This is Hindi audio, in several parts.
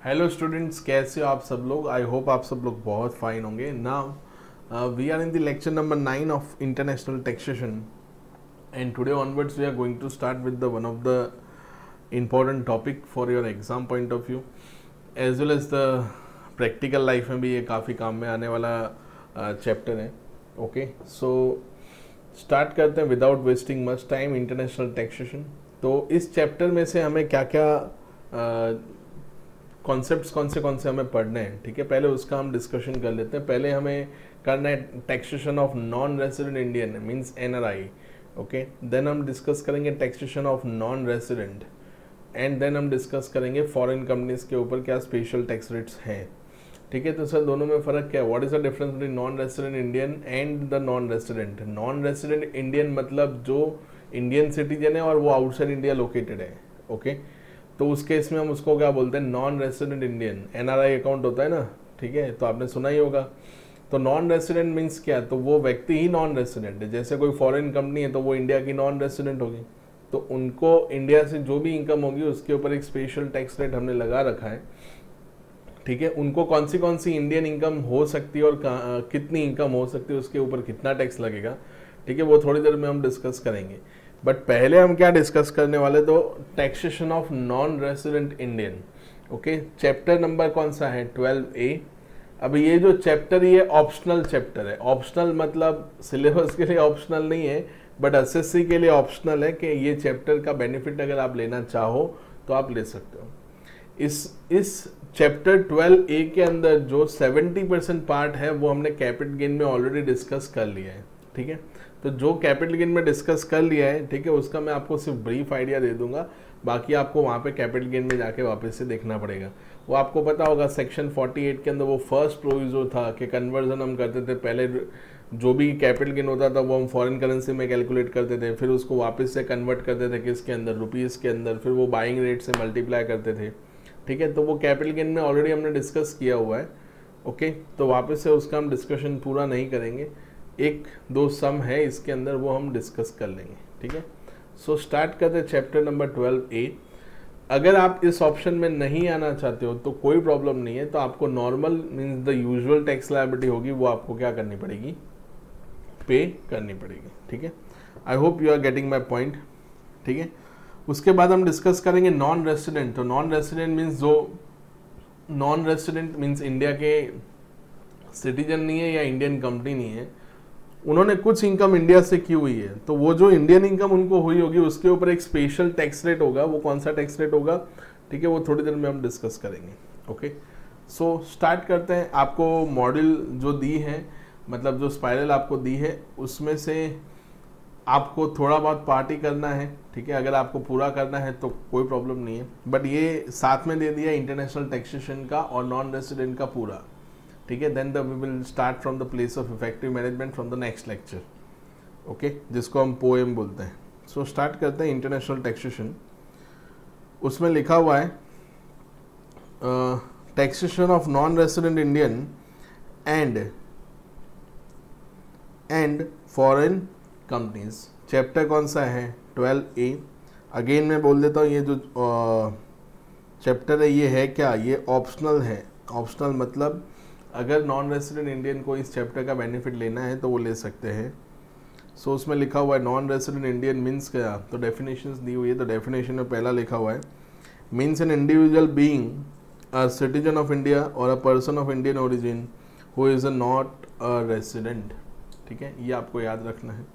हेलो स्टूडेंट्स, कैसे हो आप सब लोग। आई होप आप सब लोग बहुत फाइन होंगे। Now we are in the lecture number 9 of international taxation and today onwards we are going to start with the one of the important topic for your exam point of view as well as the practical life में भी ये काफ़ी काम में आने वाला चैप्टर है। ओके, सो स्टार्ट करते हैं without wasting much time international taxation. तो इस चैप्टर में से हमें क्या क्या कॉन्सेप्ट्स कौन से हमें पढ़ने हैं, ठीक है, पहले उसका हम डिस्कशन कर लेते हैं। पहले हमें करना है taxation of non resident Indian means NRI. Okay, then हम डिस्कस करेंगे taxation of non resident and then हम डिस्कस करेंगे फॉरेन कंपनीज के ऊपर क्या स्पेशल टैक्स रेट्स हैं। ठीक है, तो सर दोनों में फ़र्क क्या है? What is the difference between non resident Indian and the non resident? Non resident Indian मतलब जो इंडियन सिटीजन है और वो आउटसाइड इंडिया लोकेटेड है। ओके, तो उस केस में हम उसको क्या बोलते हैं? Non resident Indian. NRI account होता है ना, ठीक है, तो आपने सुना ही होगा। तो नॉन रेसिडेंट मीन्स क्या? तो वो व्यक्ति ही नॉन रेसिडेंट है। जैसे कोई फॉरेन कंपनी है तो वो इंडिया की नॉन रेसिडेंट होगी, तो उनको इंडिया से जो भी इनकम होगी उसके ऊपर एक स्पेशल टैक्स रेट हमने लगा रखा है। ठीक है, उनको कौन सी इंडियन इनकम हो सकती है और कितनी इनकम हो सकती है उसके ऊपर कितना टैक्स लगेगा, ठीक है, वो थोड़ी देर में हम डिस्कस करेंगे। बट पहले हम क्या डिस्कस करने वाले, तो taxation of non resident Indian. Okay, chapter number कौन सा है? 12A। अब ये जो चैप्टर ये ऑप्शनल चैप्टर है। ऑप्शनल मतलब सिलेबस के लिए ऑप्शनल नहीं है, बट एसएससी के लिए ऑप्शनल है कि ये चैप्टर का बेनिफिट अगर आप लेना चाहो तो आप ले सकते हो। इस चैप्टर 12A के अंदर जो 70% पार्ट है वो हमने कैपिटल गेन में ऑलरेडी डिस्कस कर लिया है। ठीक है, तो जो कैपिटल गेन में डिस्कस कर लिया है, ठीक है, उसका मैं आपको सिर्फ ब्रीफ आइडिया दे दूंगा। बाकी आपको वहाँ पे कैपिटल गेन में जाके वापस से देखना पड़ेगा। वो आपको पता होगा सेक्शन 48 के अंदर वो फर्स्ट प्रोविजो था कि कन्वर्जन हम करते थे। पहले जो भी कैपिटल गेन होता था वो हम फॉरेन करेंसी में कैलकुलेट करते थे, फिर उसको वापस से कन्वर्ट करते थे किसके अंदर? रुपीज़ के अंदर, फिर वो बाइंग रेट से मल्टीप्लाई करते थे। ठीक है, तो वो कैपिटल गेन में ऑलरेडी हमने डिस्कस किया हुआ है। ओके, तो वापस से उसका हम डिस्कशन पूरा नहीं करेंगे। एक दो सम है इसके अंदर, वो हम डिस्कस कर लेंगे। ठीक है, सो स्टार्ट करते हैं चैप्टर नंबर 12A। अगर आप इस ऑप्शन में नहीं आना चाहते हो तो कोई प्रॉब्लम नहीं है, तो आपको normal means the usual tax liability होगी, वो आपको क्या करनी पड़ेगी? पे करनी पड़ेगी। ठीक है, I hope you are getting my point. ठीक है, उसके बाद हम डिस्कस करेंगे नॉन रेसिडेंट। तो नॉन रेसिडेंट मीन्स जो नॉन रेसिडेंट मीन्स इंडिया के सिटीजन नहीं है या इंडियन कंपनी नहीं है, उन्होंने कुछ इनकम इंडिया से की हुई है, तो वो जो इंडियन इनकम उनको हुई होगी उसके ऊपर एक स्पेशल टैक्स रेट होगा। वो कौन सा टैक्स रेट होगा, ठीक है, वो थोड़ी देर में हम डिस्कस करेंगे। ओके, सो स्टार्ट करते हैं। आपको मॉडल जो दी है, मतलब जो स्पाइरल आपको दी है, उसमें से आपको थोड़ा बहुत पार्टी करना है। ठीक है, अगर आपको पूरा करना है तो कोई प्रॉब्लम नहीं है, बट ये साथ में दे दिया इंटरनेशनल टैक्सेशन का और नॉन रेसिडेंट का पूरा। ठीक है, then we will start from the place of effective management from the next lecture. Okay, जिसको हम पोएम बोलते हैं। सो स्टार्ट करते हैं इंटरनेशनल टैक्सेशन। उसमें लिखा हुआ है taxation of non resident Indian and foreign companies. Chapter कौन सा है? 12A। अगेन मैं बोल देता हूँ, ये जो चैप्टर है ये है क्या? ये ऑप्शनल है। ऑप्शनल मतलब अगर नॉन रेसिडेंट इंडियन को इस चैप्टर का बेनिफिट लेना है तो वो ले सकते हैं। सो उसमें लिखा हुआ है नॉन रेसिडेंट इंडियन मीन्स क्या, तो डेफिनेशंस दी हुई है। तो डेफिनेशन में पहला लिखा हुआ है means an individual being a citizen of India और a person of Indian origin who is not a resident. ठीक है, ये आपको याद रखना है।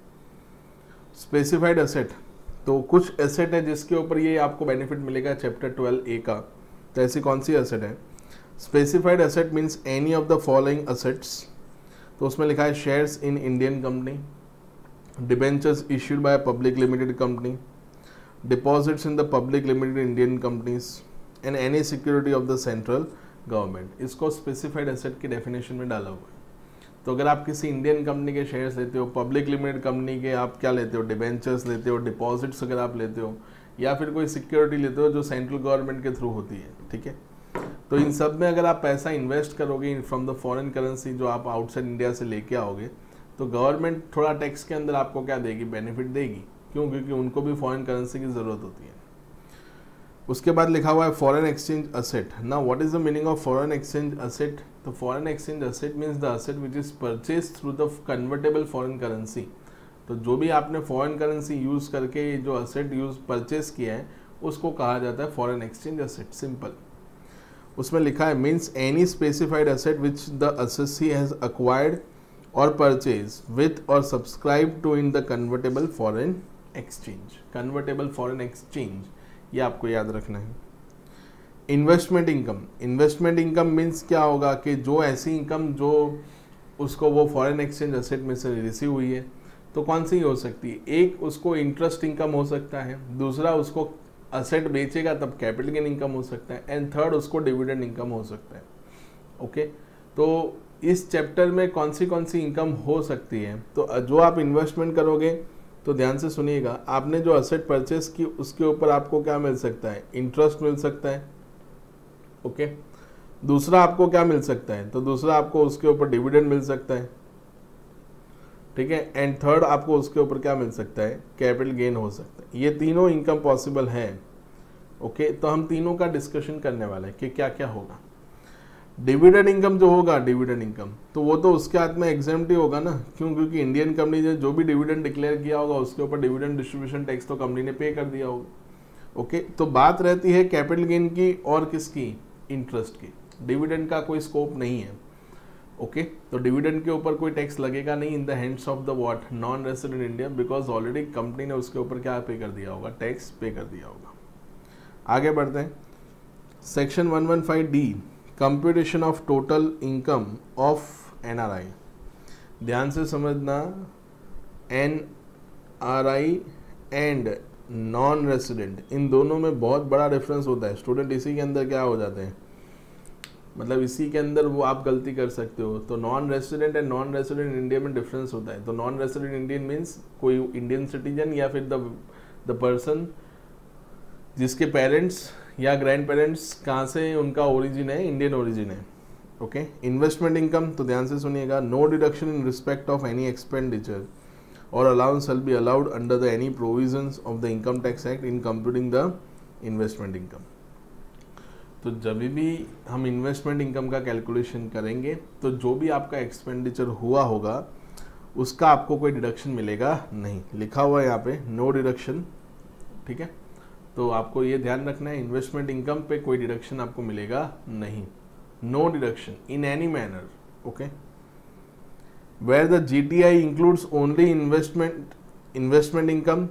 स्पेसिफाइड एसेट, तो कुछ एसेट है जिसके ऊपर ये आपको बेनिफिट मिलेगा चैप्टर 12A का। तो ऐसी कौन सी एसेट है? Specified asset means any of the following assets. तो उसमें लिखा है shares in Indian company, debentures issued by public limited company, deposits in the public limited Indian companies and any security of the central government. इसको स्पेसिफाइड एसेट की डेफिनेशन में डाला हुआ है। तो अगर आप किसी इंडियन कंपनी के शेयर्स लेते हो, पब्लिक लिमिटेड कंपनी के आप क्या लेते हो? डिबेंचर्स लेते हो, डिपॉजिट्स अगर आप लेते हो, या फिर कोई सिक्योरिटी लेते हो जो सेंट्रल गवर्नमेंट के थ्रू होती है। ठीक है, तो इन सब में अगर आप पैसा इन्वेस्ट करोगे फ्रॉम द फॉरेन करेंसी जो आप आउटसाइड इंडिया से लेके आओगे, तो गवर्नमेंट थोड़ा टैक्स के अंदर आपको क्या देगी? बेनिफिट देगी। क्यों? क्योंकि उनको भी फॉरेन करेंसी की ज़रूरत होती है। उसके बाद लिखा हुआ है foreign exchange asset. Now what is the meaning of foreign exchange asset? तो foreign exchange asset means the asset which is purchase through the convertible foreign currency. तो जो भी आपने फॉरेन करेंसी यूज करके जो असेट परचेज किया है उसको कहा जाता है फॉरेन एक्सचेंज असेट, सिंपल। उसमें लिखा है means any specified asset which the assessee has acquired और परचेज विथ और subscribe to in the convertible foreign exchange. Convertible foreign exchange ये आपको याद रखना है। Investment income, investment income means क्या होगा कि जो ऐसी इनकम जो उसको वो फॉरेन एक्सचेंज असेट में से रिसीव हुई है, तो कौन सी हो सकती है? एक उसको इंटरेस्ट इनकम हो सकता है, दूसरा उसको असेट बेचेगा तब कैपिटल गेन इनकम हो सकता है, एंड थर्ड उसको डिविडेंड इनकम हो सकता है। ओके, तो इस चैप्टर में कौन सी इनकम हो सकती है? तो जो आप इन्वेस्टमेंट करोगे तो ध्यान से सुनिएगा, आपने जो असेट परचेस की उसके ऊपर आपको क्या मिल सकता है? इंटरेस्ट मिल सकता है। ओके, दूसरा आपको क्या मिल सकता है? तो दूसरा आपको उसके ऊपर डिविडेंड मिल सकता है, ठीक है, एंड थर्ड आपको उसके ऊपर क्या मिल सकता है? कैपिटल गेन हो सकता है। ये तीनों इनकम पॉसिबल है। ओके, तो हम तीनों का डिस्कशन करने वाले हैं कि क्या क्या होगा। डिविडेंड इनकम जो होगा, डिविडेंड इनकम तो वो तो उसके हाथ में एग्जेम्प्ट ही होगा ना, क्यों? क्योंकि इंडियन कंपनी ने जो भी डिविडेंड डिक्लेयर किया होगा उसके ऊपर डिविडेंड डिस्ट्रीब्यूशन टैक्स तो कंपनी ने पे कर दिया होगा। ओके, तो बात रहती है कैपिटल गेन की और किसकी? इंटरेस्ट की। डिविडेंड का कोई स्कोप नहीं है। ओके, तो डिविडेंड के ऊपर कोई टैक्स लगेगा नहीं in the hands of the what? Non resident India, because already company ने उसके ऊपर क्या पे कर दिया होगा? टैक्स पे कर दिया होगा। आगे बढ़ते हैं। Section 115D, computation of total income of NRI. ध्यान से समझना, NRI and non resident in दोनों में बहुत बड़ा डिफरेंस होता है। स्टूडेंट इसी के अंदर क्या हो जाते हैं, मतलब इसी के अंदर वो आप गलती कर सकते हो। तो non resident and non resident India में डिफरेंस होता है। तो नॉन रेसिडेंट इंडियन मीन्स कोई इंडियन सिटीजन या फिर द पर्सन जिसके पेरेंट्स या ग्रैंड पेरेंट्स कहाँ से उनका ओरिजिन है, इंडियन ओरिजिन है। ओके, इन्वेस्टमेंट इनकम तो ध्यान से सुनिएगा, no deduction in respect of any expenditure और allowance shall be allowed under the any provisions of the income tax act in computing the investment income. तो जब भी हम इन्वेस्टमेंट इनकम का कैलकुलेशन करेंगे तो जो भी आपका एक्सपेंडिचर हुआ होगा उसका आपको कोई डिडक्शन मिलेगा नहीं। लिखा हुआ है यहाँ पे नो डिडक्शन, ठीक है। तो आपको ये ध्यान रखना है, इन्वेस्टमेंट इनकम पे कोई डिडक्शन आपको मिलेगा नहीं। No deduction in any manner. Okay, where the GTI includes only investment income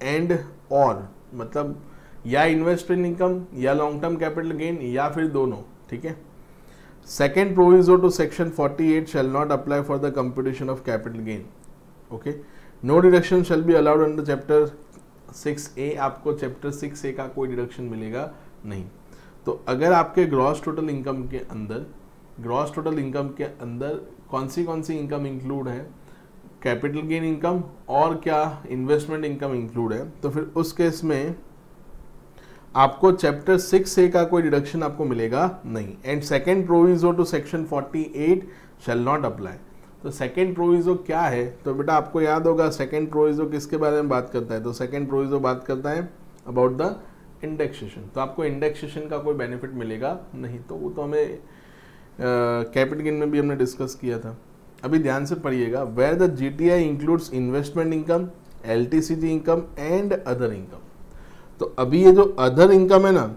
and और, मतलब या इन्वेस्टमेंट इनकम या लॉन्ग टर्म कैपिटल गेन या फिर दोनों, ठीक है। Second proviso to section 48 shall not apply for the computation of capital gain. Okay, no deduction shall be allowed under chapter 6A। आपको चैप्टर 6A का कोई डिडक्शन मिलेगा नहीं। तो अगर आपके ग्रॉस टोटल इनकम के अंदर कौन सी इनकम इंक्लूड है? कैपिटल गेन इनकम और क्या इन्वेस्टमेंट इनकम इंक्लूड है, तो फिर उस केस में आपको चैप्टर 6A का कोई डिडक्शन आपको मिलेगा नहीं। And second proviso to section 48 shall not apply. तो सेकेंड प्रोविजो क्या है? तो बेटा आपको याद होगा सेकेंड प्रोविजो किसके बारे में बात करता है? तो सेकेंड प्रोविजो बात करता है अबाउट द इंडेक्सेशन। तो आपको इंडेक्सेशन का कोई बेनिफिट मिलेगा नहीं। तो वो तो हमें कैपिटल गेन में भी हमने डिस्कस किया था। अभी ध्यान से पढ़िएगा, where the GTI includes investment income, LTCG income and other income. तो अभी ये जो अदर इनकम है ना,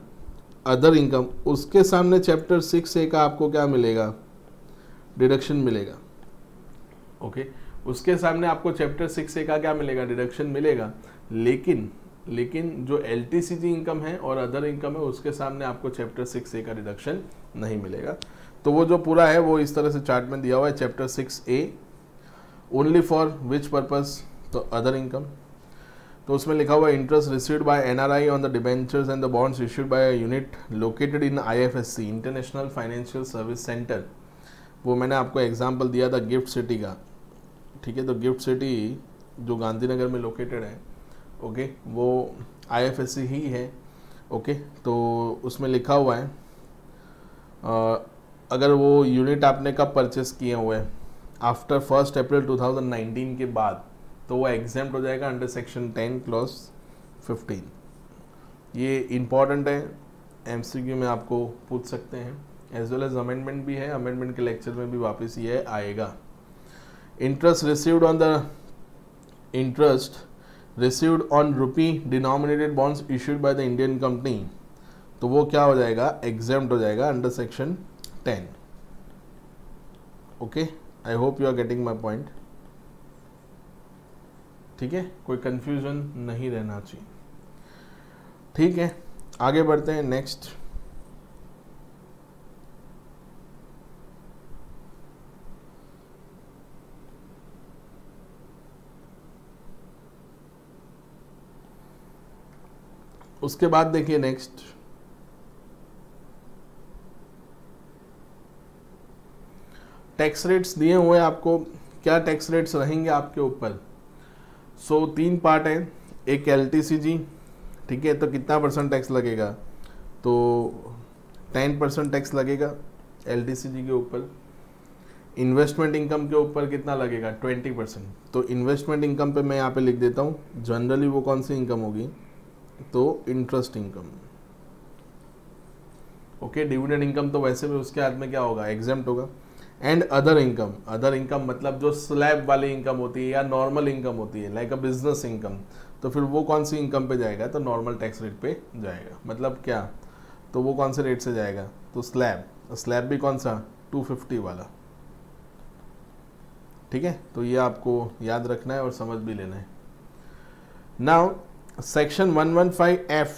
अदर इनकम, उसके सामने चैप्टर 6A का आपको क्या मिलेगा? डिडक्शन मिलेगा। ओके, उसके सामने आपको चैप्टर 6A का क्या मिलेगा? डिडक्शन मिलेगा। लेकिन जो LTCG इनकम है और अदर इनकम है उसके सामने आपको चैप्टर 6A का डिडक्शन नहीं मिलेगा। तो वो जो पूरा है वो इस तरह से चार्ट में दिया हुआ है। Chapter 6A only for which purpose? तो अदर इनकम। तो उसमें लिखा हुआ है interest received by NRI on the debentures and the bonds issued by a unit located in IFSC, international financial service centre. वो मैंने आपको एग्जांपल दिया था गिफ्ट सिटी का, ठीक है। तो गिफ्ट सिटी जो गांधीनगर में लोकेटेड है, ओके, वो IFSC ही है। ओके, तो उसमें लिखा हुआ है अगर वो यूनिट आपने कब परचेस किए हुए हैं आफ्टर 1 अप्रैल 2019 के बाद, तो वो एग्जेम्प्ट हो जाएगा अंडर सेक्शन 10 क्लॉज 15। ये इम्पॉर्टेंट है, एमसीक्यू में आपको पूछ सकते हैं, एज वेल एज अमेंडमेंट भी है, अमेंडमेंट के लेक्चर में भी वापस ये आएगा। Interest received on the interest received on rupee denominated bonds issued by the Indian company, तो वो क्या हो जाएगा, एग्जेम्प्ट हो जाएगा under section 10। Okay, I hope you are getting my point. ठीक है, कोई कंफ्यूजन नहीं रहना चाहिए। ठीक है, आगे बढ़ते हैं नेक्स्ट। उसके बाद देखिए नेक्स्ट, टैक्स रेट्स दिए हुए हैं आपको, क्या टैक्स रेट्स रहेंगे आपके ऊपर। सो 3 पार्ट है, एक LTCG, ठीक है, तो कितना % टैक्स लगेगा, तो 10% टैक्स लगेगा LTCG के ऊपर। इन्वेस्टमेंट इनकम के ऊपर कितना लगेगा, 20%। तो इन्वेस्टमेंट इनकम पे मैं यहाँ पे लिख देता हूँ, जनरली वो कौन सी इनकम होगी, तो interest income. Okay, dividend income तो वैसे भी उसके हाथ में क्या होगा, एग्जेम्प्ट होगा। And other income, other income मतलब जो स्लैब वाली इनकम होती है या नॉर्मल इनकम होती है, लाइक अ बिजनेस इनकम, तो फिर वो कौन सी इनकम पे जाएगा, तो नॉर्मल टैक्स रेट पे जाएगा। मतलब क्या, तो वो कौन से रेट से जाएगा, तो स्लैब, स्लैब भी कौन सा, 250 वाला। ठीक है, तो ये आपको याद रखना है और समझ भी लेना है। नाउ सेक्शन 115F,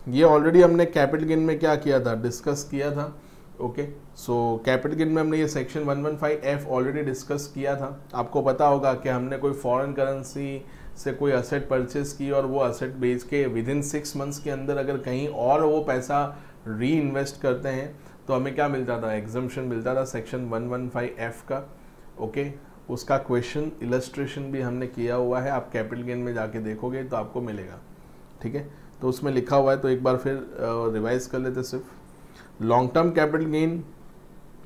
ये ऑलरेडी हमने कैपिटल गेन में क्या किया था, डिस्कस किया था। ओके, सो कैपिटल गेन में हमने ये सेक्शन 115F ऑलरेडी डिस्कस किया था। आपको पता होगा कि हमने कोई फॉरेन करेंसी से कोई असेट परचेज की और वो असेट बेच के विदिन 6 मंथ्स के अंदर अगर कहीं और वो पैसा री इन्वेस्ट करते हैं तो हमें क्या मिलता था, एग्जम्पशन मिलता था सेक्शन 115F का। ओके, उसका क्वेश्चन इलस्ट्रेशन भी हमने किया हुआ है, आप कैपिटल गेन में जाके देखोगे तो आपको मिलेगा। ठीक है, तो उसमें लिखा हुआ है, तो एक बार फिर रिवाइज कर लेते। सिर्फ long term capital gain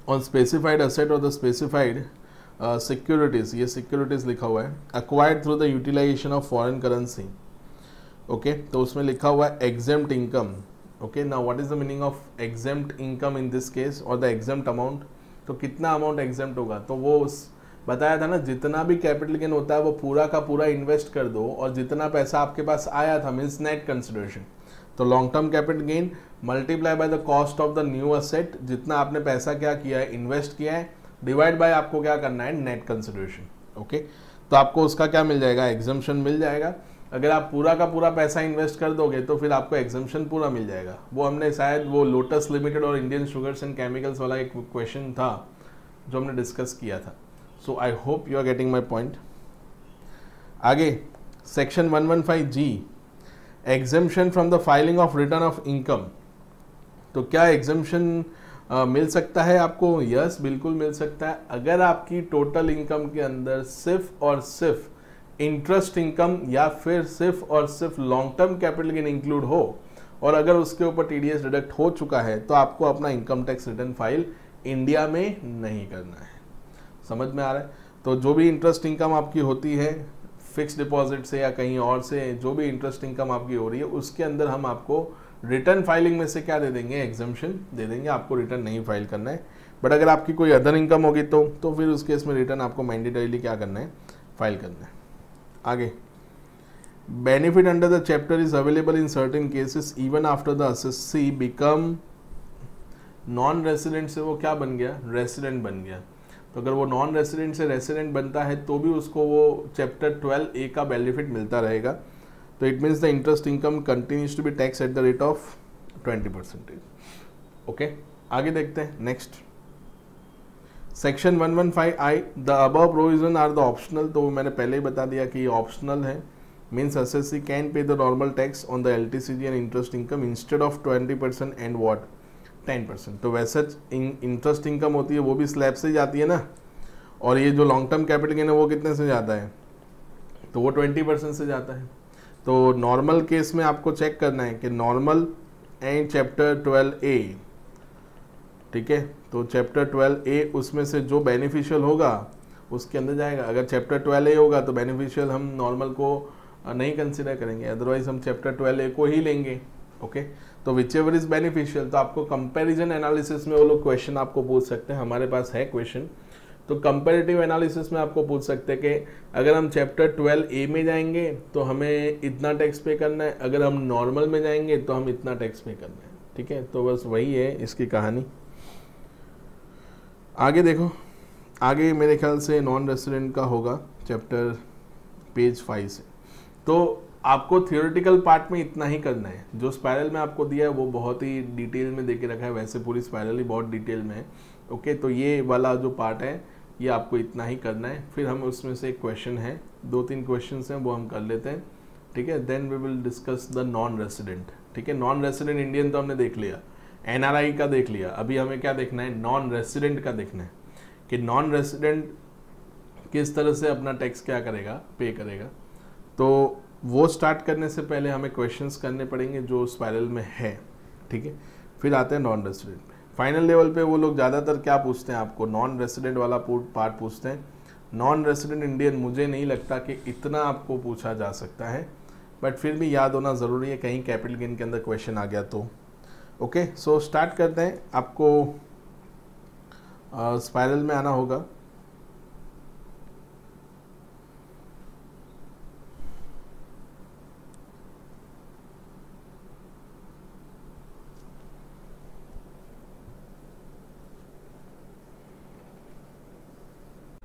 on specified asset और द स्पेसिफाइड सिक्योरिटीज, ये सिक्योरिटीज लिखा हुआ है, acquired through the utilization of foreign currency. Okay, तो उसमें लिखा हुआ है exempt income. Okay, now what is the meaning of exempt income in this case, और द एग्जेम्प्ट अमाउंट, तो कितना अमाउंट एग्जेम्प्ट होगा, तो वो बताया था ना, जितना भी कैपिटल गेन होता है वो पूरा का पूरा इन्वेस्ट कर दो और जितना पैसा आपके पास आया था, मीन्स नेट कंसिडरेशन। तो long term capital gain multiply by the cost of the new asset, जितना आपने पैसा क्या किया है, इन्वेस्ट किया है, डिवाइड बाय आपको क्या करना है, नेट कंसिडरेशन। ओके, तो आपको उसका क्या मिल जाएगा, एग्जम्पशन मिल जाएगा। अगर आप पूरा का पूरा पैसा इन्वेस्ट कर दोगे तो फिर आपको एग्जम्पशन पूरा मिल जाएगा। वो हमने शायद वो लोटस लिमिटेड और इंडियन शुगर्स एंड केमिकल्स वाला एक क्वेश्चन था जो हमने डिस्कस किया था। So I hope you are getting my point. आगे section 115G, exemption from the filing of return of income. तो क्या एग्जेम्पशन मिल सकता है आपको? यस, बिल्कुल मिल सकता है। अगर आपकी टोटल इनकम के अंदर सिर्फ और सिर्फ इंटरेस्ट इनकम या फिर सिर्फ और सिर्फ long term capital gain include हो और अगर उसके ऊपर TDS डिडक्ट हो चुका है तो आपको अपना income tax return file India में नहीं करना है। समझ में आ रहा है? तो जो भी इंटरेस्ट इनकम आपकी होती है फिक्स डिपॉजिट से या कहीं और से, जो भी इंटरेस्ट इनकम आपकी हो रही है उसके अंदर हम आपको रिटर्न फाइलिंग में से क्या दे देंगे, एग्जम्पशन दे देंगे, आपको रिटर्न नहीं फाइल करना है। बट अगर आपकी कोई अदर इनकम होगी तो फिर उस केस में रिटर्न आपको मैंडेटरीली क्या करना है, फाइल करना है। आगे, benefit under the chapter is available in certain cases even after the assessee become non resident से वो क्या बन गया, रेसिडेंट बन गया। तो अगर वो नॉन रेसिडेंट से रेसिडेंट बनता है तो भी उसको वो चैप्टर 12A का बेनिफिट मिलता रहेगा। तो it means the interest income continues to be taxed at the rate of 20%। Okay, आगे देखते हैं next section 115I, the above provision are the optional. तो मैंने पहले ही बता दिया कि ये ऑप्शनल है, means assessee can pay the normal tax on the LTCG and interest income instead of 20% and what 10%। तो वैसे इंटरेस्ट इनकम होती है वो भी स्लैब से जाती है ना, और ये जो लॉन्ग टर्म कैपिटल गेन है वो कितने से जाता है, तो वो 20% से जाता है। तो नॉर्मल केस में आपको चेक करना है कि नॉर्मल एंड चैप्टर 12A, ठीक है, तो चैप्टर 12A उसमें से जो बेनिफिशियल होगा उसके अंदर जाएगा। अगर चैप्टर 12A होगा तो बेनिफिशियल हम नॉर्मल को नहीं कंसिडर करेंगे, अदरवाइज हम चैप्टर 12A को ही लेंगे। ओके तो विच एवर इज बेनिफिशियल, तो आपको कंपैरिजन एनालिसिस में वो लोग क्वेश्चन आपको पूछ सकते हैं, हमारे पास है क्वेश्चन। तो कंपैरेटिव एनालिसिस में आपको पूछ सकते हैं कि अगर हम चैप्टर 12A में जाएंगे तो हमें इतना टैक्स पे करना है, अगर हम नॉर्मल में जाएंगे तो हम इतना टैक्स पे करना है। ठीक है, तो बस वही है इसकी कहानी। आगे देखो, आगे मेरे ख्याल से नॉन रेसिडेंट का होगा चैप्टर पेज 5 से। तो आपको थियोरेटिकल पार्ट में इतना ही करना है, जो स्पाइरल में आपको दिया है वो बहुत ही डिटेल में देके रखा है, वैसे पूरी स्पाइरल ही बहुत डिटेल में है। ओके तो ये वाला जो पार्ट है ये आपको इतना ही करना है। फिर हम उसमें से एक क्वेश्चन है, 2-3 क्वेश्चन हैं वो हम कर लेते हैं। ठीक है, then we will discuss the non resident. ठीक है, नॉन रेसिडेंट इंडियन तो हमने देख लिया, एनआरआई का देख लिया, अभी हमें क्या देखना है, नॉन रेसिडेंट का देखना है कि नॉन रेसिडेंट किस तरह से अपना टैक्स क्या करेगा, पे करेगा। तो वो स्टार्ट करने से पहले हमें क्वेश्चंस करने पड़ेंगे जो स्पाइरल में है। ठीक है, फिर आते हैं नॉन रेसिडेंट पे। फाइनल लेवल पे वो लोग ज़्यादातर क्या पूछते हैं आपको, नॉन रेसिडेंट वाला पार्ट पूछते हैं। नॉन रेसिडेंट इंडियन मुझे नहीं लगता कि इतना आपको पूछा जा सकता है, बट फिर भी याद होना ज़रूरी है, कहीं कैपिटल गेन के अंदर क्वेश्चन आ गया तो। ओके सो स्टार्ट करते हैं। आपको स्पाइरल में आना होगा।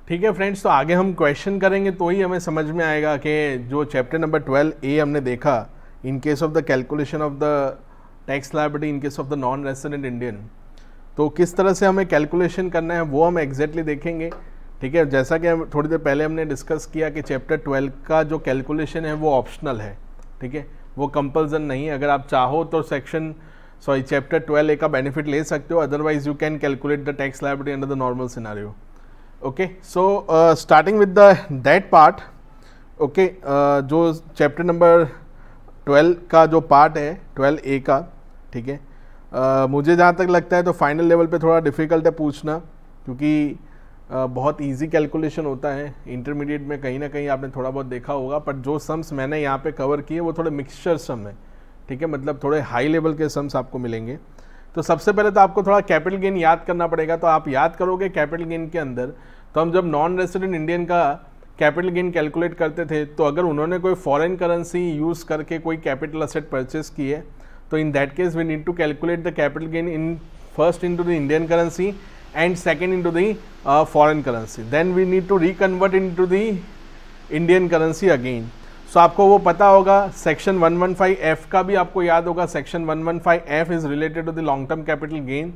ठीक है फ्रेंड्स, तो आगे हम क्वेश्चन करेंगे तो ही हमें समझ में आएगा कि जो चैप्टर नंबर 12A हमने देखा, इन case of the calculation of the tax liability in case of the non resident Indian, तो किस तरह से हमें कैलकुलेशन करना है वो हम एग्जैक्टली देखेंगे। ठीक है, जैसा कि हम थोड़ी देर पहले हमने डिस्कस किया कि चैप्टर 12 का जो कैलकुलेशन है वो ऑप्शनल है। ठीक है, वो कंपल्सन नहीं है, अगर आप चाहो तो चैप्टर 12A का बेनिफिट ले सकते हो, otherwise you can calculate the tax liability under the normal scenario. Okay so starting with that part. Okay जो चैप्टर नंबर 12 का जो पार्ट है 12A का, ठीक है, मुझे जहाँ तक लगता है तो फाइनल लेवल पे थोड़ा डिफ़िकल्ट है पूछना, क्योंकि बहुत इजी कैलकुलेशन होता है। इंटरमीडिएट में कहीं ना कहीं आपने थोड़ा बहुत देखा होगा, पर जो सम्स मैंने यहाँ पे कवर किए वो थोड़े मिक्सचर सम है। ठीक है, मतलब थोड़े हाई लेवल के सम्स आपको मिलेंगे। तो सबसे पहले तो आपको थोड़ा कैपिटल गेन याद करना पड़ेगा। तो आप याद करोगे कैपिटल गेन के अंदर, तो हम जब नॉन रेसिडेंट इंडियन का कैपिटल गेन कैलकुलेट करते थे, तो अगर उन्होंने कोई फॉरेन करेंसी यूज़ करके कोई कैपिटल असेट परचेस की है, तो in that case we need to calculate the capital gain in first into the Indian currency and second into the foreign currency, then we need to reconvert into the Indian currency again. So आपको वो पता होगा, सेक्शन 115F का भी आपको याद होगा। Section 115F is related to the long term capital gain.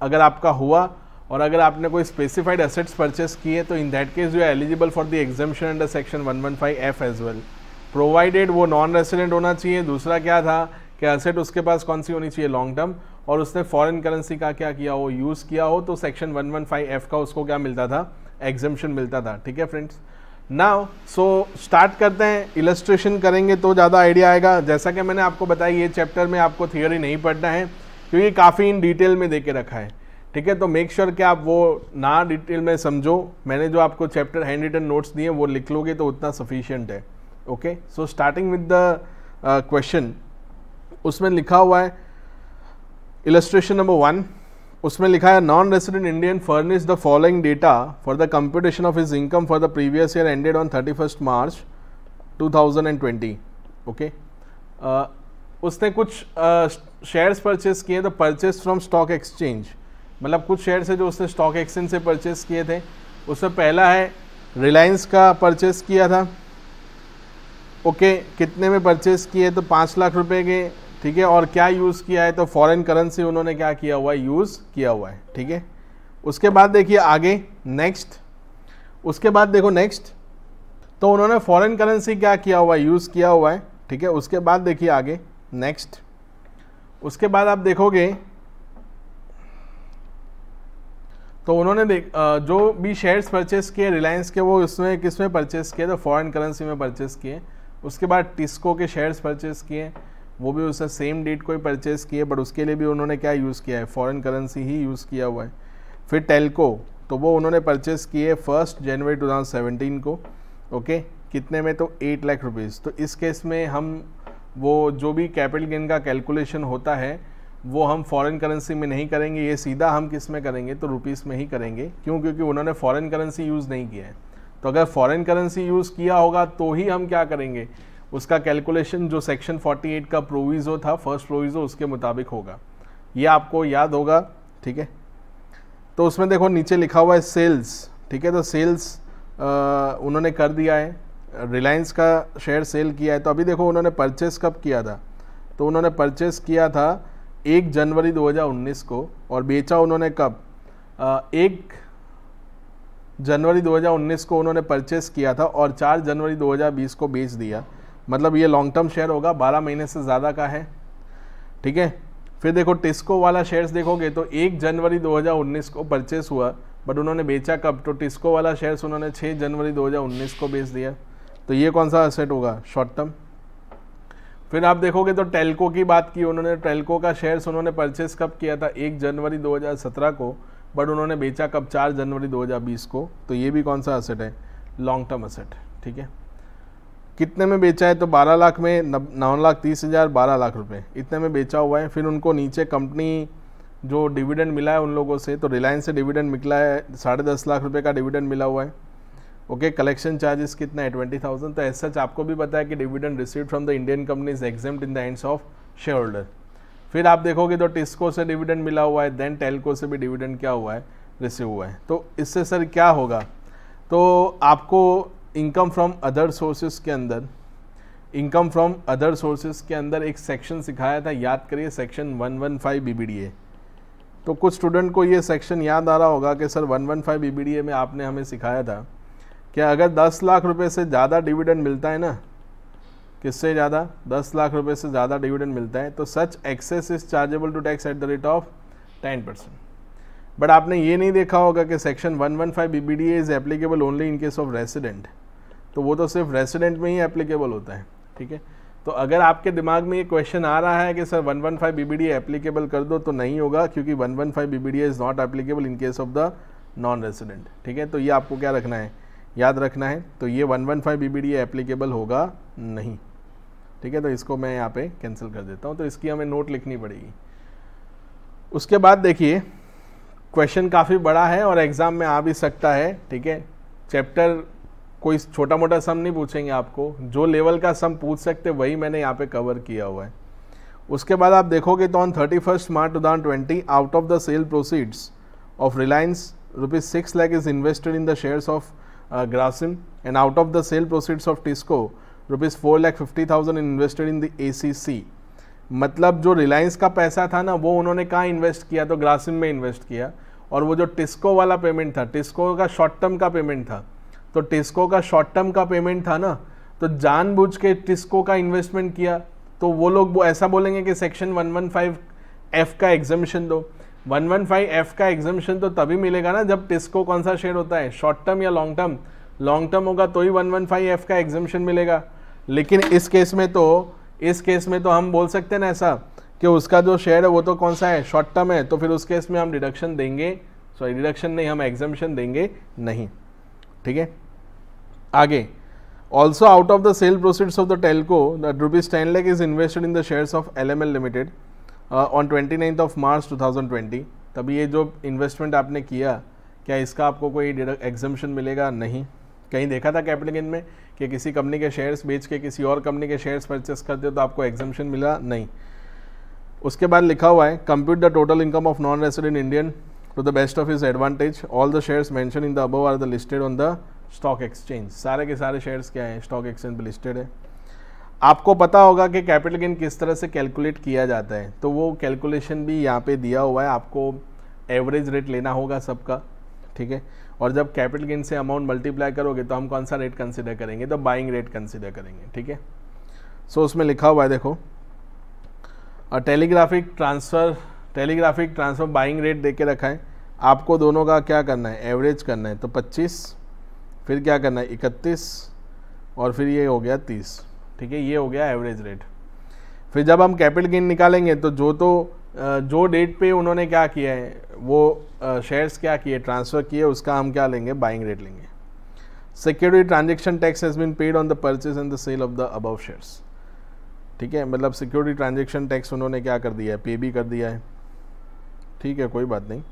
अगर आपका हुआ और अगर आपने कोई स्पेसिफाइड एसेट्स परचेस किए, तो in that case you are eligible for the exemption under section 115F as well, provided वो नॉन रेसिडेंट होना चाहिए। दूसरा क्या था कि एसेट उसके पास कौन सी होनी चाहिए, लॉन्ग टर्म, और उसने फॉरेन करेंसी का क्या किया हो, यूज़ किया हो, तो सेक्शन 115F का उसको क्या मिलता था, एग्जम्पशन मिलता था। ठीक है फ्रेंड्स, नाउ सो स्टार्ट करते हैं। इलस्ट्रेशन करेंगे तो ज़्यादा आइडिया आएगा। जैसा कि मैंने आपको बताया, ये चैप्टर में आपको थियोरी नहीं पढ़ना है, क्योंकि काफ़ी इन डिटेल में दे के रखा है। ठीक है, तो मेक श्योर कि आप वो ना डिटेल में समझो। मैंने जो आपको चैप्टर हैंड रिटन नोट्स दिए वो लिख लोगे तो उतना सफिशिएंट है। Okay so starting with the question, उसमें लिखा हुआ है इलस्ट्रेशन नंबर 1, उसमें लिखा है non resident Indian furnish the following data for the computation of his income for the previous year ended on 31 March 2020। Okay, उसने कुछ शेयर्स परचेस किए, तो परचेस फ्रॉम स्टॉक एक्सचेंज, मतलब कुछ शेयर्स है जो उसने स्टॉक एक्सचेंज से परचेस किए थे। उसमें पहला है रिलायंस का परचेस किया था। ओके, कितने में परचेस किए, तो 5 लाख रुपए के। ठीक है, और क्या यूज़ किया है, तो फॉरेन करेंसी उन्होंने क्या किया हुआ है, यूज़ किया हुआ है। ठीक है, उसके बाद देखिए आगे नेक्स्ट, उसके बाद देखो नेक्स्ट, तो उन्होंने फॉरेन करेंसी क्या किया हुआ है, यूज़ किया हुआ है। ठीक है, उसके बाद देखिए आगे नेक्स्ट, उसके बाद आप देखोगे तो उन्होंने जो भी शेयर्स परचेस किए रिलायंस के, वो उसमें किस में परचेस किए, तो फॉरेन करेंसी में परचेस किए। उसके बाद टिस्को के शेयर्स परचेस किए, वो भी उसने सेम डेट को ही परचेस किए, बट उसके लिए भी उन्होंने क्या यूज़ किया है, फॉरेन करेंसी ही यूज़ किया हुआ है। फिर टेल्को, तो वो उन्होंने परचेस किए 1 जनवरी 2017 को। ओके, कितने में, तो 8 लाख रुपीज़। तो इस केस में हम वो जो भी कैपिटल गेन का कैलकुलेशन होता है वो हम फॉरेन करेंसी में नहीं करेंगे, ये सीधा हम किस में करेंगे, तो रुपीस में ही करेंगे। क्यों? क्योंकि उन्होंने फॉरेन करेंसी यूज़ नहीं किया है। तो अगर फॉरेन करेंसी यूज़ किया होगा तो ही हम क्या करेंगे, उसका कैलकुलेशन जो सेक्शन 48 का प्रोविज़ो था, फर्स्ट प्रोविज़ो, उसके मुताबिक होगा। ये आपको याद होगा, ठीक है। तो उसमें देखो नीचे लिखा हुआ है सेल्स, ठीक है। तो सेल्स उन्होंने कर दिया है, रिलायंस का शेयर सेल किया है। तो अभी देखो उन्होंने परचेस कब किया था, तो उन्होंने परचेस किया था 1 जनवरी 2019 को, और बेचा उन्होंने कब, 1 जनवरी 2019 को उन्होंने परचेस किया था और 4 जनवरी 2020 को बेच दिया। मतलब ये लॉन्ग टर्म शेयर होगा, 12 महीने से ज़्यादा का है, ठीक है। फिर देखो टिस्को वाला शेयर्स देखोगे तो 1 जनवरी 2019 को परचेस हुआ, बट उन्होंने बेचा कब, तो टिस्को वाला शेयर्स उन्होंने 6 जनवरी 2019 को बेच दिया। तो ये कौन सा एसेट होगा, शॉर्ट टर्म। फिर आप देखोगे तो टेल्को की बात की उन्होंने, टेल्को का शेयर्स उन्होंने परचेस कब किया था, 1 जनवरी 2017 को, बट उन्होंने बेचा कब, 4 जनवरी 2020 को। तो ये भी कौन सा एसेट है, लॉन्ग टर्म एसेट, ठीक है। कितने में बेचा है, तो 12 लाख में, 9,30,000, 12 लाख रुपए इतने में बेचा हुआ है। फिर उनको नीचे कंपनी जो डिविडेंड मिला है उन लोगों से, तो रिलायंस से डिविडेंड निकला है, 10.5 लाख रुपए का डिविडेंड मिला हुआ है। ओके, कलेक्शन चार्जेस कितना है, 20,000। तो ऐसा आपको भी पता है कि dividend received from the Indian company is exempt in the hands of share holder. फिर आप देखोगे तो टिस्को से डिविडेंड मिला हुआ है, देन टेल्को से भी डिविडेंड क्या हुआ है, रिसीव हुआ है। तो इससे सर क्या होगा, तो आपको इनकम फ्रॉम अदर सोर्सेज के अंदर, इनकम फ्रॉम अदर सोर्सेज के अंदर एक सेक्शन सिखाया था, याद करिए, सेक्शन 115 BBDA। तो कुछ स्टूडेंट को ये सेक्शन याद आ रहा होगा कि सर 115 BBDA में आपने हमें सिखाया था कि अगर 10 लाख रुपए से ज़्यादा डिविडेंड मिलता है ना, किससे ज़्यादा, 10 लाख रुपए से ज़्यादा डिविडेंड मिलता है, तो such excess is chargeable to tax at the rate of 10%। But आपने ये नहीं देखा होगा कि section 115 BBDA is applicable only in case of resident. तो वो तो सिर्फ रेसिडेंट में ही एप्लीकेबल होता है, ठीक है। तो अगर आपके दिमाग में ये क्वेश्चन आ रहा है कि सर 115 BBDA एप्लीकेबल कर दो, तो नहीं होगा, क्योंकि 115 BBDA is not applicable in case of the non resident, ठीक है। तो ये आपको क्या रखना है, याद रखना है। तो ये 115 BBDA एप्लीकेबल होगा नहीं, ठीक है। तो इसको मैं यहाँ पे कैंसिल कर देता हूँ। तो इसकी हमें नोट लिखनी पड़ेगी। उसके बाद देखिए क्वेश्चन काफ़ी बड़ा है और एग्ज़ाम में आ भी सकता है, ठीक है। चैप्टर कोई छोटा मोटा सम नहीं पूछेंगे आपको, जो लेवल का सम पूछ सकते वही मैंने यहाँ पे कवर किया हुआ है। उसके बाद आप देखोगे तो on 31 March 2020 out of the sale proceeds of Reliance ₹6 lakh is invested in the shares of Grasim, and out of the sale proceeds of Tisco ₹4,50,000 invested in the ACC। मतलब जो रिलायंस का पैसा था ना, वो उन्होंने कहाँ इन्वेस्ट किया, तो ग्रासिम में इन्वेस्ट किया। और वो जो टिस्को वाला पेमेंट था, टिस्को का शॉर्ट टर्म का पेमेंट था, तो टिस्को का शॉर्ट टर्म का पेमेंट था ना, तो जानबूझ के टिस्को का इन्वेस्टमेंट किया। तो वो लोग वो ऐसा बोलेंगे कि सेक्शन 115F का एग्जामिशन दो। 115F का एग्जामिशन तो तभी मिलेगा ना जब टिस्को कौन सा शेयर होता है, शॉर्ट टर्म या लॉन्ग टर्म। लॉन्ग टर्म होगा तो ही 115F का एग्जामिशन मिलेगा। लेकिन इस केस में तो हम बोल सकते हैं ना ऐसा कि उसका जो शेयर है वो तो कौन सा है, शॉर्ट टर्म है। तो फिर उस केस में हम डिडक्शन देंगे, सॉरी डिडक्शन नहीं, हम एग्जामिशन देंगे नहीं, ठीक है। आगे, also out of the sale proceeds of the Telco ₹10 lakh is invested in the shares of LML limited on 29 March 2020। तभी ये जो इन्वेस्टमेंट आपने किया, क्या इसका आपको कोई एग्जाम्पशन मिलेगा, नहीं। कहीं देखा था कैपिटल गेन में कि किसी कंपनी के शेयर्स बेच के किसी और कंपनी के शेयर्स परचेस करते हो तो आपको एग्जाम्पशन मिला, नहीं। उसके बाद लिखा हुआ है compute the total income of non resident Indian to the best of his advantage, all the shares mention in the above are the listed on the stock exchange. सारे के सारे शेयर्स क्या हैं, स्टॉक एक्सचेंज पे लिस्टेड है। आपको पता होगा कि कैपिटल गेन किस तरह से कैलकुलेट किया जाता है, तो वो कैलकुलेशन भी यहाँ पे दिया हुआ है। आपको एवरेज रेट लेना होगा सबका, ठीक है। और जब कैपिटल गेन से अमाउंट मल्टीप्लाई करोगे तो हम कौन सा रेट कंसिडर करेंगे, तो बाइंग रेट कंसिडर करेंगे, ठीक है। सो उसमें लिखा हुआ है देखो, टेलीग्राफिक ट्रांसफ़र बाइंग रेट दे के रखा है। आपको दोनों का क्या करना है, एवरेज करना है। तो 25, फिर क्या करना है 31, और फिर ये हो गया 30, ठीक है। ये हो गया एवरेज रेट। फिर जब हम कैपिटल गेन निकालेंगे तो जो डेट पे उन्होंने क्या किया है, वो शेयर्स क्या किए, ट्रांसफ़र किए, उसका हम क्या लेंगे, बाइंग रेट लेंगे। Security transaction tax has been paid on the purchase and the sale of the above shares. ठीक है, मतलब सिक्योरिटी ट्रांजैक्शन टैक्स उन्होंने क्या कर दिया है, पे भी कर दिया है, ठीक है, कोई बात नहीं।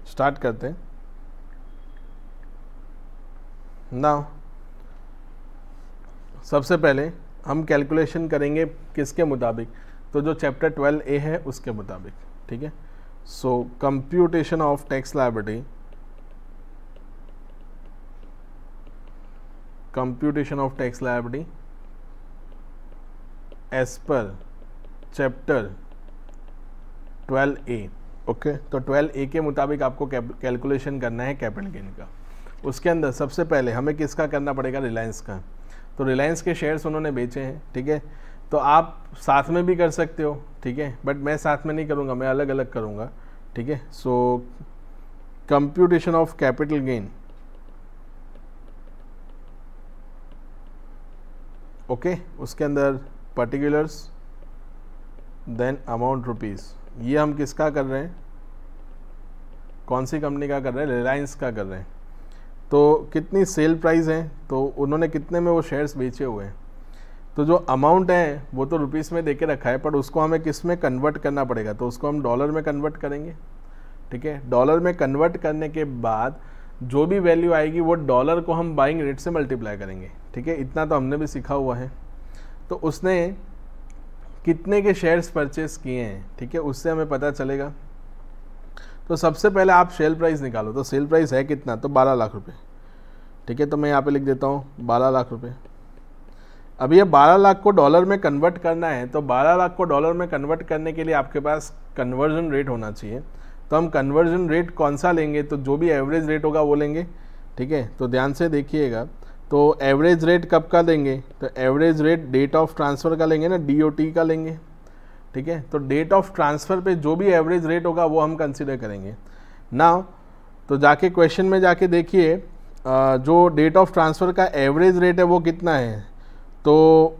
स्टार्ट करते हैं नाउ। सबसे पहले हम कैलकुलेशन करेंगे किसके मुताबिक, तो जो चैप्टर 12A है उसके मुताबिक, ठीक है। So computation of tax liability, computation of tax liability as per chapter 12A, okay. तो 12A के मुताबिक आपको कैलकुलेशन करना है कैपिटल गेन का। उसके अंदर सबसे पहले हमें किसका करना पड़ेगा, रिलायंस का। तो रिलायंस के शेयर्स उन्होंने बेचे हैं, ठीक है। तो आप साथ में भी कर सकते हो, ठीक है, बट मैं साथ में नहीं करूँगा, मैं अलग अलग करूँगा, ठीक है। So computation of capital gain, okay. उसके अंदर पर्टिकुलर्स, देन अमाउंट रुपीज़। ये हम किसका कर रहे हैं, कौन सी कंपनी का कर रहे हैं, रिलायंस का कर रहे हैं। तो कितनी सेल प्राइस है, तो उन्होंने कितने में वो शेयर्स बेचे हुए हैं। तो जो अमाउंट है वो तो रुपीस में देके रखा है, पर उसको हमें किस में कन्वर्ट करना पड़ेगा, तो उसको हम डॉलर में कन्वर्ट करेंगे, ठीक है। डॉलर में कन्वर्ट करने के बाद जो भी वैल्यू आएगी वो डॉलर को हम बाइंग रेट से मल्टीप्लाई करेंगे, ठीक है। इतना तो हमने भी सीखा हुआ है। तो उसने कितने के शेयर्स परचेस किए हैं, ठीक है, उससे हमें पता चलेगा। तो सबसे पहले आप सेल प्राइस निकालो। तो सेल प्राइस है कितना, तो 12 लाख रुपए, ठीक है। तो मैं यहाँ पे लिख देता हूँ 12 लाख रुपए। अब ये 12 लाख को डॉलर में कन्वर्ट करना है, तो 12 लाख को डॉलर में कन्वर्ट करने के लिए आपके पास कन्वर्जन रेट होना चाहिए। तो हम कन्वर्जन रेट कौन सा लेंगे, तो जो भी एवरेज रेट होगा वो लेंगे, ठीक है। तो ध्यान से देखिएगा, तो एवरेज रेट कब का लेंगे, तो average rate date of transfer का लेंगे ना, DOT का लेंगे, ठीक है। तो डेट ऑफ ट्रांसफ़र पे जो भी एवरेज रेट होगा वो हम कंसिडर करेंगे नाउ। तो जाके क्वेश्चन में जाके देखिए, जो डेट ऑफ ट्रांसफ़र का एवरेज रेट है वो कितना है, तो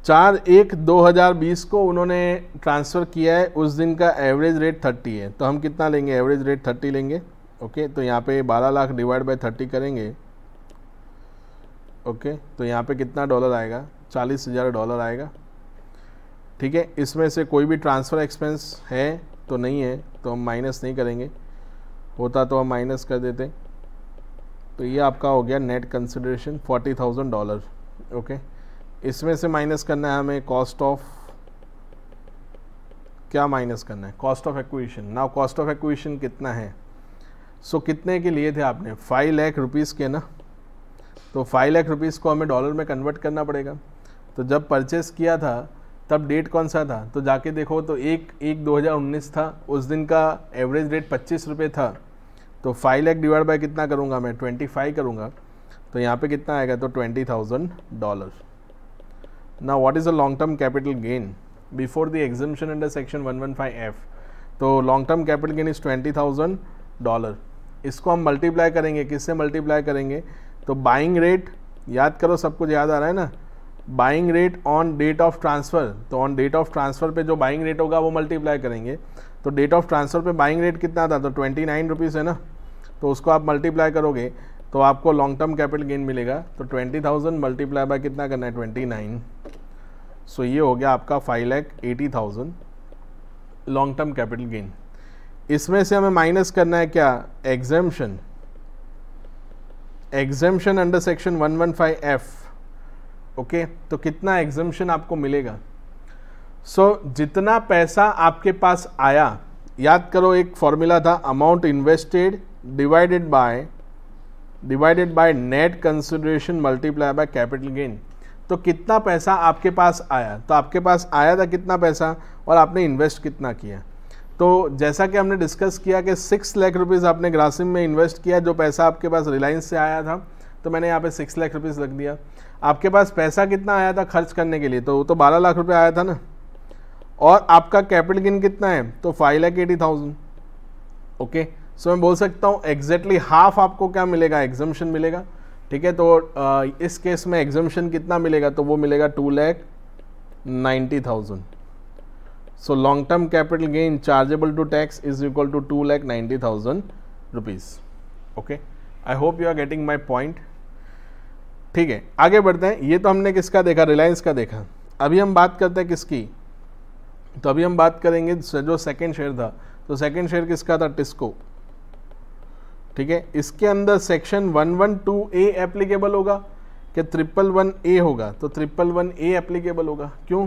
4/1/2020 को उन्होंने ट्रांसफ़र किया है, उस दिन का एवरेज रेट 30 है। तो हम कितना लेंगे, एवरेज रेट 30 लेंगे, ओके। तो यहाँ पे 12 लाख डिवाइड बाय 30 करेंगे, ओके। तो यहाँ पे कितना डॉलर आएगा, $40,000 आएगा, ठीक है। इसमें से कोई भी ट्रांसफ़र एक्सपेंस है तो नहीं है, तो हम माइनस नहीं करेंगे, होता तो हम माइनस कर देते। तो ये आपका हो गया नेट कंसिडरेशन $40,000, ओके। इसमें से माइनस करना है हमें कॉस्ट ऑफ, क्या माइनस करना है, cost of acquisition. Now cost of acquisition कितना है, सो कितने के लिए थे आपने, 5 लाख रुपीज़ के ना। तो 5 लाख रुपीज़ को हमें डॉलर में कन्वर्ट करना पड़ेगा। तो जब परचेस किया था तब डेट कौन सा था, तो जाके देखो तो 1/1/2019 था, उस दिन का एवरेज रेट 25 रुपये था। तो 5 लाख डिवाइड बाय कितना करूँगा मैं, 25 करूँगा। तो यहाँ पे कितना आएगा, तो $20,000। Now what is a long term capital gain before the exemption under section 115F। तो long term capital gain is $20,000। इसको हम मल्टीप्लाई करेंगे, किससे मल्टीप्लाई करेंगे, तो बाइंग रेट, याद करो सब कुछ याद आ रहा है ना, buying rate on date of transfer. तो ऑन डेट ऑफ ट्रांसफ़र पे जो बाइंग रेट होगा वो मल्टीप्लाई करेंगे। तो डेट ऑफ ट्रांसफ़र पे बाइंग रेट कितना था, तो 29 रुपीज़ है ना। तो उसको आप मल्टीप्लाई करोगे तो आपको लॉन्ग टर्म कैपिटल गेन मिलेगा। तो 20,000 मल्टीप्लाई बाय कितना करना है, 29। सो ये हो गया आपका 5,80,000 लॉन्ग टर्म कैपिटल गेन। इसमें से हमें माइनस करना है क्या, exemption, exemption under section 115F, okay. तो कितना एग्जेम्पशन आपको मिलेगा, जितना पैसा आपके पास आया, याद करो एक फॉर्मूला था, amount invested divided by net consideration multiply by capital gain. तो कितना पैसा आपके पास आया, तो आपके पास आया था कितना पैसा और आपने इन्वेस्ट कितना किया। तो जैसा कि हमने डिस्कस किया कि 6 लाख रुपीज़ आपने ग्रासिम में इन्वेस्ट किया, जो पैसा आपके पास रिलायंस से आया था, तो मैंने यहाँ पे 6 लाख रुपीज़ रख दिया। आपके पास पैसा कितना आया था खर्च करने के लिए, तो वो तो 12 लाख रुपए आया था ना। और आपका कैपिटल गेन कितना है, तो 5,80,000, ओके। सो मैं बोल सकता हूँ एग्जैक्टली हाफ आपको क्या मिलेगा, एग्जम्पशन मिलेगा, ठीक है। तो इस केस में एग्जम्पशन कितना मिलेगा, तो वो मिलेगा 2,90,000। So long term capital gain chargeable to tax is equal to 2,90,000 rupees, okay. I hope you are getting my point. ठीक है, आगे बढ़ते हैं। ये तो हमने किसका देखा, रिलायंस का देखा। अभी हम बात करते हैं किसकी, तो अभी हम बात करेंगे जो सेकंड शेयर था, तो सेकंड शेयर किसका था, टिस्को। ठीक है, इसके अंदर सेक्शन 112A एप्लीकेबल होगा कि 111A होगा, तो 111A एप्लीकेबल होगा। क्यों,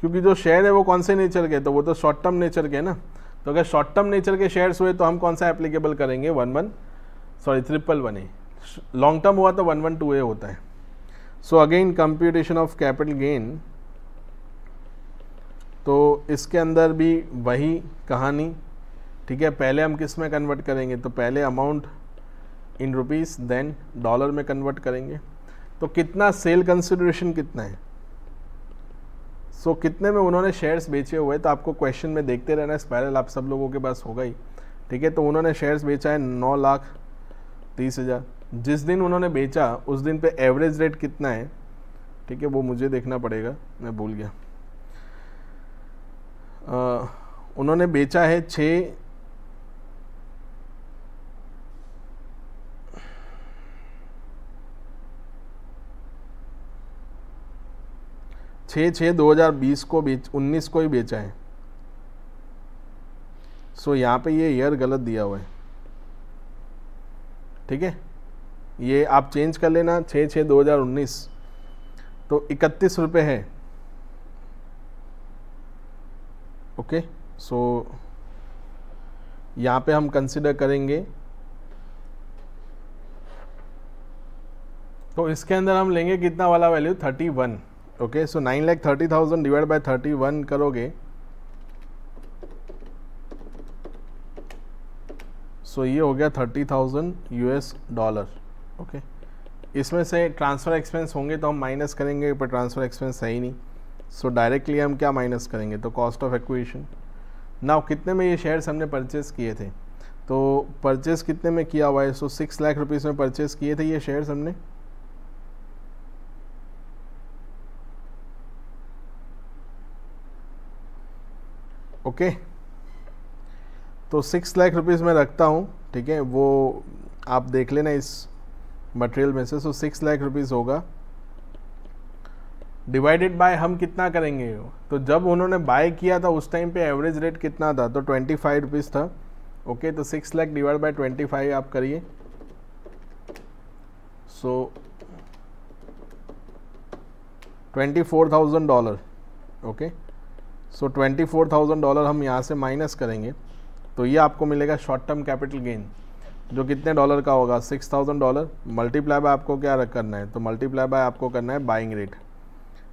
क्योंकि जो शेयर है वो कौन से नेचर के, तो वो तो शॉर्ट टर्म नेचर के ना, तो अगर शॉर्ट टर्म नेचर के शेयर्स हुए तो हम कौन सा एप्लीकेबल करेंगे, 111A। लॉन्ग टर्म हुआ तो 112A होता है। So again computation of capital gain, तो इसके अंदर भी वही कहानी। ठीक है, पहले हम किस में कन्वर्ट करेंगे, तो पहले amount in rupees then dollar में कन्वर्ट करेंगे। तो कितना सेल कंसिडरेशन कितना है, सो कितने में उन्होंने शेयर्स बेचे हुए, तो आपको क्वेश्चन में देखते रहना है, स्पाइरल आप सब लोगों के पास होगा ही। ठीक है, तो उन्होंने शेयर्स बेचा है 9,30,000। जिस दिन उन्होंने बेचा उस दिन पे एवरेज रेट कितना है, ठीक है, वो मुझे देखना पड़ेगा, मैं भूल गया। उन्होंने बेचा है 6/6/2020 को 19 को ही बेचा है। सो यहाँ पे ये ईयर गलत दिया हुआ है। ठीक है, ये आप चेंज कर लेना, 6/6/2019, तो 31 रुपये है। ओके, सो यहाँ पे हम कंसिडर करेंगे, तो इसके अंदर हम लेंगे कितना वाला value, 31। Okay, so 9,30,000 divide by 31 करोगे, सो ये हो गया $30,000। ओके, इसमें से ट्रांसफ़र एक्सपेंस होंगे तो हम माइनस करेंगे, पर ट्रांसफ़र एक्सपेंस है ही नहीं, सो डायरेक्टली हम क्या माइनस करेंगे, तो कॉस्ट ऑफ एक्विजिशन। नाउ कितने में ये शेयर्स हमने परचेस किए थे, तो परचेस कितने में किया हुआ है, सो 6 लाख रुपीज़ में परचेस किए थे ये शेयर्स हमने। ओके, तो 6 लाख रुपीज़ में रखता हूँ। ठीक है, वो आप देख लेना इस मटेरियल में से। सो 6 लाख रुपीज़ होगा, डिवाइडेड बाय हम कितना करेंगे, तो जब उन्होंने बाय किया था उस टाइम पे एवरेज रेट कितना था, तो 25 रुपीज़ था। ओके, तो 6 लाख डिवाइड बाय 25 आप करिए, सो $24,000। ओके, सो $24,000 हम यहाँ से माइनस करेंगे, तो ये आपको मिलेगा शॉर्ट टर्म कैपिटल गेन, जो कितने डॉलर का होगा, $6,000 मल्टीप्लाई बाय आपको क्या करना है, तो मल्टीप्लाई बाय आपको करना है बाइंग रेट।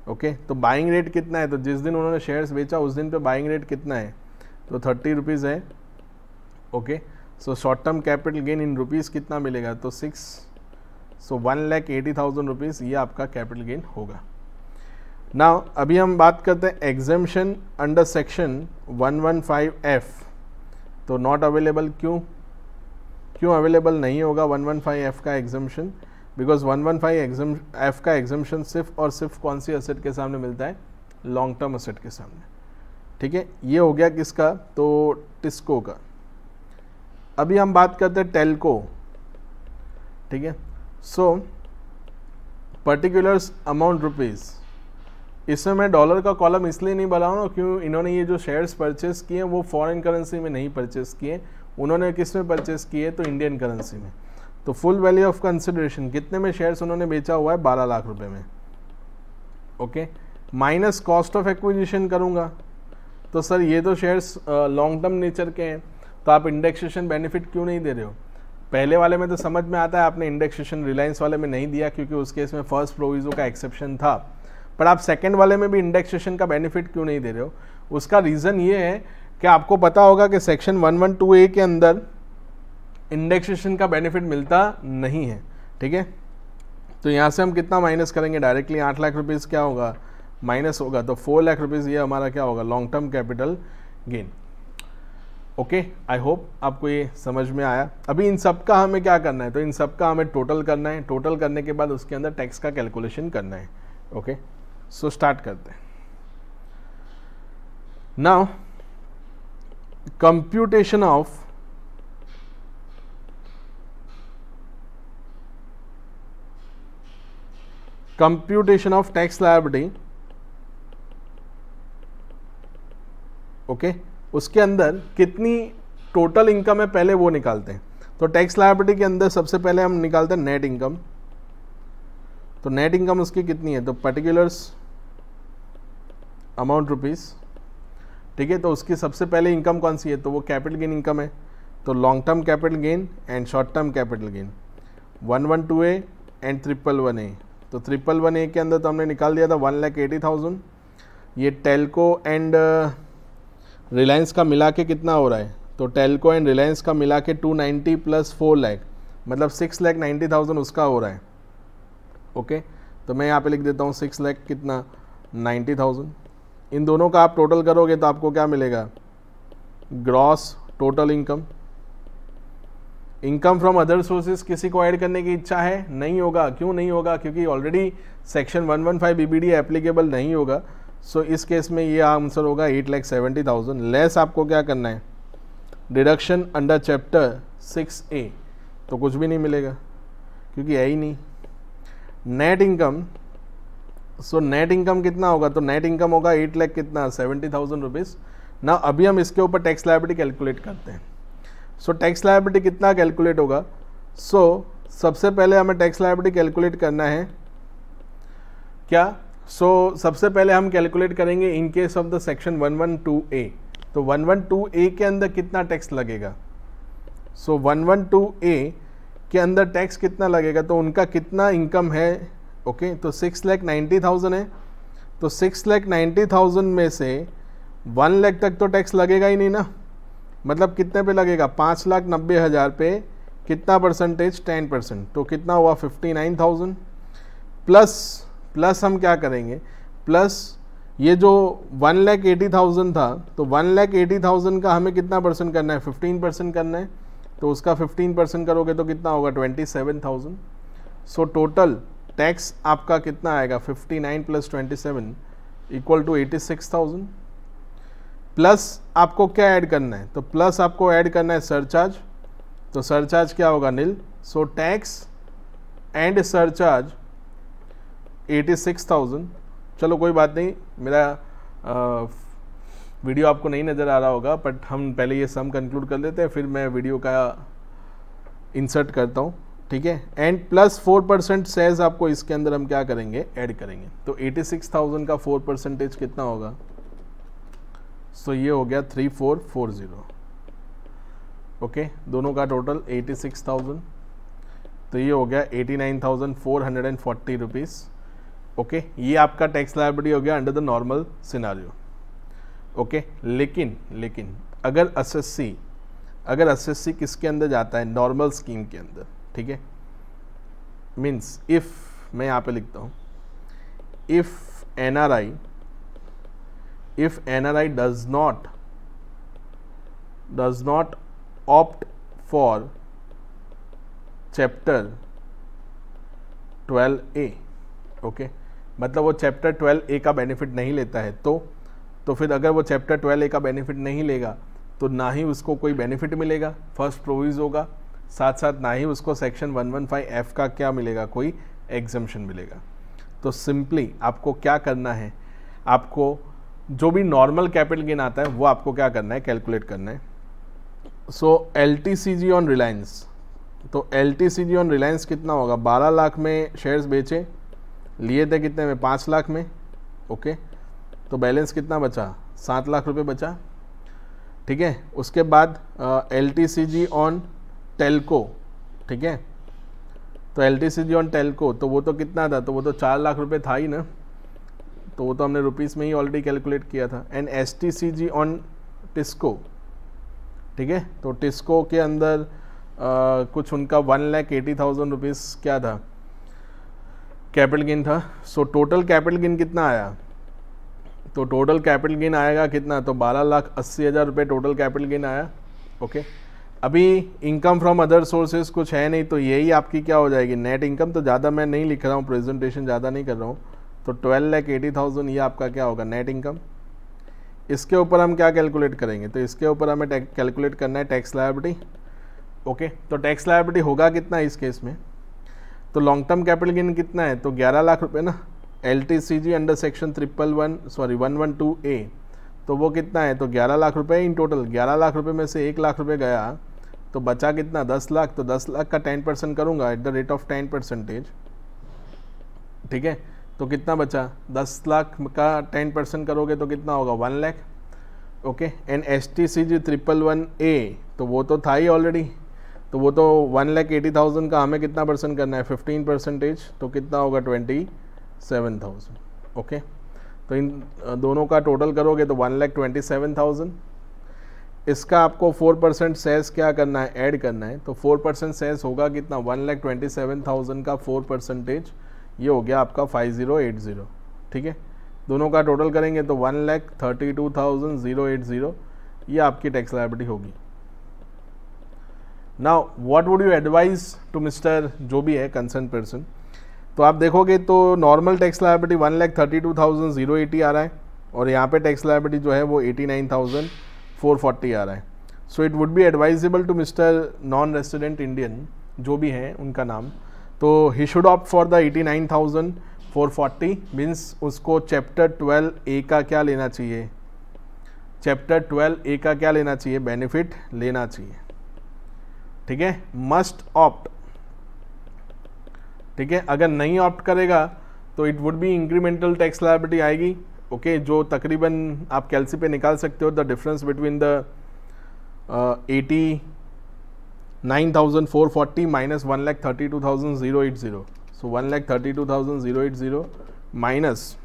ओके, तो बाइंग रेट कितना है, तो जिस दिन उन्होंने शेयर्स बेचा उस दिन पे बाइंग रेट कितना है, तो 30 रुपीज़ है। Okay, so short term capital gain in rupees कितना मिलेगा, तो 6, सो 1,80,000 रुपीज़ ये आपका कैपिटल गेन होगा। नाउ अभी हम बात करते हैं एग्जेम्पशन अंडर सेक्शन 115F, तो नॉट अवेलेबल। क्यों अवेलेबल नहीं होगा 115F का एग्जेम्पशन, बिकॉज 115F का एग्जेम्पशन सिर्फ और सिर्फ कौन सी एसेट के सामने मिलता है, लॉन्ग टर्म एसेट के सामने। ठीक है, ये हो गया किसका, तो टिस्को का। अभी हम बात करते हैं टेल्को। ठीक है, सो पर्टिकुलर्स अमाउंट रुपीज़, इसमें मैं डॉलर का कॉलम इसलिए नहीं बना रहा हूँ क्यों, इन्होंने ये जो शेयर्स परचेस किए वो फॉरेन करेंसी में नहीं परचेस किए, उन्होंने किस में परचेस किए, तो इंडियन करेंसी में। तो फुल वैल्यू ऑफ कंसिडरेशन कितने में शेयर्स उन्होंने बेचा हुआ है, 12 लाख रुपए में। Okay, minus cost of acquisition करूँगा, तो सर ये तो शेयर्स लॉन्ग टर्म नेचर के हैं, तो आप इंडेक्सेशन बेनिफिट क्यों नहीं दे रहे हो। पहले वाले में तो समझ में आता है, आपने इंडेक्सेशन रिलायंस वाले में नहीं दिया क्योंकि उस केस में फर्स्ट प्रोविजो का एक्सेप्शन था, पर आप सेकंड वाले में भी इंडेक्सेशन का बेनिफिट क्यों नहीं दे रहे हो। उसका रीज़न ये है कि आपको पता होगा कि सेक्शन 112A के अंदर इंडेक्सेशन का बेनिफिट मिलता नहीं है। ठीक है, तो यहाँ से हम कितना माइनस करेंगे, डायरेक्टली 8 लाख रुपीज़ क्या होगा, माइनस होगा, तो 4 लाख रुपीज़ ये हमारा क्या होगा, long term capital gain. Okay, I hope आपको ये समझ में आया। अभी इन सब का हमें क्या करना है, तो इन सब का हमें टोटल करना है, टोटल करने के बाद उसके अंदर टैक्स का कैलकुलेशन करना है। ओके, सो स्टार्ट करते हैं। Now computation of computation of tax liability, okay, उसके अंदर कितनी टोटल इनकम है पहले वो निकालते हैं। तो टैक्स लायबिलिटी के अंदर सबसे पहले हम निकालते हैं नेट इनकम। तो नेट इनकम उसकी कितनी है, तो पर्टिकुलर्स अमाउंट रुपीस, ठीक है। तो उसकी सबसे पहले इनकम कौन सी है, तो वो कैपिटल गेन इनकम है। तो long term capital gain and short term capital gain 112A and 111A। तो 111A के अंदर तो हमने निकाल दिया था 1,80,000। ये टेल्को एंड रिलायंस का मिला के कितना हो रहा है, तो टेल्को एंड रिलायंस का मिला के 290 प्लस 4 लाख मतलब 6,90,000 उसका हो रहा है, ओके। तो मैं यहाँ पे लिख देता हूँ 6 लाख कितना 90,000। इन दोनों का आप टोटल करोगे तो आपको क्या मिलेगा, gross total income. Income from other sources किसी को ऐड करने की इच्छा है, नहीं होगा। क्यों नहीं होगा, क्योंकि ऑलरेडी सेक्शन 115 BBD एप्लीकेबल नहीं होगा। सो इस केस में ये आंसर होगा 8,70,000। लेस आपको क्या करना है, डिडक्शन अंडर चैप्टर 6A, तो कुछ भी नहीं मिलेगा क्योंकि है ही नहीं। Net income, so net income कितना होगा, तो नेट इनकम होगा 8 लाख कितना 70,000 रुपीज़। ना अभी हम इसके ऊपर टैक्स लायबिलिटी कैलकुलेट करते हैं। सो टैक्स लायबिलिटी कितना कैलकुलेट होगा, सो सबसे पहले हमें टैक्स लायबिलिटी कैलकुलेट करना है क्या, सो सबसे पहले हम कैलकुलेट करेंगे इन case of the section 112A। तो 112A के अंदर कितना टैक्स लगेगा, सो 112A के अंदर टैक्स कितना लगेगा, तो उनका कितना इनकम है, ओके। तो 6,90,000 है, तो 6,90,000 में से 1 लाख तक तो टैक्स लगेगा ही नहीं ना, मतलब कितने पे लगेगा, 5,90,000 पे कितना परसेंटेज 10%, तो कितना हुआ 59,000 प्लस हम क्या करेंगे, प्लस ये जो 1,80,000 था, तो 1,80,000 का हमें कितना परसेंट करना है, 15% करना है। तो उसका 15% करोगे तो कितना होगा 27,000। सो टोटल टैक्स आपका कितना आएगा 59 प्लस 27 इक्वल टू 86,000। प्लस आपको क्या ऐड करना है, तो प्लस आपको ऐड करना है सरचार्ज। तो सरचार्ज क्या होगा, nil. So tax and surcharge 86,000। चलो कोई बात नहीं, मेरा वीडियो आपको नहीं नज़र आ रहा होगा, बट हम पहले ये सम कंक्लूड कर लेते हैं, फिर मैं वीडियो का इंसर्ट करता हूँ, ठीक है। एंड प्लस 4% सेज आपको इसके अंदर हम क्या करेंगे, ऐड करेंगे। तो 86,000 का 4% कितना होगा, सो ये हो गया 3440, ओके। दोनों का टोटल 86,000, तो ये हो गया 89,440 रुपीज़, ओके। ये आपका टैक्स लायबिलिटी हो गया under the normal scenario, okay. लेकिन अगर एसएससी किसके अंदर जाता है, नॉर्मल स्कीम के अंदर, ठीक है। मीन्स इफ, मैं यहाँ पे लिखता हूँ, if NRI does not opt for chapter 12A, okay. मतलब वो चैप्टर 12A का बेनिफिट नहीं लेता है, तो फिर अगर वो चैप्टर 12A का बेनिफिट नहीं लेगा तो ना ही उसको कोई बेनिफिट मिलेगा, फर्स्ट प्रोविज होगा, साथ साथ ना ही उसको सेक्शन 115F का क्या मिलेगा, कोई एग्जम्पशन मिलेगा। तो सिंपली आपको क्या करना है, आपको जो भी नॉर्मल कैपिटल गेन आता है वो आपको क्या करना है, कैलकुलेट करना है। सो LTCG ऑन रिलायंस, तो LTCG ऑन रिलायंस कितना होगा, 12 लाख में शेयर्स बेचे, लिए थे कितने में, 5 लाख में, ओके। तो बैलेंस कितना बचा, 7 लाख रुपए बचा, ठीक है। उसके बाद LTCG ऑन टेल्को, ठीक है। तो LTCG ऑन टेल्को, तो वो तो कितना था, तो वो तो 4 लाख रुपए था ही ना, तो वो तो हमने रुपीस में ही ऑलरेडी कैलकुलेट किया था। एंड STCG ऑन टिस्को, ठीक है। तो टिस्को के अंदर कुछ उनका 1,80,000 रुपीज़ क्या था, कैपिटल गेन था। सो टोटल कैपिटल गेन कितना आया, तो टोटल कैपिटल गेन आएगा कितना, तो 12,80,000 रुपये टोटल कैपिटल गेन आया, ओके। अभी इनकम फ्रॉम अदर सोर्सेज कुछ है नहीं, तो यही आपकी क्या हो जाएगी, नेट इनकम। तो ज़्यादा मैं नहीं लिख रहा हूँ, प्रेजेंटेशन ज़्यादा नहीं कर रहा हूँ, तो 12,80,000 ये आपका क्या होगा, नेट इनकम। इसके ऊपर हम क्या कैलकुलेट करेंगे, तो इसके ऊपर हमें कैलकुलेट करना है टैक्स लायबिलिटी, ओके। तो टैक्स लायबिलिटी होगा कितना इस केस में, तो लॉन्ग टर्म कैपिटल गेन कितना है, तो 11 लाख रुपए ना। LTCG अंडर सेक्शन 112A, तो वो कितना है, तो 11 लाख रुपए इन टोटल। 11 लाख रुपए में से 1 लाख रुपए गया तो बचा कितना, 10 लाख। तो 10 लाख का 10% करूँगा एट द रेट ऑफ 10%, ठीक है। तो कितना बचा, 10 लाख का 10% करोगे तो कितना होगा, 1 lakh. Okay, and STCG 111A, तो वो तो था ही ऑलरेडी, तो वो तो 1,80,000 का हमें कितना परसेंट करना है, 15%, तो कितना होगा 27,000। ओके, तो इन दोनों का टोटल करोगे तो 1,27,000। इसका आपको 4% सेस क्या करना है, ऐड करना है। तो 4% सेस होगा कितना, 1,27,000 का 4%, ये हो गया आपका 5080, ठीक है। दोनों का टोटल करेंगे तो 1,32,080, ये आपकी टैक्स लायबिलिटी होगी। Now what would you advise to mister जो भी है कंसर्न पर्सन, तो आप देखोगे तो नॉर्मल टैक्स लायबिलिटी 1,32,080 आ रहा है, और यहाँ पे टैक्स लायबिलिटी जो है वो 89,440 आ रहा है। So it would be advisable to mister non resident Indian जो भी है उनका नाम, तो he should opt for the 89,440, means उसको चैप्टर 12A का क्या लेना चाहिए, चैप्टर 12A का क्या लेना चाहिए, बेनिफिट लेना चाहिए, ठीक है। मस्ट ऑप्ट, ठीक है। अगर नहीं ऑप्ट करेगा तो it would B incremental tax liability आएगी, ओके, जो तकरीबन आप कैलसी पे निकाल सकते हो, the difference between the 89,440 minus 1,32,080, so 1,32,080 minus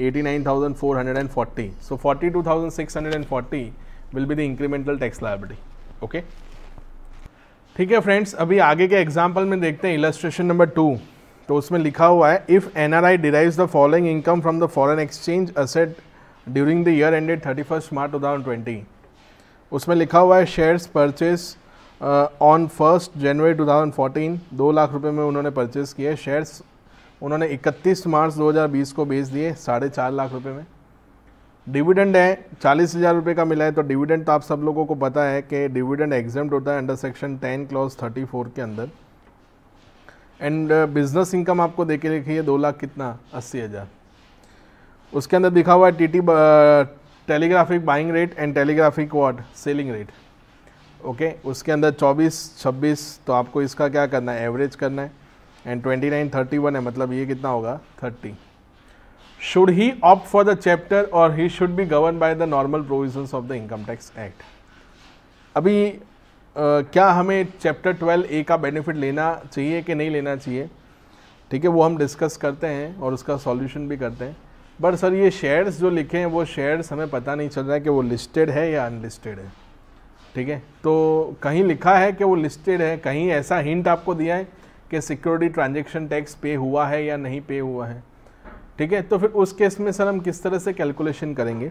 89,440, so 42,640 will be the incremental tax liability, okay. ठीक है फ्रेंड्स, अभी आगे के एग्जाम्पल में देखते हैं इलस्ट्रेशन नंबर 2। तो उसमें लिखा हुआ है, if NRI derives the following income from the foreign exchange asset during the year ended 31 March 2020। उसमें लिखा हुआ है शेयर्स परचेज ऑन 1 जनवरी 2014, 2 लाख रुपए में उन्होंने परचेज किए। शेयर्स उन्होंने 31 मार्च 2020 को बेच दिए 4.5 लाख रुपए में। डिविडेंड है 40,000 रुपये का मिला है, तो डिविडेंड तो आप सब लोगों को पता है कि डिविडेंड एग्जेम्प्ट होता है अंडर सेक्शन 10 क्लॉज 34 के अंदर। एंड बिजनेस इनकम आपको दे के लिखी है 2 लाख कितना, 80,000। उसके अंदर दिखा हुआ है TT telegraphic buying rate and telegraphic what selling rate, okay. उसके अंदर 24-26, तो आपको इसका क्या करना है, एवरेज करना है। एंड 29-31 है, मतलब ये कितना होगा 30। Should he opt for the chapter or he should be governed by the normal provisions of the Income Tax Act? अभी क्या हमें चैप्टर 12A का बेनिफिट लेना चाहिए कि नहीं लेना चाहिए, ठीक है, वो हम डिस्कस करते हैं और उसका सॉल्यूशन भी करते हैं। बट सर ये शेयर्स जो लिखे हैं वो शेयर्स हमें पता नहीं चल रहा है कि वो लिस्टेड है या अनलिस्टेड है, ठीक है। तो कहीं लिखा है कि वो लिस्टेड है, कहीं ऐसा हिंट आपको दिया है कि सिक्योरिटी ट्रांजैक्शन टैक्स पे हुआ है या नहीं पे हुआ है, ठीक है। तो फिर उस केस में सर हम किस तरह से कैलकुलेशन करेंगे।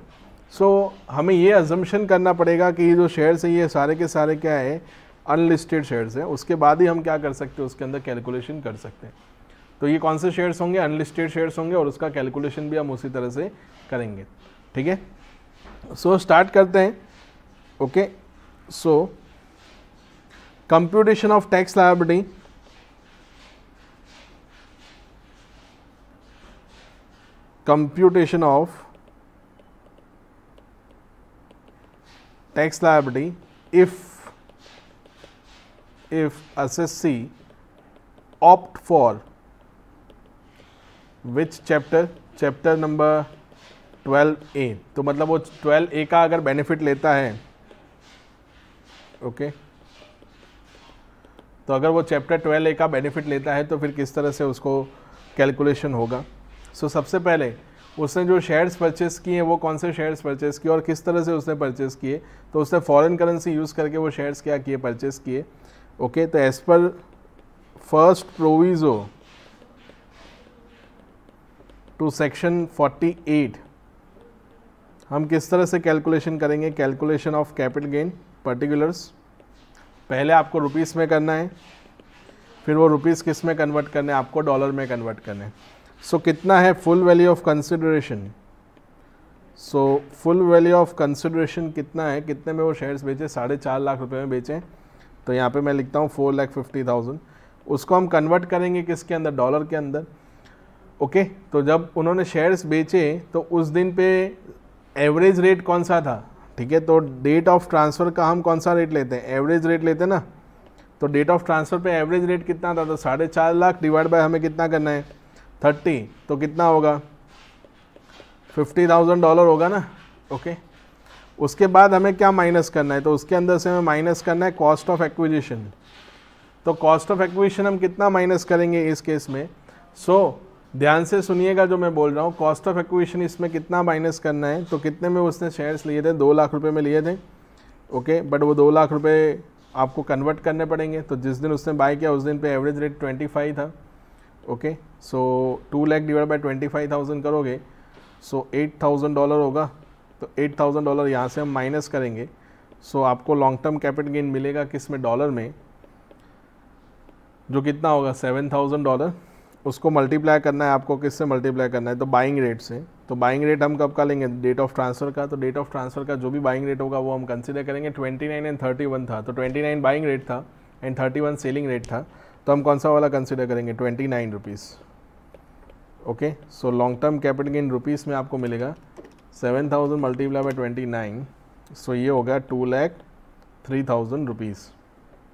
सो हमें ये अजम्पशन करना पड़ेगा कि ये जो शेयर्स है ये सारे के सारे क्या है, अनलिस्टेड शेयर्स हैं। उसके बाद ही हम क्या कर सकते हैं, उसके अंदर कैलकुलेशन कर सकते हैं। तो ये कौन से शेयर्स होंगे, अनलिस्टेड शेयर्स होंगे, और उसका कैलकुलेशन भी हम उसी तरह से करेंगे, ठीक है। सो स्टार्ट करते हैं, okay. So computation of tax liability, computation of tax liability if assessee opt for which chapter number 12A। तो मतलब वो 12A का अगर बेनिफिट लेता है, ओके, तो अगर वो चैप्टर 12A का बेनिफिट लेता है तो फिर किस तरह से उसको कैलकुलेशन होगा। सो सबसे पहले उसने जो शेयर्स परचेस किए वो कौन से शेयर्स परचेस किए और किस तरह से उसने परचेस किए, तो उसने फॉरेन करेंसी यूज़ करके वो शेयर्स क्या किए, परचेस किए, ओके। तो as per first proviso to section 48 हम किस तरह से कैलकुलेशन करेंगे, calculation of capital gain particulars. पहले आपको रुपीस में करना है, फिर वो रुपीस किस में कन्वर्ट करने हैं, आपको डॉलर में कन्वर्ट करने हैं। सो कितना है full value of consideration, so full value of consideration कितना है, कितने में वो शेयर्स बेचे, 4.5 लाख रुपए में बेचे। तो यहाँ पे मैं लिखता हूँ 4,50,000। उसको हम कन्वर्ट करेंगे किसके अंदर, डॉलर के अंदर। ओके, तो जब उन्होंने शेयर्स बेचे तो उस दिन पे एवरेज रेट कौन सा था, ठीक है, तो डेट ऑफ ट्रांसफ़र का हम कौन सा रेट लेते हैं, एवरेज रेट लेते हैं ना। तो डेट ऑफ ट्रांसफ़र पे एवरेज रेट कितना था, तो 4.5 लाख डिवाइड बाय हमें कितना करना है 30, तो कितना होगा $50,000 होगा ना। ओके, उसके बाद हमें क्या माइनस करना है, तो उसके अंदर से हमें माइनस करना है कॉस्ट ऑफ एक्विजिशन। तो कॉस्ट ऑफ एक्विजिशन हम कितना माइनस करेंगे इस केस में, ध्यान से सुनिएगा जो मैं बोल रहा हूँ। कॉस्ट ऑफ एक्विजिशन इसमें कितना माइनस करना है, तो कितने में उसने शेयर्स लिए थे, 2 लाख रुपए में लिए थे। ओके, बट वो 2 लाख रुपए आपको कन्वर्ट करने पड़ेंगे। तो जिस दिन उसने बाय किया उस दिन पे एवरेज रेट 25 था। Okay, so 2 lakh divide by 25,000 करोगे, सो $8,000 होगा। तो $8,000 यहाँ से हम माइनस करेंगे। सो आपको लॉन्ग टर्म कैपिटल गेन मिलेगा किस में, डॉलर में, जो कितना होगा $7,000। उसको मल्टीप्लाई करना है आपको, किससे मल्टीप्लाई करना है, तो बाइंग रेट से। तो बाइंग रेट हम कब का लेंगे, डेट ऑफ ट्रांसफ़र का। तो डेट ऑफ ट्रांसफ़र का जो भी बाइंग रेट होगा वो हम कंसीडर करेंगे। 29 एंड 31 था, तो 29 बाइंग रेट था एंड 31 सेलिंग रेट था। तो हम कौन सा वाला कंसीडर करेंगे, 29 रुपीज़। ओके, सो long term capital gain rupees में आपको मिलेगा 7,000 मल्टीप्लाई बाई 29, सो ये हो गया 2,03,000 रुपीज़।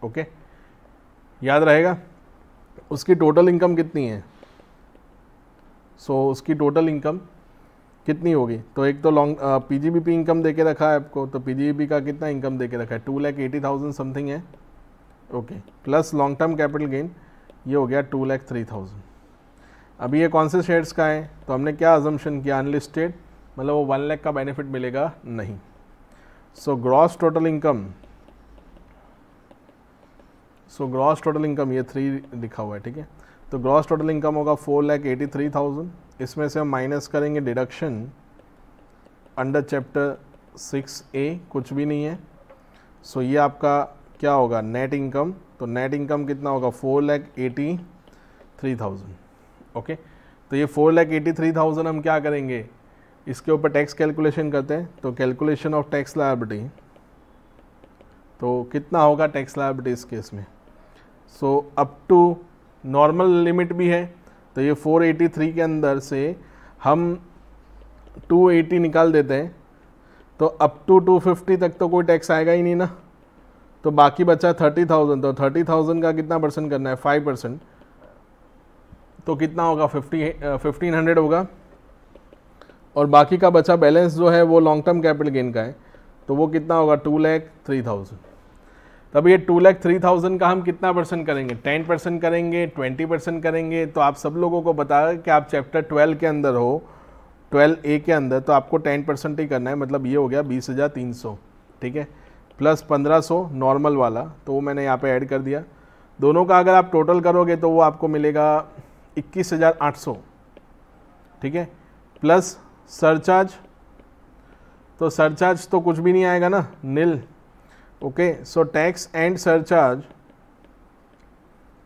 ओके, याद रहेगा। उसकी टोटल इनकम कितनी है, उसकी टोटल इनकम कितनी होगी, तो एक तो लॉन्ग पीजीबीपी इनकम देके रखा है आपको, तो पीजीबीपी का कितना इनकम देके रखा है, 2,80,000 समथिंग है। Okay, plus long term capital gain ये हो गया 2,03,000। अभी ये कौन से शेयर्स का है, तो हमने क्या अजम्पशन किया, अनलिस्टेड, मतलब वो 1 लाख का बेनिफिट मिलेगा नहीं। सो ग्रॉस टोटल इनकम ये 3 लिखा हुआ है, ठीक है। तो ग्रॉस टोटल इनकम होगा 4,83,000। इसमें से हम माइनस करेंगे डिडक्शन अंडर चैप्टर 6A, कुछ भी नहीं है। सो ये आपका क्या होगा, नेट इनकम। तो नेट इनकम कितना होगा, 4,83,000। ओके, तो ये 4,83,000 हम क्या करेंगे, इसके ऊपर टैक्स कैलकुलेशन करते हैं। तो कैलकुलेशन ऑफ टैक्स लायबिलिटी, तो कितना होगा टैक्स लायबिलिटी इस केस में, so up to normal limit भी है। तो ये 483 के अंदर से हम 280 निकाल देते हैं, तो अप टू 250 तक तो कोई टैक्स आएगा ही नहीं ना। तो बाकी बचा 30,000, तो 30,000 का कितना परसेंट करना है, 5%। तो कितना होगा, 1,500 होगा। और बाकी का बचा बैलेंस जो है वो लॉन्ग टर्म कैपिटल गेन का है, तो वो कितना होगा, 2,03,000। तब ये 2,03,000 का हम कितना परसेंट करेंगे, 10% करेंगे, 20% करेंगे। तो आप सब लोगों को बताया कि आप चैप्टर 12 के अंदर हो, 12A के अंदर, तो आपको 10% ही करना है। मतलब ये हो गया 20,300, ठीक है, प्लस 1,500 नॉर्मल वाला, तो वो मैंने यहाँ पे ऐड कर दिया। दोनों का अगर आप टोटल करोगे तो वो आपको मिलेगा 21,800, ठीक है, प्लस सरचार्ज। तो सरचार्ज तो कुछ भी नहीं आएगा ना, nil. Okay, so tax and surcharge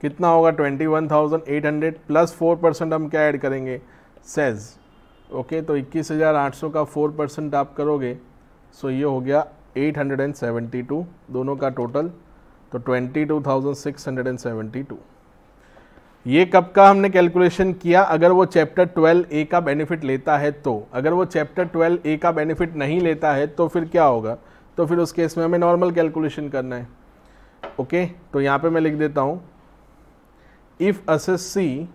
कितना होगा, 21,800 प्लस 4% हम क्या ऐड करेंगे, सेज। ओके, तो 21,800 का 4% आप करोगे, सो ये हो गया 872 दोनों का टोटल, तो 22,672। ये कब का हमने कैलकुलेशन किया, अगर वो चैप्टर 12A का बेनिफिट लेता है तो। अगर वो चैप्टर 12A का बेनिफिट नहीं लेता है तो फिर क्या होगा, तो फिर उस केस में हमें नॉर्मल कैलकुलेशन करना है। ओके, तो यहाँ पे मैं लिख देता हूँ, if assessee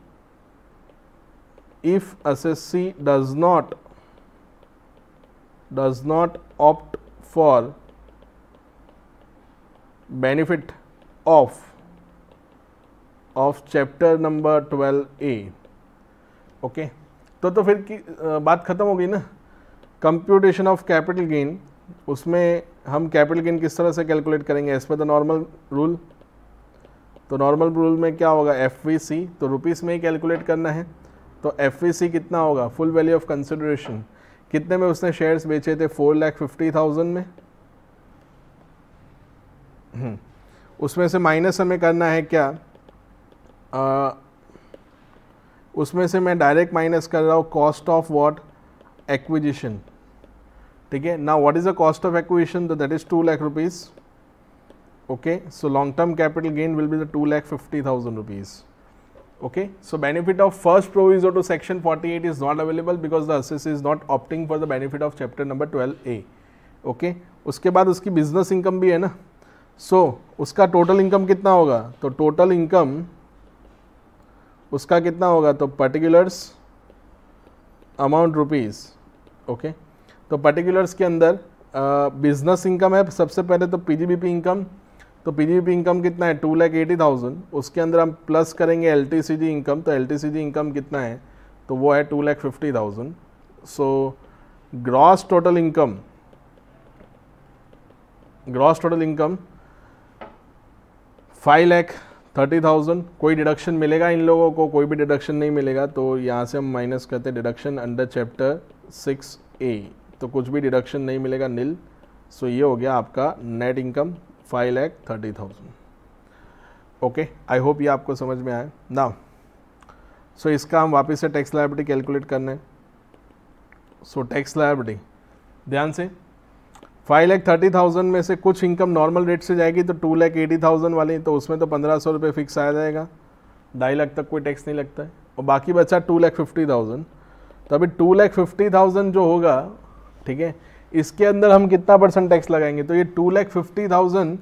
does not opt for benefit of chapter number 12A, okay, तो फिर की बात खत्म हो गई ना। कंप्यूटेशन ऑफ कैपिटल गेन, उसमें हम कैपिटल गेन किस तरह से कैलकुलेट करेंगे, as per the normal rule. तो नॉर्मल रूल में क्या होगा, FVC, तो रुपीस में ही कैलकुलेट करना है। तो FVC कितना होगा, फुल वैल्यू ऑफ कंसिडरेशन, कितने में उसने शेयर्स बेचे थे, 4,50,000 में। उसमें से माइनस हमें करना है क्या, उसमें से मैं डायरेक्ट माइनस कर रहा हूँ कॉस्ट ऑफ व्हाट, एक्विजिशन, ठीक है ना। What is the cost of acquisition, तो that is 2 lakh rupees. Okay, so long term capital gain will be the 2,50,000 rupees. Okay, so benefit of first proviso to section 48 is not available because the assessee is not opting for the benefit of chapter number 12A. Okay, उसके बाद उसकी बिजनेस इनकम भी है ना, सो उसका टोटल इनकम कितना होगा, तो टोटल इनकम उसका कितना होगा, तो पर्टिकुलर्स अमाउंट रुपीज़. ओके, तो पर्टिकुलर्स के अंदर बिजनेस इनकम है सबसे पहले, तो पीजीबीपी इनकम. तो पीजीबीपी इनकम कितना है, 2,80,000. उसके अंदर हम प्लस करेंगे एलटीसीजी इनकम, तो एलटीसीजी इनकम कितना है, तो वो है 2,50,000. So gross total income 5,30,000. कोई डिडक्शन मिलेगा इन लोगों को, कोई भी डिडक्शन नहीं मिलेगा, तो यहाँ से हम माइनस करते हैं डिडक्शन अंडर चैप्टर 6A, तो कुछ भी डिडक्शन नहीं मिलेगा, नील. सो ये हो गया आपका net income 5,30,000. Okay, I hope ये आपको समझ में आया ना. सो इसका हम वापस से टैक्स लायबिलिटी कैलकुलेट करना है. सो टैक्स लायबिलिटी ध्यान से 5,30,000 में से कुछ इनकम नॉर्मल रेट से जाएगी, तो 2,80,000 वाली, तो उसमें तो 1,500 रुपये फिक्स आ जाएगा, 2.5 लाख तक कोई टैक्स नहीं लगता है. और बाकी बचा 2,50,000. तो अभी 2,50,000 जो होगा, ठीक है, इसके अंदर हम कितना % टैक्स लगाएंगे, तो ये 2,50,000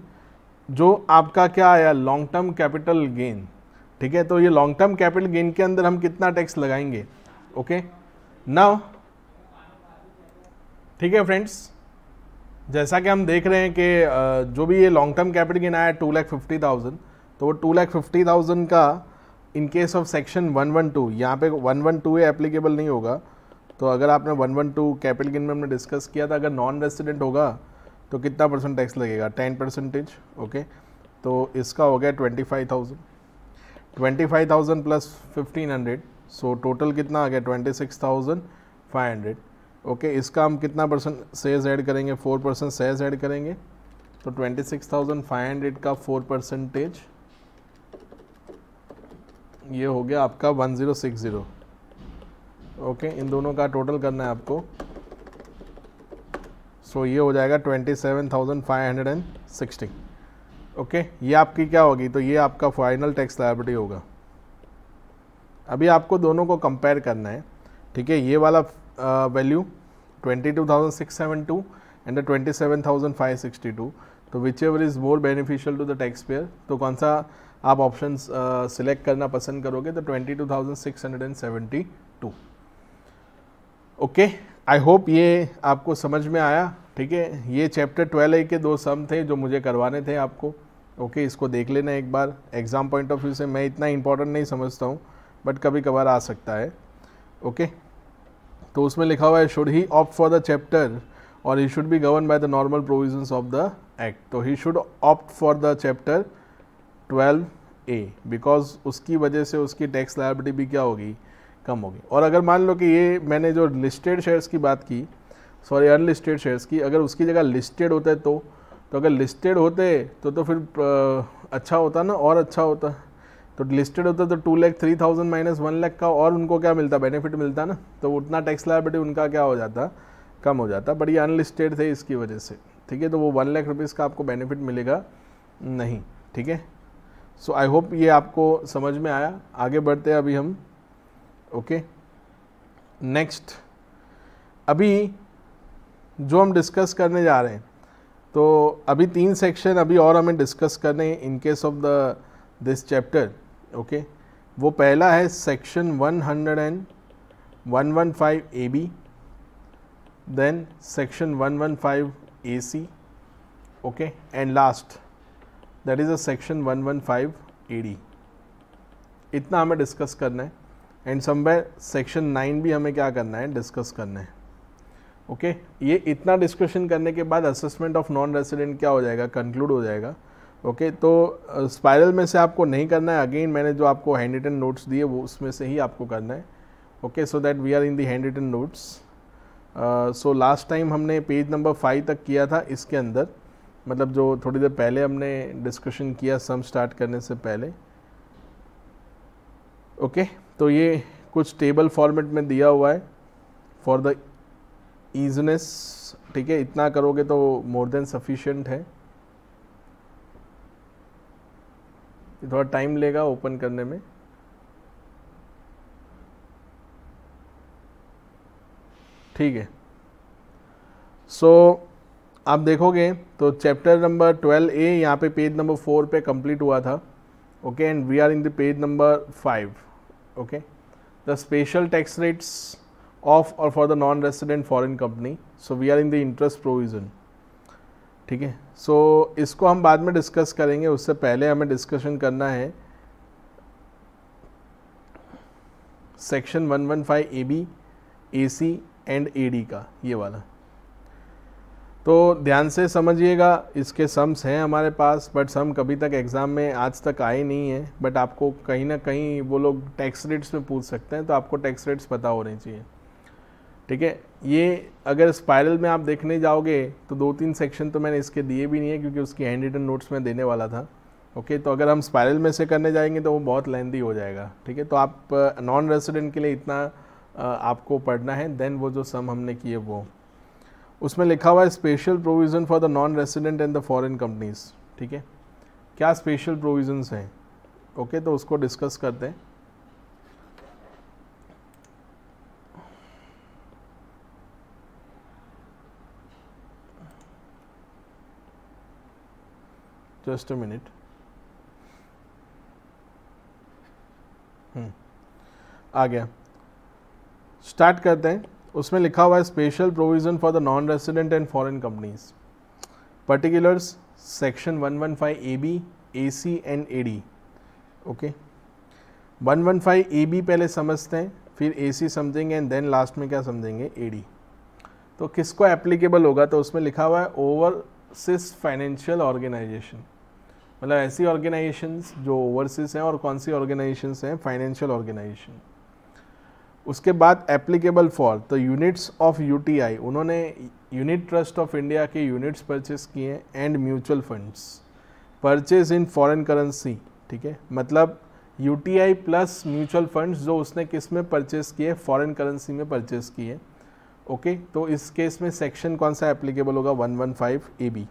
जो आपका क्या आया, लॉन्ग टर्म कैपिटल गेन. ठीक है, तो ये लॉन्ग टर्म कैपिटल गेन के अंदर हम कितना टैक्स लगाएंगे. ओके, नाउ ठीक है फ्रेंड्स, जैसा कि हम देख रहे हैं कि जो भी ये लॉन्ग टर्म कैपिटल गेन आया 2,50,000, तो वो 2,50,000 का इन केस ऑफ सेक्शन 112, यहाँ पे 112 एप्लीकेबल नहीं होगा. तो अगर आपने 112 कैपिटल गेन में हमने डिस्कस किया था, अगर नॉन रेसिडेंट होगा तो कितना % टैक्स लगेगा, 10%. ओके, तो इसका हो गया 25,000 प्लस 1,500, सो टोटल कितना आ गया 26,500. ओके, इसका हम कितना % सेज ऐड करेंगे, 4% सेज ऐड करेंगे, तो 26,500 का 4%, ये हो गया आपका 1060. ओके, इन दोनों का टोटल करना है आपको, सो ये हो जाएगा 27,560. ओके, ये आपकी क्या होगी, तो ये आपका फाइनल टैक्स लायबिलिटी होगा. अभी आपको दोनों को कंपेयर करना है. ठीक है, ये वाला वैल्यू 22,672 एंड 27,562, तो whichever is more beneficial to the tax payer, तो कौन सा आप ऑप्शन सिलेक्ट करना पसंद करोगे, तो 22,672. ओके, आई होप ये आपको समझ में आया. ठीक है, ये चैप्टर 12A के 2 सम थे जो मुझे करवाने थे आपको. ओके, इसको देख लेना एक बार. एग्ज़ाम पॉइंट ऑफ व्यू से मैं इतना इंपॉर्टेंट नहीं समझता हूँ, बट कभी कभार आ सकता है. ओके, तो उसमें लिखा हुआ है should he opt for the chapter और he should be govern by the normal provisions of the act. तो he should opt for the chapter 12A because उसकी वजह से उसकी टैक्स लायबिलिटी भी क्या होगी, कम होगी. और अगर मान लो कि ये मैंने जो लिस्टेड शेयर्स की बात की, सॉरी अनलिस्टेड शेयर्स की, अगर उसकी जगह लिस्टेड होते तो अगर लिस्टेड होते तो फिर अच्छा होता ना, और अच्छा होता. तो लिस्टेड होता तो 2,03,000 माइनस 1 लाख का और उनको क्या मिलता, बेनिफिट मिलता ना, तो उतना टैक्स लायबिलिटी उनका क्या हो जाता, कम हो जाता. बट ये अनलिस्टेड थे इसकी वजह से. ठीक है, तो वो 1 लाख रुपीज़ का आपको बेनिफिट मिलेगा नहीं. ठीक है, सो आई होप ये आपको समझ में आया. आगे बढ़ते हैं अभी हम. ओके, नेक्स्ट अभी जो हम डिस्कस करने जा रहे हैं, तो अभी 3 सेक्शन अभी और हमें डिस्कस करने हैं in case of the this chapter. Okay, वो पहला है section 115 AB, then section 115 AC. Okay, and last that is a section 115 AD. इतना हमें डिस्कस करना है. एंड समवेयर सेक्शन 9 भी हमें क्या करना है, डिस्कस करना है. ओके, ये इतना डिस्कशन करने के बाद असेसमेंट ऑफ नॉन रेसिडेंट क्या हो जाएगा, कंक्लूड हो जाएगा. ओके, तो स्पाइरल में से आपको नहीं करना है. अगेन मैंने जो आपको हैंड रिटन नोट्स दिए वो उसमें से ही आपको करना है. Okay, so that we are in the handwritten notes. So last time हमने पेज नंबर 5 तक किया था. इसके अंदर मतलब जो थोड़ी देर पहले हमने डिस्कशन किया सम स्टार्ट करने से पहले. ओके, तो ये कुछ टेबल फॉर्मेट में दिया हुआ है फॉर द ईजनेस. ठीक है, इतना करोगे तो मोर देन सफिशिएंट है. ये थोड़ा टाइम लेगा ओपन करने में। ठीक है, सो आप देखोगे तो चैप्टर नंबर 12A यहाँ पे पेज नंबर 4 पे कंप्लीट हुआ था। Okay, and we are in the page number 5। Okay, the special tax rates of और for the non resident foreign company, so we are in the interest provision. ठीक है, सो इसको हम बाद में डिस्कस करेंगे, उससे पहले हमें डिस्कशन करना है section 115AB AC and AD का, ये वाला। तो ध्यान से समझिएगा, इसके सम्स हैं हमारे पास, बट सम कभी तक एग्ज़ाम में आज तक आए नहीं है, बट आपको कहीं ना कहीं वो लोग टैक्स रेट्स में पूछ सकते हैं, तो आपको टैक्स रेट्स पता होने चाहिए। ठीक है, ये अगर स्पाइरल में आप देखने जाओगे तो 2-3 सेक्शन तो मैंने इसके दिए भी नहीं है, क्योंकि उसकी हैंड रिटन नोट्स में देने वाला था। ओके, तो अगर हम स्पाइरल में से करने जाएंगे तो वो बहुत लेंदी हो जाएगा। ठीक है, तो आप नॉन रेसिडेंट के लिए इतना आपको पढ़ना है। देन वो जो सम हमने किए वो उसमें लिखा हुआ है special provision for the non resident and the foreign companies. ठीक है, क्या स्पेशल प्रोविजंस हैं? ओके, तो उसको डिस्कस करते हैं। जस्ट अ मिनट, आ गया, स्टार्ट करते हैं। उसमें लिखा हुआ है special provision for the non resident and foreign companies, particulars section 115AB AC and AD। Okay, 115AB पहले समझते हैं, फिर AC समझेंगे एंड देन लास्ट में क्या समझेंगे, AD। तो किसको एप्लीकेबल होगा? तो उसमें लिखा हुआ है ओवरसीज फाइनेंशियल ऑर्गेनाइजेशन, मतलब ऐसी ऑर्गेनाइजेशंस जो ओवरसीज हैं, और कौन सी ऑर्गेनाइजेशंस हैं, फाइनेंशियल ऑर्गेनाइजेशन। उसके बाद applicable for the units of UTI, उन्होंने यूनिट ट्रस्ट ऑफ इंडिया के यूनिट्स परचेस किए, and mutual funds purchase in foreign currency. ठीक है, मतलब UTI प्लस म्यूचुअल फंड्स जो उसने किस में परचेस किए, फॉरेन करेंसी में परचेस किए। ओके, तो इस केस में सेक्शन कौन सा एप्लीकेबल होगा, 115AB।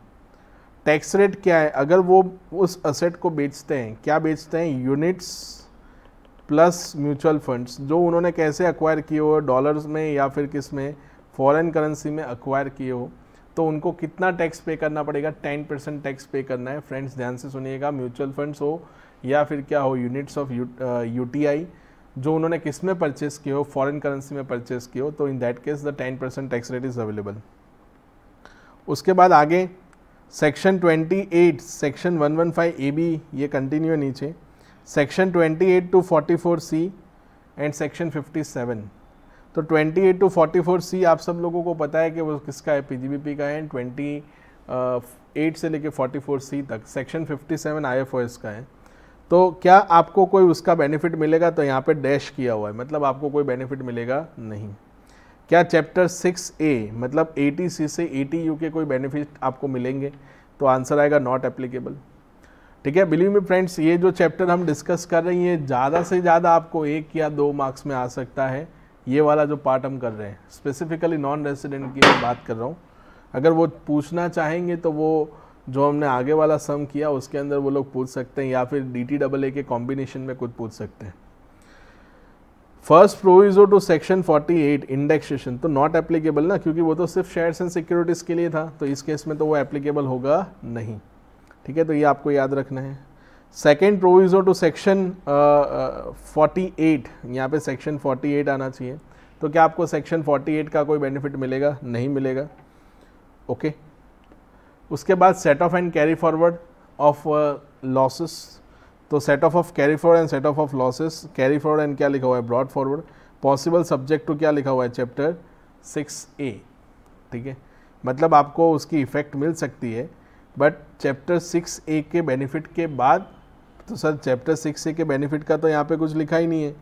टैक्स रेट क्या है? अगर वो उस असेट को बेचते हैं, क्या बेचते हैं, यूनिट्स प्लस म्यूचुअल फंड्स, जो उन्होंने कैसे अक्वायर किए हो, डॉलर्स में या फिर किस में, फॉरेन करेंसी में अक्वायर किए हो, तो उनको कितना टैक्स पे करना पड़ेगा, 10% टैक्स पे करना है। फ्रेंड्स ध्यान से सुनिएगा, म्यूचुअल फंड्स हो या फिर क्या हो, यूनिट्स ऑफ UTI जो उन्होंने किस में परचेस किए हो, फॉरेन करेंसी में परचेस किए हो, तो in that case the 10% tax rate is available. उसके बाद आगे सेक्शन 28, सेक्शन 115AB, ये कंटिन्यू है नीचे, section 28 to 44C and section 57। तो 28 to 44C आप सब लोगों को पता है कि वो किसका है, PGBP का है, 28 से लेके 44C तक। सेक्शन 57 IFOS का है। तो क्या आपको कोई उसका बेनिफिट मिलेगा? तो यहाँ पे डैश किया हुआ है, मतलब आपको कोई बेनिफिट मिलेगा नहीं। क्या चैप्टर 6A मतलब 80C से 80U के कोई बेनिफिट आपको मिलेंगे? तो आंसर आएगा नॉट एप्लीकेबल। ठीक है, बिलीव मी फ्रेंड्स, ये जो चैप्टर हम डिस्कस कर रहे हैं ये ज़्यादा से ज़्यादा आपको 1 या 2 मार्क्स में आ सकता है। ये वाला जो पार्ट हम कर रहे हैं, स्पेसिफिकली नॉन रेसिडेंट की मैं बात कर रहा हूँ। अगर वो पूछना चाहेंगे तो वो जो हमने आगे वाला सम किया उसके अंदर वो लोग पूछ सकते हैं, या फिर DTAA के कॉम्बिनेशन में कुछ पूछ सकते हैं। First proviso to section 48 indexation, तो नॉट एप्लीकेबल ना, क्योंकि वो तो सिर्फ शेयर्स एंड सिक्योरिटीज़ के लिए था, तो इस केस में तो वो एप्लीकेबल होगा नहीं। ठीक है, तो ये आपको याद रखना है। सेकेंड प्रोविजो टू सेक्शन 48, यहाँ पे सेक्शन 48 आना चाहिए। तो क्या आपको सेक्शन 48 का कोई बेनिफिट मिलेगा? नहीं मिलेगा। ओके, उसके बाद set off and carry forward of losses, तो set off carry forward and set off losses, carry forward and क्या लिखा हुआ है, broad forward, possible subject to क्या लिखा हुआ है, चैप्टर 6A। ठीक है, मतलब आपको उसकी इफेक्ट मिल सकती है, बट चैप्टर 6A के बेनिफिट के बाद, तो सर चैप्टर 6A के बेनिफिट का तो यहाँ पे कुछ लिखा ही नहीं है।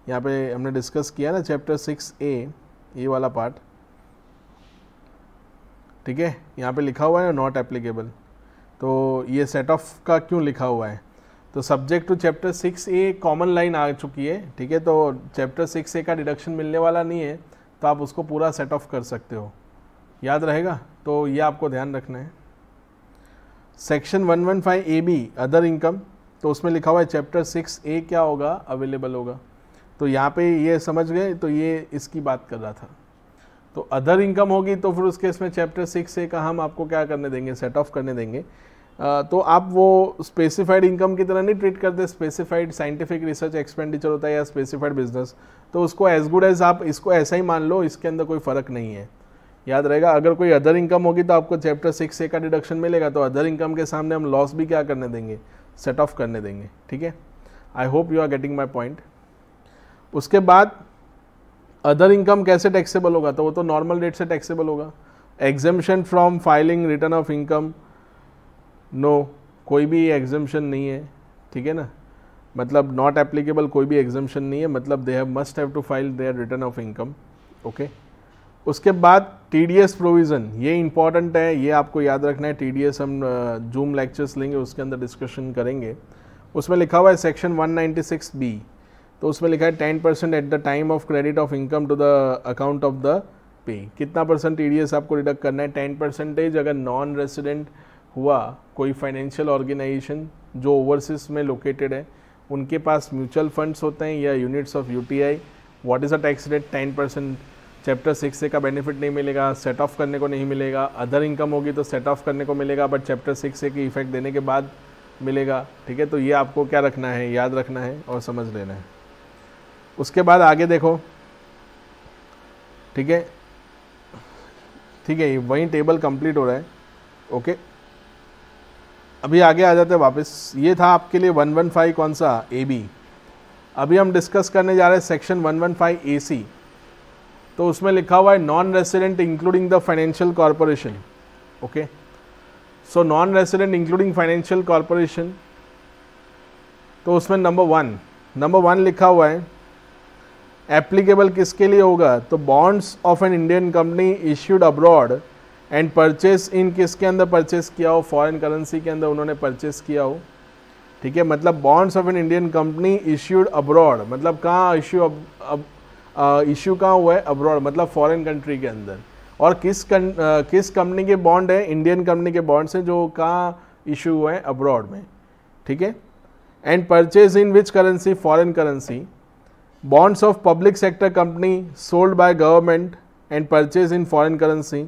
यहाँ पे हमने डिस्कस किया ना चैप्टर 6A, ये वाला पार्ट। ठीक है, यहाँ पे लिखा हुआ है नॉट एप्लीकेबल, तो ये सेट ऑफ का क्यों लिखा हुआ है? तो subject to chapter 6A common line आ चुकी है। ठीक है, तो चैप्टर 6A का डिडक्शन मिलने वाला नहीं है, तो आप उसको पूरा सेट ऑफ कर सकते हो, याद रहेगा। तो ये आपको ध्यान रखना है। सेक्शन 115AB अदर इनकम, तो उसमें लिखा हुआ है चैप्टर 6A क्या होगा, अवेलेबल होगा। तो यहाँ पे ये समझ गए, तो ये इसकी बात कर रहा था। तो अदर इनकम होगी तो फिर उस केस में चैप्टर 6A का हम आपको क्या करने देंगे, सेट ऑफ करने देंगे। तो आप वो स्पेसिफाइड इनकम की तरह नहीं ट्रीट करते, स्पेसिफाइड साइंटिफिक रिसर्च एक्सपेंडिचर होता है या स्पेसिफाइड बिजनेस, तो उसको एज गुड एज आप इसको ऐसा ही मान लो, इसके अंदर कोई फ़र्क नहीं है। याद रहेगा, अगर कोई अदर इनकम होगी तो आपको चैप्टर 6A का डिडक्शन मिलेगा, तो अदर इनकम के सामने हम लॉस भी क्या करने देंगे, सेट ऑफ करने देंगे। ठीक है, I hope you are getting my point. उसके बाद अदर इनकम कैसे टैक्सेबल होगा, तो वो तो नॉर्मल रेट से टैक्सेबल होगा। Exemption from filing return of income, no, कोई भी एग्जेम्पशन नहीं है। ठीक है ना, मतलब नॉट एप्लीकेबल, कोई भी एग्जेम्पशन नहीं है, मतलब they have must have to file their return of income. Okay, उसके बाद TDS प्रोविज़न, ये इंपॉर्टेंट है, ये आपको याद रखना है। TDS हम जूम लेक्चर्स लेंगे, उसके अंदर डिस्कशन करेंगे। उसमें लिखा हुआ है सेक्शन 196B, तो उसमें लिखा है 10% at the time of credit of income to the account of the pay. कितना % TDS आपको डिडक्ट करना है, 10%। अगर नॉन रेसिडेंट हुआ कोई फाइनेंशियल ऑर्गेनाइजेशन जो ओवरसीज में लोकेटेड है, उनके पास म्यूचुअल फंड्स होते हैं या units of UTI, what is the tax rate, 10%। Chapter 6A का बेनिफिट नहीं मिलेगा, सेट ऑफ करने को नहीं मिलेगा। अदर इनकम होगी तो सेट ऑफ करने को मिलेगा, बट चैप्टर 6A की इफेक्ट देने के बाद मिलेगा। ठीक है, तो ये आपको क्या रखना है, याद रखना है और समझ लेना है। उसके बाद आगे देखो, ठीक है, ठीक है, वही टेबल कंप्लीट हो रहा है। ओके, अभी आगे आ जाते हैं वापस। ये था आपके लिए 115 कौन सा, AB। अभी हम डिस्कस करने जा रहे हैं सेक्शन 115 AC। तो उसमें लिखा हुआ है non resident including the financial corporation. Okay, so non resident including financial corporation, तो उसमें नंबर वन लिखा हुआ है एप्लीकेबल किसके लिए होगा, तो bonds of an Indian company issued abroad and purchase in, किसके अंदर परचेस किया हो, फॉरेन करेंसी के अंदर उन्होंने परचेस किया हो। ठीक है, मतलब bonds of an Indian company issued abroad, मतलब कहाँ इश्यू कहाँ हुआ है, अब्रॉड, मतलब फॉरेन कंट्री के अंदर। और किस कंपनी के बॉन्ड है, इंडियन कंपनी के बॉन्ड्स हैं जो कहाँ इशू हुए हैं, अब्रॉड में। ठीक है, and purchase in which currency, foreign currency. Bonds of public sector company sold by government and purchase in foreign currency.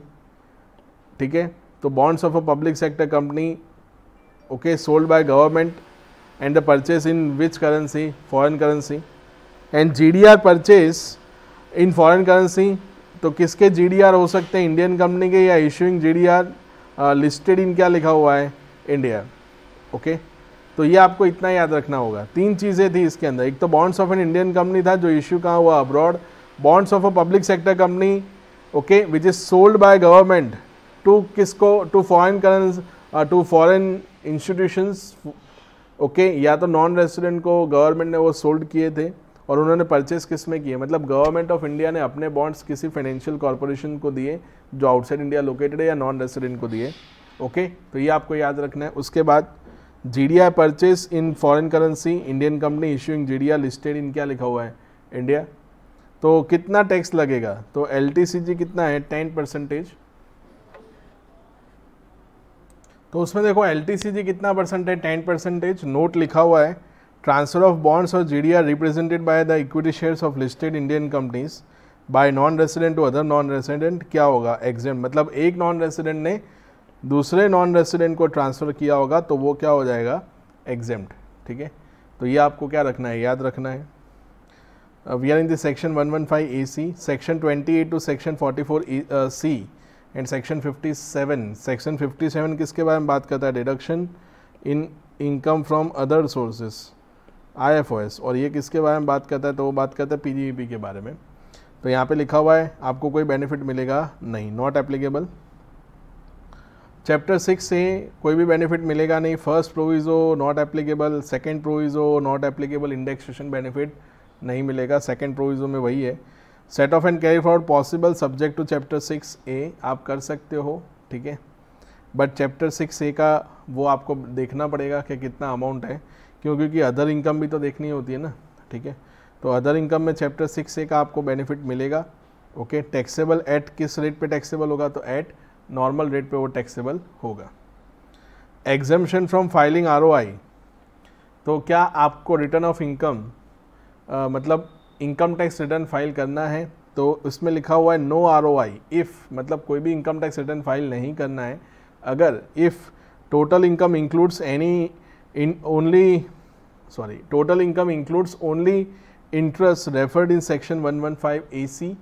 ठीक है, तो bonds of a public sector company, okay, sold by government and the purchase in which currency, foreign currency. And GDR purchase in foreign currency, तो किसके GDR हो सकते हैं, इंडियन कंपनी के या इशूइंग GDR लिस्टेड इन क्या लिखा हुआ है, इंडिया। ओके, तो ये आपको इतना याद रखना होगा। 3 चीज़ें थी इसके अंदर, एक तो bonds of an Indian company था जो इशू कहाँ हुआ, abroad. Bonds of a public sector company, okay, which is sold by government to किसको, to foreign currency, to foreign institutions. Okay, या तो नॉन रेसिडेंट को गवर्नमेंट ने वो सोल्ड किए थे और उन्होंने परचेस किस में किए, मतलब गवर्नमेंट ऑफ इंडिया ने अपने बॉन्ड्स किसी फाइनेंशियल कॉर्पोरेशन को दिए जो आउटसाइड इंडिया लोकेटेड है या नॉन रेसिडेंट को दिए। ओके, तो ये आपको याद रखना है। उसके बाद GDR purchase in foreign currency, Indian company issuing GDR listed in क्या लिखा हुआ है, इंडिया। तो कितना टैक्स लगेगा, तो LTCG कितना है, 10%। तो उसमें देखो LTCG कितना % है, 10%। नोट लिखा हुआ है ट्रांसफर ऑफ बॉन्ड्स और GDR represented by the equity shares of listed Indian companies by non resident to other non resident क्या होगा, एग्जेम्प्ट। मतलब एक नॉन रेसिडेंट ने दूसरे नॉन रेसिडेंट को ट्रांसफ़र किया होगा तो वो क्या हो जाएगा, एग्जेम्प्ट। ठीक है, तो ये आपको क्या रखना है, याद रखना है। We are in the section 115 AC, section 28 to section 44 C and section 57। Section 57 किसके बारे में बात करता है, deduction in income from other sources, IFOS। और ये किसके बारे में बात करता है, तो वो बात करता है PGBP के बारे में। तो यहाँ पे लिखा हुआ है आपको कोई बेनिफिट मिलेगा नहीं, नॉट एप्लीकेबल। चैप्टर 6 से कोई भी बेनिफिट मिलेगा नहीं। First proviso not applicable, second proviso not applicable, indexation benefit नहीं मिलेगा। सेकंड प्रोविजो में वही है। Set off and carry forward possible subject to chapter 6A, आप कर सकते हो। ठीक है, बट चैप्टर 6A का वो आपको देखना पड़ेगा कि कितना अमाउंट है, क्योंकि अदर इनकम भी तो देखनी होती है ना। ठीक है, तो अदर इनकम में चैप्टर 6A का आपको बेनिफिट मिलेगा। ओके, टैक्सेबल एट किस रेट पे टैक्सेबल होगा, तो एट नॉर्मल रेट पे वो टैक्सेबल होगा। एग्जेम्पशन फ्रॉम फाइलिंग ROI, तो क्या आपको रिटर्न ऑफ इनकम मतलब इनकम टैक्स रिटर्न फाइल करना है, तो उसमें लिखा हुआ है नो ROI इफ़, मतलब कोई भी इनकम टैक्स रिटर्न फाइल नहीं करना है अगर if total income includes total income includes only interest referred in section 115 AC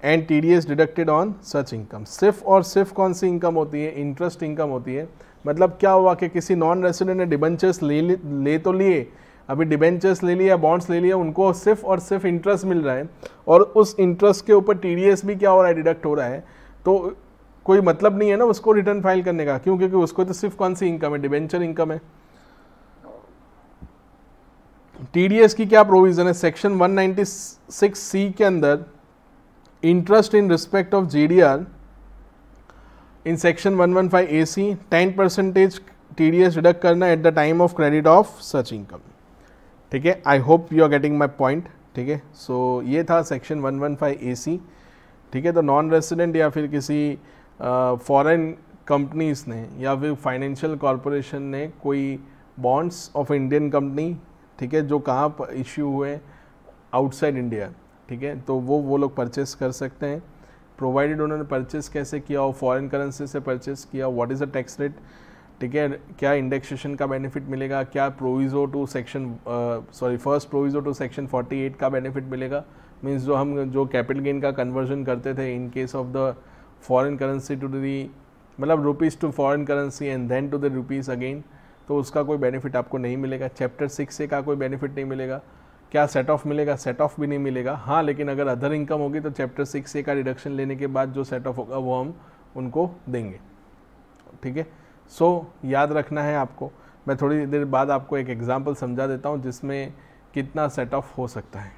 and TDS deducted on such income. सिर्फ और सिर्फ कौन सी इनकम होती है? इंटरेस्ट इनकम होती है। मतलब क्या हुआ कि किसी नॉन रेसिडेंट ने डिबेंचर्स ले तो लिए, अभी डिबेंचर्स ले लिया, बॉन्ड्स ले लिया, उनको सिर्फ और सिर्फ इंटरेस्ट मिल रहा है और उस इंटरेस्ट के ऊपर TDS भी क्या हो रहा है? डिडक्ट हो रहा है। तो कोई मतलब नहीं है ना उसको रिटर्न फाइल करने का, क्यों? क्योंकि उसको तो सिर्फ कौन सी इनकम है? डिबेंचर इनकम है। TDS की क्या प्रोविजन है? सेक्शन 196C के अंदर interest in respect of GDR in section 115 AC 10% TDS deduct करना at the time of credit of such income. ठीक है, I hope you are getting my point. ठीक है, सो ये था सेक्शन 115 AC। ठीक है, तो नॉन रेसिडेंट या फिर किसी फॉरेन कंपनीज ने या फिर फाइनेंशियल कॉरपोरेशन ने कोई बॉन्ड्स ऑफ इंडियन कंपनी, ठीक है, जो कहाँ पर इश्यू हुए? Outside India. ठीक है, तो वो लोग परचेस कर सकते हैं, प्रोवाइडेड उन्होंने परचेस कैसे किया हो, फॉरेन करेंसी से परचेस किया, what is the tax rate, ठीक है, क्या इंडेक्सेशन का बेनिफिट मिलेगा, क्या proviso to section first proviso to section 48 का बेनिफिट मिलेगा। मीन्स जो कैपिटल गेन का कन्वर्जन करते थे in case of the foreign currency to the, मतलब rupees to foreign currency and then to the rupees again, तो उसका कोई बेनिफिट आपको नहीं मिलेगा। चैप्टर 6A का कोई बेनिफिट नहीं मिलेगा। क्या सेट ऑफ मिलेगा? सेट ऑफ भी नहीं मिलेगा। हाँ, लेकिन अगर अदर इनकम होगी तो चैप्टर 6A का डिडक्शन लेने के बाद जो सेट ऑफ होगा वो हम उनको देंगे। ठीक है, सो याद रखना है आपको। मैं थोड़ी देर बाद आपको एक एग्जांपल समझा देता हूँ जिसमें कितना सेट ऑफ हो सकता है।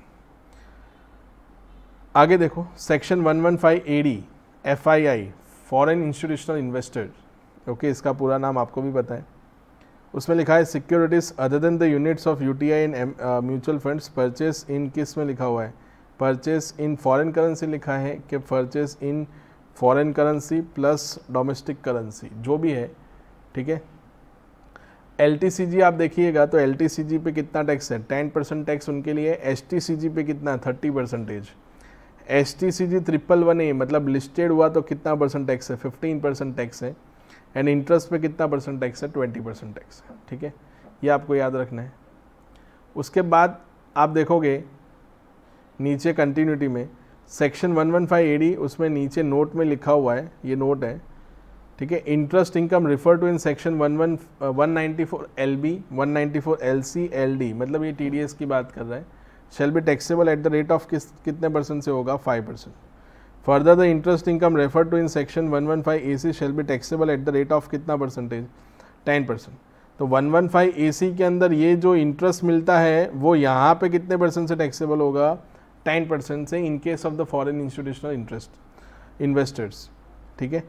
आगे देखो, section 115 AD FII foreign institutional investor. Okay, इसका पूरा नाम आपको भी पता है। उसमें लिखा है securities other than the units of UTI and mutual funds purchase in, किस में लिखा हुआ है? परचेस इन फॉरेन करेंसी लिखा है कि purchase in foreign currency plus domestic currency, जो भी है। ठीक है, LTCG आप देखिएगा तो LTCG पे कितना टैक्स है? 10% टैक्स उनके लिए। STCG पे कितना? 30%। STCG 111A मतलब लिस्टेड हुआ तो कितना परसेंट टैक्स है? 15% टैक्स है। एंड इंटरेस्ट पे कितना परसेंट टैक्स है? 20% टैक्स है। ठीक है, ये आपको याद रखना है। उसके बाद आप देखोगे नीचे कंटिन्यूटी में सेक्शन 115 AD, उसमें नीचे नोट में लिखा हुआ है, ये नोट है। ठीक है, interest income refer to in section 194 LB 194 LC LD, मतलब ये TDS की बात कर रहा है। Shall be taxable at the rate of कितने परसेंट से होगा? 5%। Further the interest income refer to in section 115 AC shall be taxable at the rate of कितना परसेंटेज? 10%। तो 115 AC के अंदर ये जो इंटरेस्ट मिलता है वो यहाँ पे कितने परसेंट से टैक्सेबल होगा? 10% से, इन case of the foreign institutional investors. ठीक है,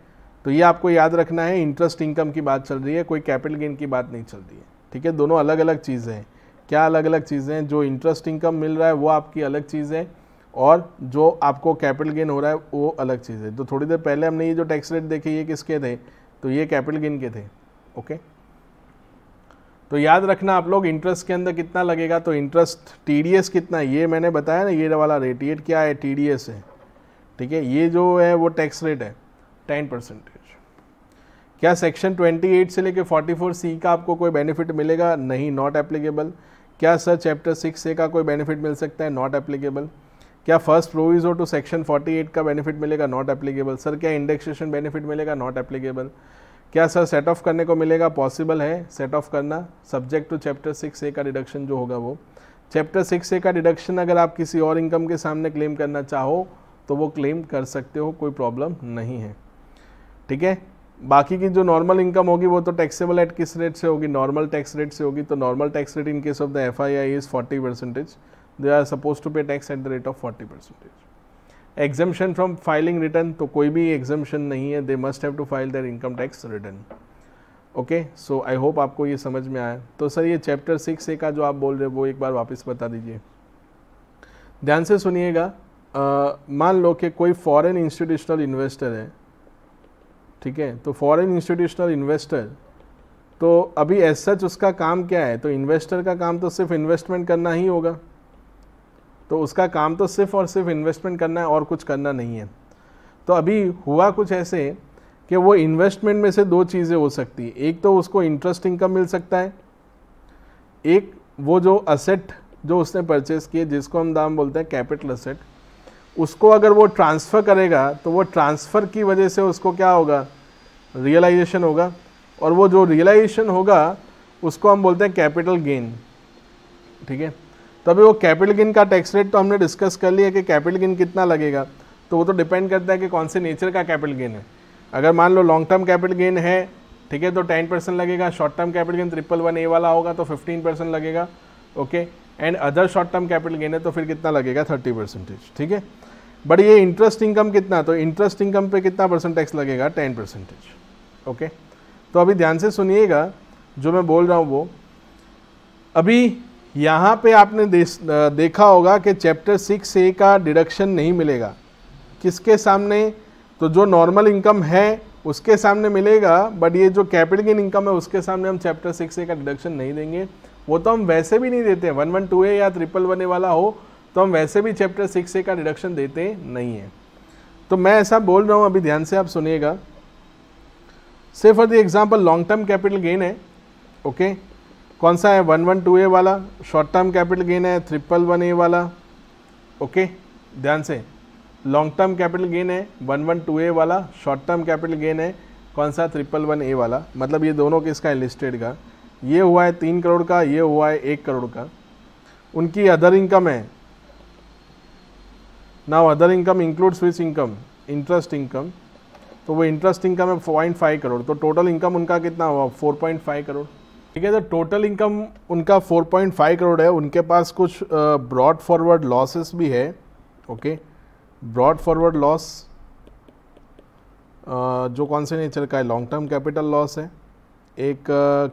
तो ये आपको याद रखना है। इंटरेस्ट इनकम की बात चल रही है, कोई कैपिटल गेन की बात नहीं चल रही है। ठीक है, दोनों अलग अलग चीज़ें हैं। क्या अलग अलग चीज़ें हैं? जो इंटरेस्ट इनकम मिल रहा है वो आपकी अलग चीज़ है और जो आपको कैपिटल गेन हो रहा है वो अलग चीज़ है। तो थोड़ी देर पहले हमने ये जो टैक्स रेट देखे ये किसके थे? तो ये कैपिटल गेन के थे। ओके, तो याद रखना आप लोग, इंटरेस्ट के अंदर कितना लगेगा? तो इंटरेस्ट TDS कितना, ये मैंने बताया ना, ये वाला रेट, ये क्या है? TDS है। ठीक है, ये जो है वो टैक्स रेट है 10%। क्या सेक्शन 28 से लेके 44C का आपको कोई बेनिफिट मिलेगा? नहीं, नॉट एप्लीकेबल। क्या सर चैप्टर 6A का कोई बेनिफिट मिल सकता है? Not applicable. क्या फर्स्ट प्रोविजो टू सेक्शन 48 का बेनिफिट मिलेगा? Not applicable. सर क्या इंडेक्सेशन बेनिफिट मिलेगा? Not applicable. क्या सर सेट ऑफ करने को मिलेगा? पॉसिबल है सेट ऑफ करना, सब्जेक्ट टू चैप्टर 6A का डिडक्शन जो होगा वो। चैप्टर 6A का डिडक्शन अगर आप किसी और इनकम के सामने क्लेम करना चाहो तो वो क्लेम कर सकते हो, कोई प्रॉब्लम नहीं है। ठीक है, बाकी की जो नॉर्मल इनकम होगी वो तो टैक्सेबल एट किस रेट से होगी? नॉर्मल टैक्स रेट से होगी। तो normal tax rate in case of the FII is 40%। They are suppose to pay tax at the rate of 40%। Exemption from filing return, तो कोई भी एग्जम्पशन नहीं है, they must have to file their income tax return. Okay, so I hope आपको ये समझ में आया। तो सर ये चैप्टर 6A का जो आप बोल रहे हो वो एक बार वापस बता दीजिए, ध्यान से सुनिएगा। मान लो कि कोई फॉरेन इंस्टीट्यूशनल इन्वेस्टर है। ठीक है, तो फॉरेन इंस्टीट्यूशनल इन्वेस्टर तो अभी एज सच उसका काम क्या है, तो इन्वेस्टर का काम तो सिर्फ इन्वेस्टमेंट करना ही होगा, तो उसका काम तो सिर्फ और सिर्फ इन्वेस्टमेंट करना है और कुछ करना नहीं है। तो अभी हुआ कुछ ऐसे कि वो इन्वेस्टमेंट में से दो चीज़ें हो सकती है, एक तो उसको इंटरेस्ट इनकम मिल सकता है, एक वो जो असेट जो उसने परचेस किए जिसको हम दाम बोलते हैं कैपिटल असेट, उसको अगर वो ट्रांसफ़र करेगा तो वो ट्रांसफ़र की वजह से उसको क्या होगा, रियलाइजेशन होगा, और वो जो रियलाइजेशन होगा उसको हम बोलते हैं कैपिटल गेन। ठीक है, तो अभी वो कैपिटल गेन का टैक्स रेट तो हमने डिस्कस कर लिया कि कैपिटल गेन कितना लगेगा, तो वो तो डिपेंड करता है कि कौन से नेचर का कैपिटल गेन है। अगर मान लो लॉन्ग टर्म कैपिटल गेन है, ठीक है, तो 10% लगेगा, short term capital gain 111A वाला होगा तो 15% लगेगा, okay, and other short term capital gain है तो फिर कितना लगेगा, 30%। ठीक है, बट ये इंटरेस्ट इनकम कितना, तो इंटरेस्ट इनकम पे कितना परसेंट टैक्स लगेगा, 10%। ओके, तो अभी ध्यान से सुनिएगा जो मैं बोल रहा हूँ वो। अभी यहाँ पे आपने देखा होगा कि चैप्टर 6A का डिडक्शन नहीं मिलेगा, किसके सामने, तो जो नॉर्मल इनकम है उसके सामने मिलेगा, बट ये जो कैपिटल गेन इनकम है उसके सामने हम चैप्टर 6A का डिडक्शन नहीं देंगे। वो तो हम वैसे भी नहीं देते, 112A या 111A वाला हो तो हम वैसे भी चैप्टर 6A का डिडक्शन देते नहीं है। तो मैं ऐसा बोल रहा हूँ, अभी ध्यान से आप सुनिएगा। से for the example long term capital gain है, ओके, कौन सा है, 112A वाला, शॉर्ट टर्म कैपिटल गेन है 111A वाला, ओके, ध्यान से, लॉन्ग टर्म कैपिटल गेन है 112A वाला, शॉर्ट टर्म कैपिटल गेन है कौन सा, 111A वाला, मतलब ये दोनों किसका है, लिस्टेड का। ये हुआ है 3 करोड़ का, ये हुआ है 1 करोड़ का। उनकी अदर इनकम है, नाउ अदर इनकम इंक्लूड्स विच इनकम, इंटरेस्ट इनकम, तो वो इंटरेस्ट इनकम है 0.5 करोड़, तो टोटल इनकम उनका कितना हुआ, 4.5 करोड़। ठीक है, तो टोटल इनकम उनका 4.5 करोड़ है। उनके पास कुछ ब्रॉड फॉरवर्ड लॉसेस भी है, ओके, ब्रॉड फॉरवर्ड लॉस जो कौन से नेचर का है, लॉन्ग टर्म कैपिटल लॉस है, एक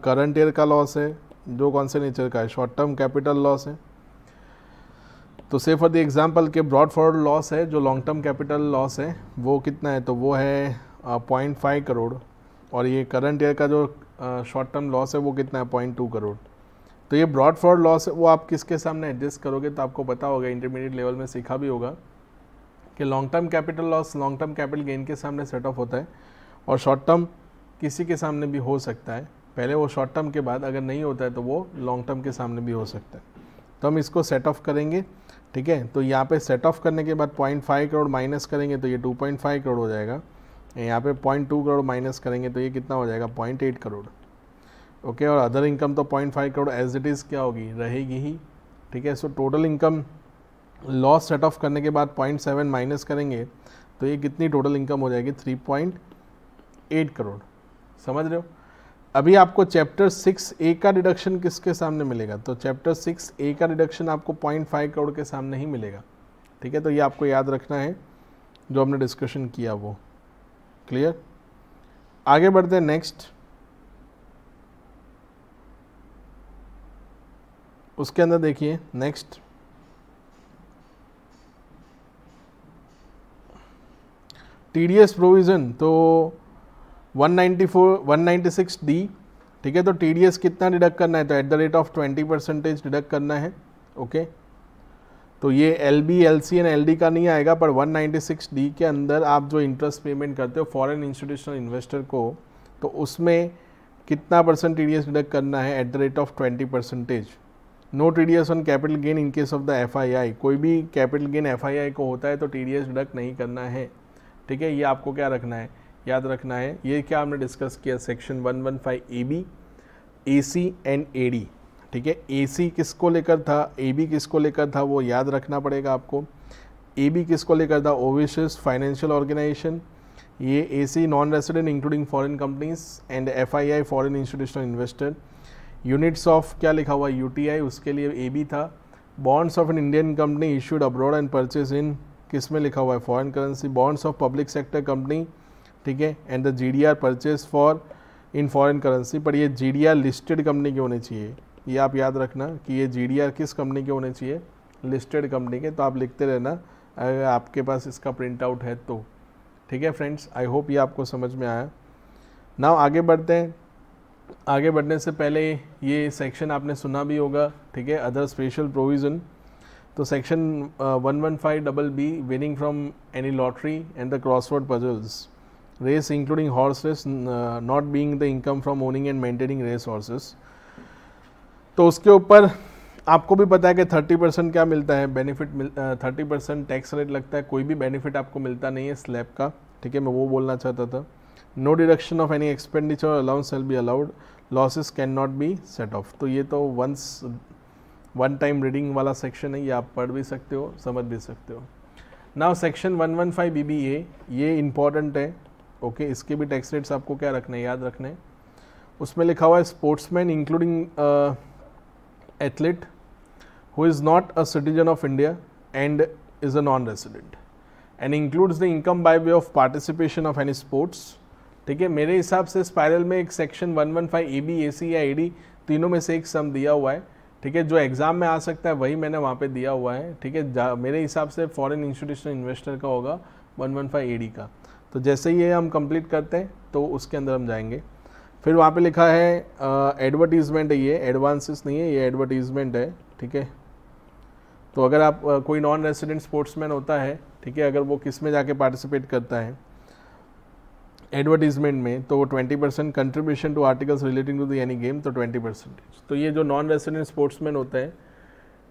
करंट ईयर का लॉस है जो कौन से नेचर का है, शॉर्ट टर्म कैपिटल लॉस है। तो से फॉर द एग्जांपल के ब्रॉड फॉरवर्ड लॉस है, जो लॉन्ग टर्म कैपिटल लॉस है वो कितना है, तो वो है 0.5 करोड़, और ये करंट ईयर का जो शॉर्ट टर्म लॉस है वो कितना है, 0.2 करोड़। तो ये ब्रॉड फॉरवर्ड लॉस है, वो आप किसके सामने एडजस्ट करोगे, तो आपको पता होगा, इंटरमीडिएट लेवल में सीखा भी होगा कि long term capital loss long term capital gain के सामने सेट ऑफ होता है, और शॉर्ट टर्म किसी के सामने भी हो सकता है, पहले वो शॉर्ट टर्म के बाद अगर नहीं होता है तो वो लॉन्ग टर्म के सामने भी हो सकता है। तो हम इसको सेट ऑफ करेंगे, ठीक है, तो यहाँ पे सेट ऑफ करने के बाद 0.5 करोड़ माइनस करेंगे तो ये 2.5 करोड़ हो जाएगा, यहाँ पे 0.2 करोड़ माइनस करेंगे तो ये कितना हो जाएगा, 0.8 करोड़, ओके, और अदर इनकम तो 0.5 करोड़ एज इट इज़ क्या होगी, रहेगी ही। ठीक है, so total income loss set of करने के बाद 0.7 माइनस करेंगे तो ये कितनी टोटल इनकम हो जाएगी, 3.8 करोड़। समझ रहे हो। अभी आपको चैप्टर 6A का डिडक्शन किसके सामने मिलेगा, तो चैप्टर 6A का डिडक्शन आपको 0.5 करोड़ के सामने ही मिलेगा। ठीक है, तो ये आपको याद रखना है जो हमने डिस्कशन किया वो। क्लियर, आगे बढ़ते हैं नेक्स्ट। उसके अंदर देखिए नेक्स्ट, टीडीएस प्रोविज़न, तो 196D। ठीक है, तो टीडीएस कितना डिडक्ट करना है, तो eight the rate of 20% deduct करना है, ओके। तो ये एलबी, एलसी एंड एलडी का नहीं आएगा, पर 196D के अंदर आप जो इंटरेस्ट पेमेंट करते हो फॉरेन इंस्टीट्यूशनल इन्वेस्टर को, तो उसमें कितना परसेंट टीडीएस डिडक्ट करना है, at the rate of 20%। No TDS on capital gain in case of the FII, कोई भी कैपिटल गेन एफआईआई को होता है तो टीडीएस डिडक्ट नहीं करना है। ठीक है, ये आपको क्या रखना है, याद रखना है। ये क्या हमने डिस्कस किया, section 115AB, AC and AD। ठीक है, AC किसको लेकर था, AB किसको लेकर था, वो याद रखना पड़ेगा आपको। AB किसको लेकर था, ओवरसीज फाइनेंशियल ऑर्गेनाइजेशन। ये AC non resident including foreign companies, and FII foreign institutional investor. Units of क्या लिखा हुआ, UTI, उसके लिए AB था। Bonds of an Indian company issued abroad and purchase in, किस में लिखा हुआ है, foreign currency. Bonds of public sector company, ठीक है, and the GDR purchase for in foreign currency. पर ये GDR लिस्टेड कंपनी के होने चाहिए, ये आप याद रखना कि ये GDR किस कंपनी के होने चाहिए, लिस्टेड कंपनी के। तो आप लिखते रहना अगर आपके पास इसका प्रिंट आउट है तो। ठीक है फ्रेंड्स, आई होप ये आपको समझ में आया। नाउ आगे बढ़ते हैं। आगे बढ़ने से पहले ये सेक्शन आपने सुना भी होगा, ठीक है, अदर स्पेशल प्रोविज़न। तो section 115BB winning from any lottery and the crossword puzzles race including horse race not being the income from owning and maintaining race horses. तो उसके ऊपर आपको भी पता है कि 30% क्या मिलता है बेनिफिट, 30% टैक्स रेट लगता है, कोई भी बेनिफिट आपको मिलता नहीं है स्लैब का, ठीक है, मैं वो बोलना चाहता था। No deduction of any expenditure allowance shall be allowed, losses can not be set off. तो ये तो वन टाइम रीडिंग वाला सेक्शन है, ये आप पढ़ भी सकते हो, समझ भी सकते हो। नाउ सेक्शन 115BBA, ये इंपॉर्टेंट है, ओके, इसके भी टैक्स रेट्स आपको क्या रखने, याद रखने। उसमें लिखा हुआ है sportsman including athlete who is not a citizen of India and is a non-resident and includes the income by way of participation of any sports, ठीक है। मेरे हिसाब से स्पाइरल में एक सेक्शन 115AB, AC या AD तीनों में से एक सम दिया हुआ है, ठीक है, जो एग्जाम में आ सकता है वही मैंने वहाँ पे दिया हुआ है, ठीक है। मेरे हिसाब से फॉरेन इंस्टीट्यूशनल इन्वेस्टर का होगा 115AD का। तो जैसे ही ये हम कंप्लीट करते हैं तो उसके अंदर हम जाएंगे। फिर वहाँ पे लिखा है एडवर्टीजमेंट है, ये एडवांसेस नहीं है, ये एडवर्टीजमेंट है, ठीक है। तो अगर आप कोई नॉन रेसिडेंट स्पोर्ट्समैन होता है, ठीक है, अगर वो किस में जाके पार्टिसिपेट करता है एडवर्टीजमेंट में, तो वो 20% contribution to articles relating to the any game, तो 20%। तो ये जो नॉन रेसिडेंट स्पोर्ट्समैन होते हैं,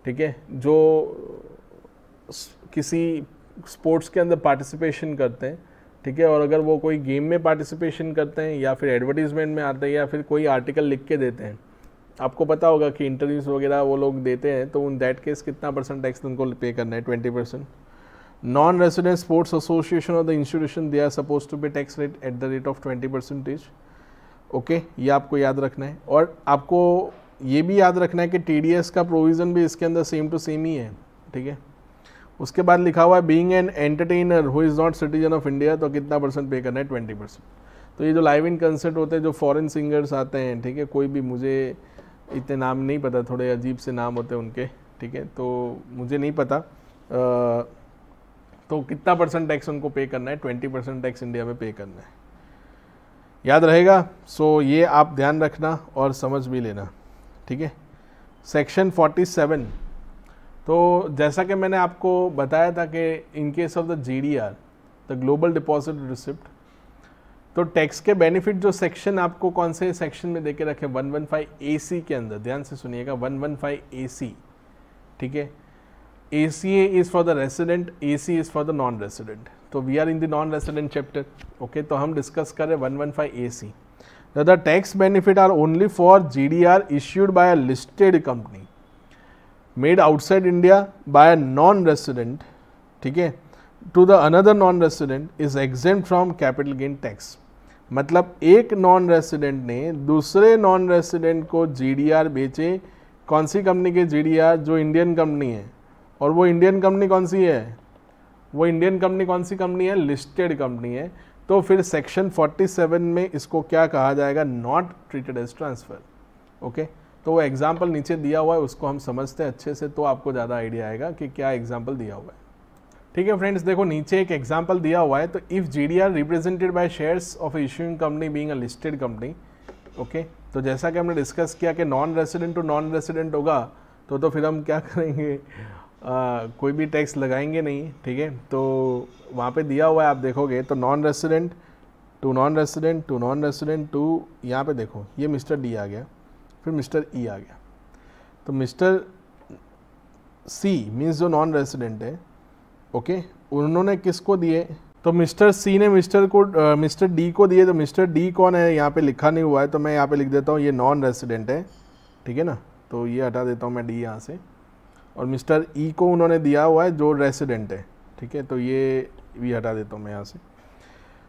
ठीक है, जो किसी स्पोर्ट्स के अंदर पार्टिसिपेशन करते हैं, ठीक है, और अगर वो कोई गेम में पार्टिसिपेशन करते हैं या फिर एडवर्टीजमेंट में आते हैं या फिर कोई आर्टिकल लिख के देते हैं, आपको पता होगा कि इंटरव्यूज़ वगैरह वो लोग देते हैं, तो उन दैट केस कितना % टैक्स उनको पे करना है, 20%। Non resident sports association of the institution they are suppose to be tax rate at the rate of 20%। Okay, ये आपको याद रखना है। और आपको ये भी याद रखना है कि TDS का प्रोविज़न भी इसके अंदर सेम टू सेम ही है, ठीक है। उसके बाद लिखा हुआ है being an entertainer who is not citizen of India, तो कितना % पे करना है, 20%। तो ये जो लाइव इन कंसर्ट होते हैं, जो फॉरेन सिंगर्स आते हैं, ठीक है, कोई भी, मुझे इतने नाम नहीं पता, थोड़े अजीब से नाम होते हैं उनके, ठीक है, तो मुझे नहीं पता, तो कितना % टैक्स उनको पे करना है, 20% टैक्स इंडिया में पे करना है, याद रहेगा। सो ये आप ध्यान रखना और समझ भी लेना, ठीक है। सेक्शन 47, तो जैसा कि मैंने आपको बताया था कि इन case of the GDR, the global deposit receipt, तो टैक्स के बेनिफिट जो सेक्शन आपको कौन से सेक्शन में देके रखे, 115AC के अंदर, ध्यान से सुनिएगा, 115AC, ठीक है। ACA is for the resident, AC is for the non resident. तो we are in the non resident chapter, okay. तो हम डिस्कस करें 115AC। The tax benefit are only for GDR issued by a listed company made outside India by a non resident, ठीक है, to the another non resident is exempt from capital gain tax. मतलब एक नॉन रेसिडेंट ने दूसरे नॉन रेसिडेंट को GDR बेचे, कौन सी कंपनी के GDR, जो इंडियन कंपनी है, और वो इंडियन कंपनी कौन सी है, वो इंडियन कंपनी कौन सी कंपनी है, लिस्टेड कंपनी है। तो फिर सेक्शन 47 में इसको क्या कहा जाएगा, not treated as transfer, okay. तो वो एग्जाम्पल नीचे दिया हुआ है, उसको हम समझते हैं अच्छे से, तो आपको ज़्यादा आइडिया आएगा कि क्या एग्जाम्पल दिया हुआ है, ठीक है। फ्रेंड्स देखो, नीचे एक एग्जाम्पल दिया हुआ है, तो if GDR represented by shares of issuing company being a listed company, okay. तो जैसा कि हमने डिस्कस किया कि non resident to non resident होगा, तो फिर हम क्या करेंगे, कोई भी टैक्स लगाएंगे नहीं, ठीक है। तो वहाँ पे दिया हुआ है, आप देखोगे तो non resident to non resident to non resident to, यहाँ पे देखो ये मिस्टर D आ गया, फिर मिस्टर E आ गया। तो मिस्टर C मीन्स जो नॉन रेसिडेंट है, ओके, उन्होंने किसको दिए, तो मिस्टर C ने मिस्टर D को दिए। तो मिस्टर D कौन है, यहाँ पे लिखा नहीं हुआ है, तो मैं यहाँ पे लिख देता हूँ ये नॉन रेसिडेंट है, ठीक है ना। तो ये हटा देता हूँ मैं D यहाँ से, और मिस्टर E को उन्होंने दिया हुआ है जो रेसिडेंट है, ठीक है। तो ये भी हटा देता हूँ मैं यहाँ से।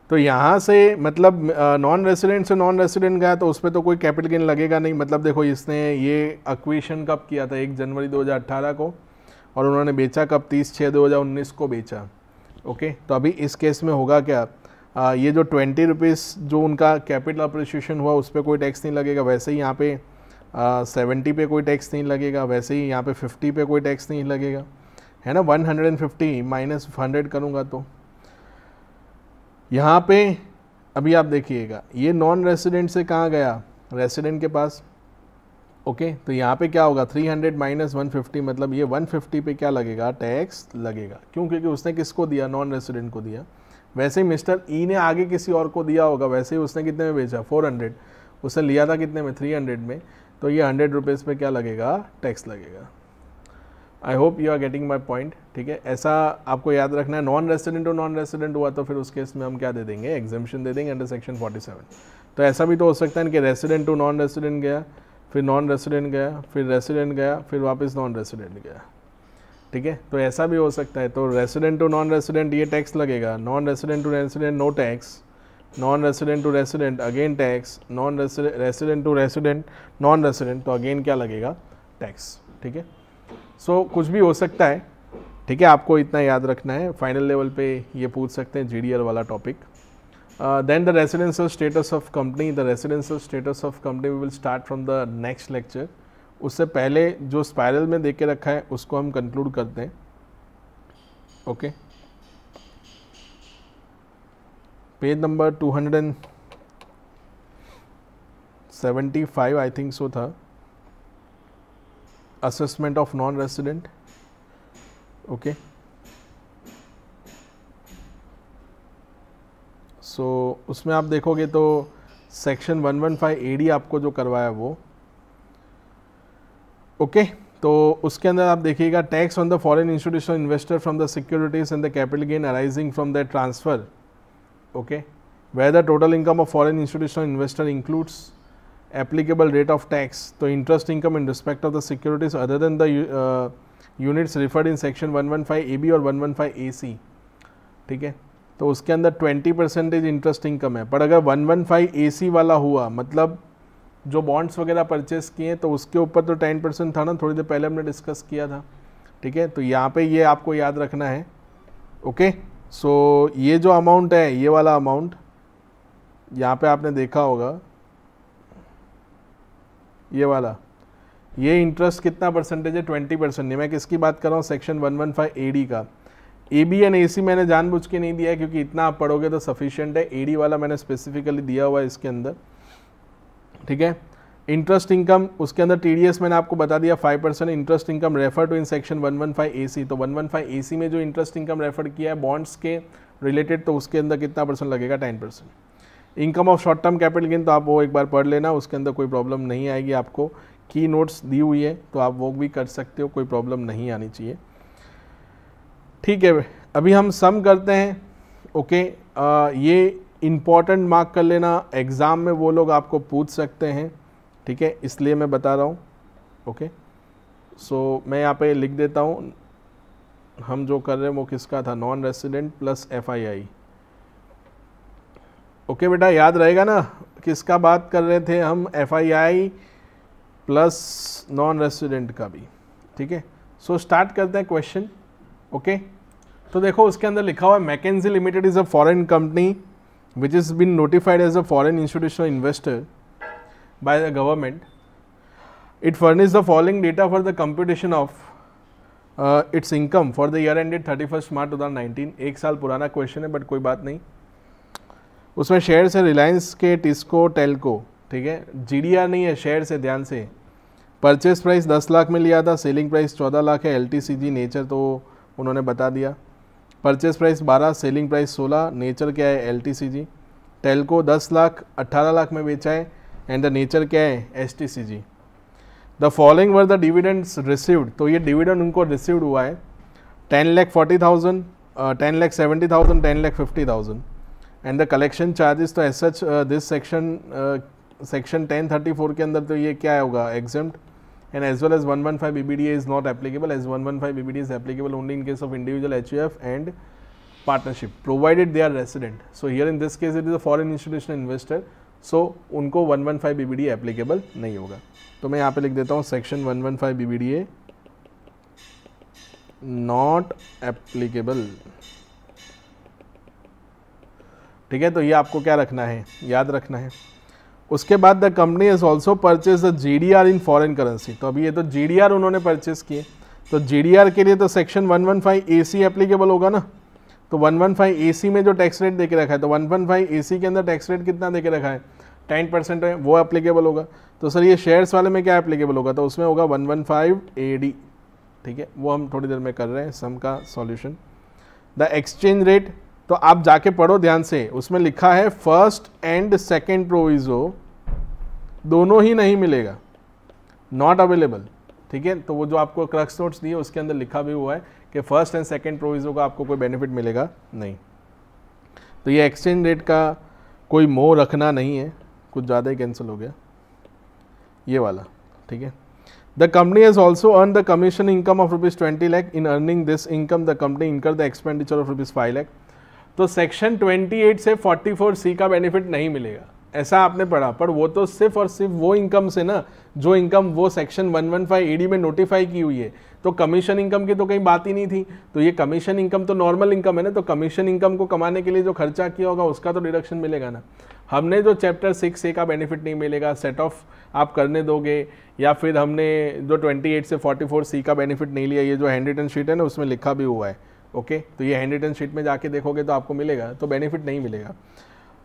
तो यहाँ से मतलब नॉन रेसिडेंट से नॉन रेसिडेंट गया, तो उस पर तो कोई कैपिटल गेन लगेगा नहीं। मतलब देखो, इसने ये एक्विजिशन कब किया था, 1 जनवरी 2018 को, और उन्होंने बेचा कब, 30/6/2019 को बेचा, ओके। तो अभी इस केस में होगा क्या, ये जो 20 रुपीज़ जो उनका कैपिटल अप्रिशिएशन हुआ, उस पर कोई टैक्स नहीं लगेगा। वैसे ही यहाँ पे 70 पे कोई टैक्स नहीं लगेगा, वैसे ही यहाँ पे 50 पे कोई टैक्स नहीं लगेगा, है ना। 150 माइनस 100 करूँगा तो यहाँ पे अभी आप देखिएगा, ये नॉन रेसिडेंट से कहाँ गया, रेसिडेंट के पास। ओके तो यहाँ पे क्या होगा 300 माइनस 150, मतलब ये 150 पे क्या लगेगा, टैक्स लगेगा। क्यों? क्योंकि उसने किसको दिया, नॉन रेसिडेंट को दिया। वैसे ही मिस्टर ई ने आगे किसी और को दिया होगा, वैसे ही उसने कितने में बेचा, 400, उसने लिया था कितने में, 300 में, तो ये 100 रुपीज़ पे क्या लगेगा, टैक्स लगेगा। I hope you are getting my point. ठीक है, ऐसा आपको याद रखना है। नॉन रेसिडेंट और नॉन रेसिडेंट हुआ तो फिर उस केस में हम क्या दे देंगे, एग्जाम्पशन दे देंगे अंडर सेक्शन 47। तो ऐसा भी तो हो सकता है कि रेसिडेंट टू नॉन रेसिडेंट गया, फिर नॉन रेसिडेंट गया, फिर रेसिडेंट गया, फिर वापस नॉन रेसिडेंट गया। ठीक है, तो ऐसा भी हो सकता है। तो रेसिडेंट टू नॉन रेसिडेंट ये टैक्स लगेगा, non resident to resident no tax, non resident to resident again tax, non resident to resident non resident, तो अगेन क्या लगेगा, टैक्स। ठीक है, सो कुछ भी हो सकता है। ठीक है, आपको इतना याद रखना है। फाइनल लेवल पे ये पूछ सकते हैं GDR वाला topic. Then the residential status of company, the residential status of company we will start from the next lecture. उससे पहले जो स्पाइरल में देख के रखा है उसको हम कंक्लूड करते हैं। Okay, page number 275 I think so था, assessment of non resident. Okay, so उसमें आप देखोगे तो सेक्शन 115 AD आपको जो करवाया वो। ओके, तो उसके अंदर आप देखिएगा, tax on the foreign institutional investor from the securities and the capital gain arising from the transfer. Okay, where the total income of foreign institutional investor includes applicable rate of tax, तो interest income in respect of the securities other than the units referred in section 115 AB और 115 AC। ठीक है, तो उसके अंदर 20% इंटरेस्ट इनकम है। पर अगर 115 AC वाला हुआ, मतलब जो बॉन्ड्स वगैरह परचेस किए, तो उसके ऊपर तो 10% था ना, थोड़ी देर पहले हमने डिस्कस किया था। ठीक है, तो यहाँ पे ये आपको याद रखना है। ओके, सो ये जो अमाउंट है, ये वाला अमाउंट यहाँ पे आपने देखा होगा, ये वाला, ये इंटरेस्ट कितना परसेंटेज है, 20%। मैं किसकी बात कर रहा हूँ, सेक्शन 115 AD का। AB एंड AC मैंने जानबूझ के नहीं दिया है, क्योंकि इतना आप पढ़ोगे तो सफिशिएंट है। AD वाला मैंने स्पेसिफिकली दिया हुआ है इसके अंदर। ठीक है, इंटरेस्ट इनकम, उसके अंदर TDS मैंने आपको बता दिया 5%। Interest income refer to in section 115 AC, तो 115 AC में जो इंटरेस्ट इनकम रेफर किया है बॉन्ड्स के रिलेटेड, तो उसके अंदर कितना परसेंट लगेगा, 10%। Income of short term capital gain, तो आप वो एक बार पढ़ लेना, उसके अंदर कोई प्रॉब्लम नहीं आएगी। आपको की नोट्स दी हुई है तो आप वो भी कर सकते हो, कोई प्रॉब्लम नहीं आनी चाहिए। ठीक है, अभी हम सम करते हैं। ओके, ये इम्पॉर्टेंट मार्क कर लेना, एग्ज़ाम में वो लोग आपको पूछ सकते हैं। ठीक है, इसलिए मैं बता रहा हूँ। ओके, सो मैं यहाँ पे लिख देता हूँ, हम जो कर रहे हैं वो किसका था, non resident plus FII। Okay बेटा, याद रहेगा ना किसका बात कर रहे थे हम, FII प्लस नॉन रेसिडेंट का भी। ठीक है, सो स्टार्ट करते हैं क्वेश्चन। ओके, तो देखो उसके अंदर लिखा हुआ है, McKenzie limited is a foreign company which is been notified as a foreign institutional investor by the government. It furnish the following data for the computation of its income for the year ended 31 March 2019। एक साल पुराना क्वेश्चन है, बट कोई बात नहीं। उसमें शेयर्स है रिलायंस के, टिस्को, टेल्को। ठीक है, GDR नहीं है, शेयर से, ध्यान से। परचेस प्राइस 10 लाख में लिया था, सेलिंग प्राइस 14 लाख है। LTCG नेचर तो उन्होंने बता दिया। Purchase price 12, selling price 16, nature क्या है, LTCG। टेल्को 10 लाख 18 लाख में बेचा है, एंड द नेचर क्या है, STCG। The following were the dividends received, तो ये डिविडेंड उनको रिसीव्ड हुआ है 10,40,000, 10,70,000, 10,50,000। एंड द कलेक्शन चार्जेस, तो एज सच दिस सेक्शन 1034 के अंदर तो ये क्या होगा, exempt. And as well as 115 BBDA is not applicable, as 115 BBDA is applicable only in case of individual HUF and partnership provided they are resident. So here in this case it is a foreign institutional investor, so उनको 115 BBDA एप्लीकेबल नहीं होगा। तो मैं यहाँ पे लिख देता हूँ सेक्शन 115 BBDA नॉट एप्लीकेबल। ठीक है, तो ये आपको क्या रखना है, याद रखना है। उसके बाद the company has also purchase the GDR in foreign currency, तो अभी ये तो GDR उन्होंने परचेज किए, तो GDR के लिए तो सेक्शन 115 AC एप्लीकेबल होगा ना। तो 115 AC में जो टैक्स रेट देके रखा है, तो 115 AC के अंदर टैक्स रेट कितना देके रखा है, 10% है वो एप्लीकेबल होगा। तो सर ये शेयर्स वाले में क्या एप्लीकेबल होगा, तो उसमें होगा 115 AD, ठीक है, वो हम थोड़ी देर में कर रहे हैं सम का सॉल्यूशन। द एक्सचेंज रेट, तो आप जाके पढ़ो ध्यान से, उसमें लिखा है फर्स्ट एंड सेकेंड प्रोविजो दोनों ही नहीं मिलेगा, नॉट अवेलेबल, ठीक है। तो वो जो आपको क्रक्स नोट्स दिए उसके अंदर लिखा भी हुआ है कि फर्स्ट एंड सेकेंड प्रोविजो का आपको कोई बेनिफिट मिलेगा नहीं। तो ये एक्सचेंज रेट का कोई मोह रखना नहीं है, कुछ ज़्यादा ही कैंसिल हो गया ये वाला, ठीक है। The company has also earn the commission income of ₹20 lakh. In earning this income the company इनकर द एक्सपेंडिचर ऑफ ₹5 लाख। तो सेक्शन 28 से 44C का बेनिफिट नहीं मिलेगा, ऐसा आपने पढ़ा, पर वो तो सिर्फ और सिर्फ वो इनकम से ना जो इनकम वो सेक्शन 115 AD में नोटिफाई की हुई है। तो कमीशन इनकम की तो कहीं बात ही नहीं थी, तो ये कमीशन इनकम तो नॉर्मल इनकम है ना, तो कमीशन इनकम को कमाने के लिए जो खर्चा किया होगा उसका तो डिडक्शन मिलेगा ना। हमने जो चैप्टर 6A का बेनिफिट नहीं मिलेगा, सेट ऑफ आप करने दोगे, या फिर हमने जो 28 से 44C का बेनिफिट नहीं लिया, ये जो हैंड रिटन शीट है ना उसमें लिखा भी हुआ है, ओके। तो ये हैंड रिटन शीट में जाके देखोगे तो आपको मिलेगा, तो बेनिफिट नहीं मिलेगा,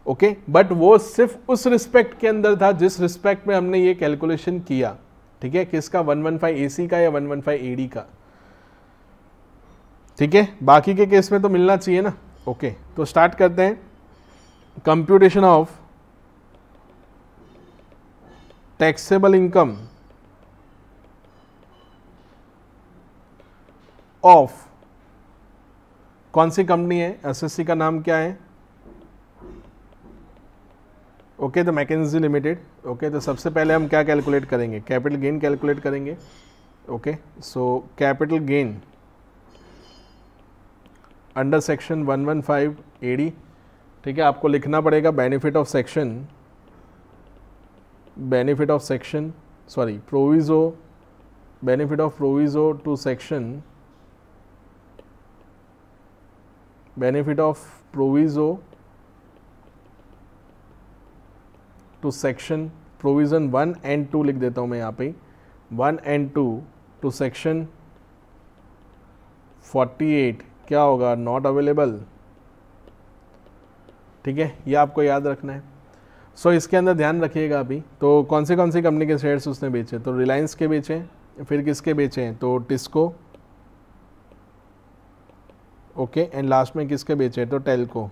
ओके। बट वो सिर्फ उस रिस्पेक्ट के अंदर था जिस रिस्पेक्ट में हमने ये कैलकुलेशन किया, ठीक है, किसका 115 AC का या 115 AD का, ठीक है। बाकी के केस में तो मिलना चाहिए ना, ओके। तो स्टार्ट करते हैं। Computation of taxable income of कौन सी कंपनी है, एसएससी का नाम क्या है, ओके, तो मैकेंजी लिमिटेड, ओके। तो सबसे पहले हम क्या कैलकुलेट करेंगे, कैपिटल गेन कैलकुलेट करेंगे, okay. So capital gain under section 115 AD, ठीक है। आपको लिखना पड़ेगा benefit of section sorry proviso, benefit of proviso to section, benefit of proviso to section provision 1 and 2 लिख देता हूँ मैं यहाँ पे, 1 and 2 टू सेक्शन 48 क्या होगा, नॉट अवेलेबल, ठीक है, ये आपको याद रखना है। सो इसके अंदर ध्यान रखिएगा अभी। तो कौन सी कंपनी के शेयर्स उसने बेचे, तो रिलायंस के बेचे, फिर किसके बेचे हैं, तो टिस्को, ओके, एंड लास्ट में किसके बेचे, तो टेल्को।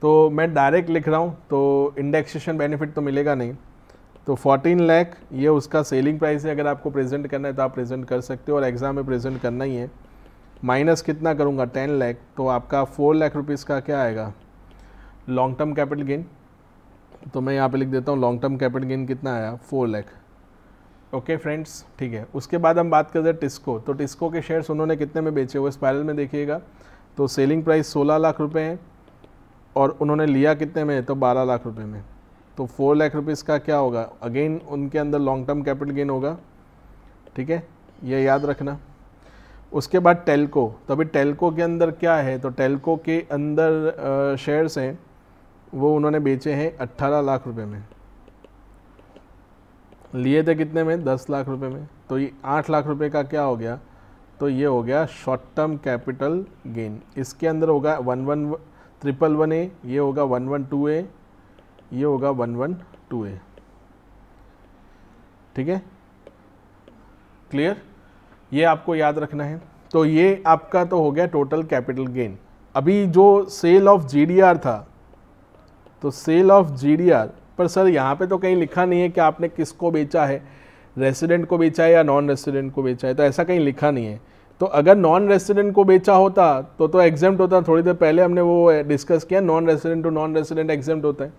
तो मैं डायरेक्ट लिख रहा हूँ, तो इंडेक्सेशन बेनिफिट तो मिलेगा नहीं। तो 14 लाख ये उसका सेलिंग प्राइस है, अगर आपको प्रेजेंट करना है तो आप प्रेजेंट कर सकते हो, और एग्जाम में प्रेजेंट करना ही है। माइनस कितना करूँगा, 10 लाख, तो आपका 4 लाख रुपीज़ का क्या आएगा, लॉन्ग टर्म कैपिटल गेन। तो मैं यहाँ पे लिख देता हूँ लॉन्ग टर्म कैपिटल गेन कितना आया, 4 लाख, ओके फ्रेंड्स, ठीक है। उसके बाद हम बात करते हैं टिस्को। तो टिस्को के शेयर्स उन्होंने कितने में बेचे, वो स्पाइरल में देखिएगा। तो सेलिंग प्राइस 16 लाख रुपए है और उन्होंने लिया कितने में, तो 12 लाख रुपए में। तो 4 लाख रुपीज़ का क्या होगा, अगेन उनके अंदर लॉन्ग टर्म कैपिटल गेन होगा, ठीक है, ये याद रखना। उसके बाद टेल्को, तो अभी टेल्को के अंदर क्या है, तो टेल्को के अंदर शेयर्स हैं वो उन्होंने बेचे हैं 18 लाख रुपए में, लिए थे कितने में, 10 लाख रुपए में। तो ये 8 लाख रुपए का क्या हो गया, तो ये हो गया शॉर्ट टर्म कैपिटल गेन। इसके अंदर होगा 1111A, ये होगा 112A, ये होगा 112A, ठीक है, क्लियर, ये आपको याद रखना है। तो ये आपका तो हो गया टोटल कैपिटल गेन। अभी जो सेल ऑफ GDR था, तो सेल ऑफ GDR पर सर यहाँ पे तो कहीं लिखा नहीं है कि आपने किसको बेचा है, रेसिडेंट को बेचा है या नॉन रेसिडेंट को बेचा है, तो ऐसा कहीं लिखा नहीं है। तो अगर नॉन रेसिडेंट को बेचा होता तो एग्जेम्प्ट होता, थोड़ी देर पहले हमने वो डिस्कस किया, non resident to non resident exempt होता है।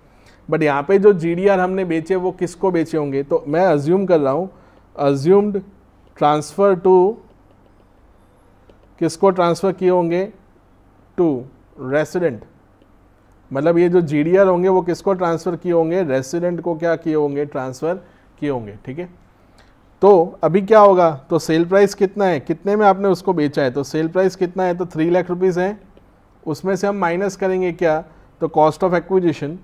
बट यहाँ पे जो GDR हमने बेचे वो किसको बेचे होंगे, तो मैं अज्यूम कर रहा हूँ, अज्यूम्ड ट्रांसफ़र टू, किसको ट्रांसफ़र किए होंगे, टू रेसिडेंट, मतलब ये जो GDR होंगे वो किसको ट्रांसफ़र किए होंगे, रेसिडेंट को क्या किए होंगे, ट्रांसफ़र किए होंगे, ठीक है। तो अभी क्या होगा, तो सेल प्राइस कितना है, कितने में आपने उसको बेचा है, तो सेल प्राइस कितना है, तो 3 लाख रुपीज़ है। उसमें से हम माइनस करेंगे क्या, तो कॉस्ट ऑफ एक्विजिशन।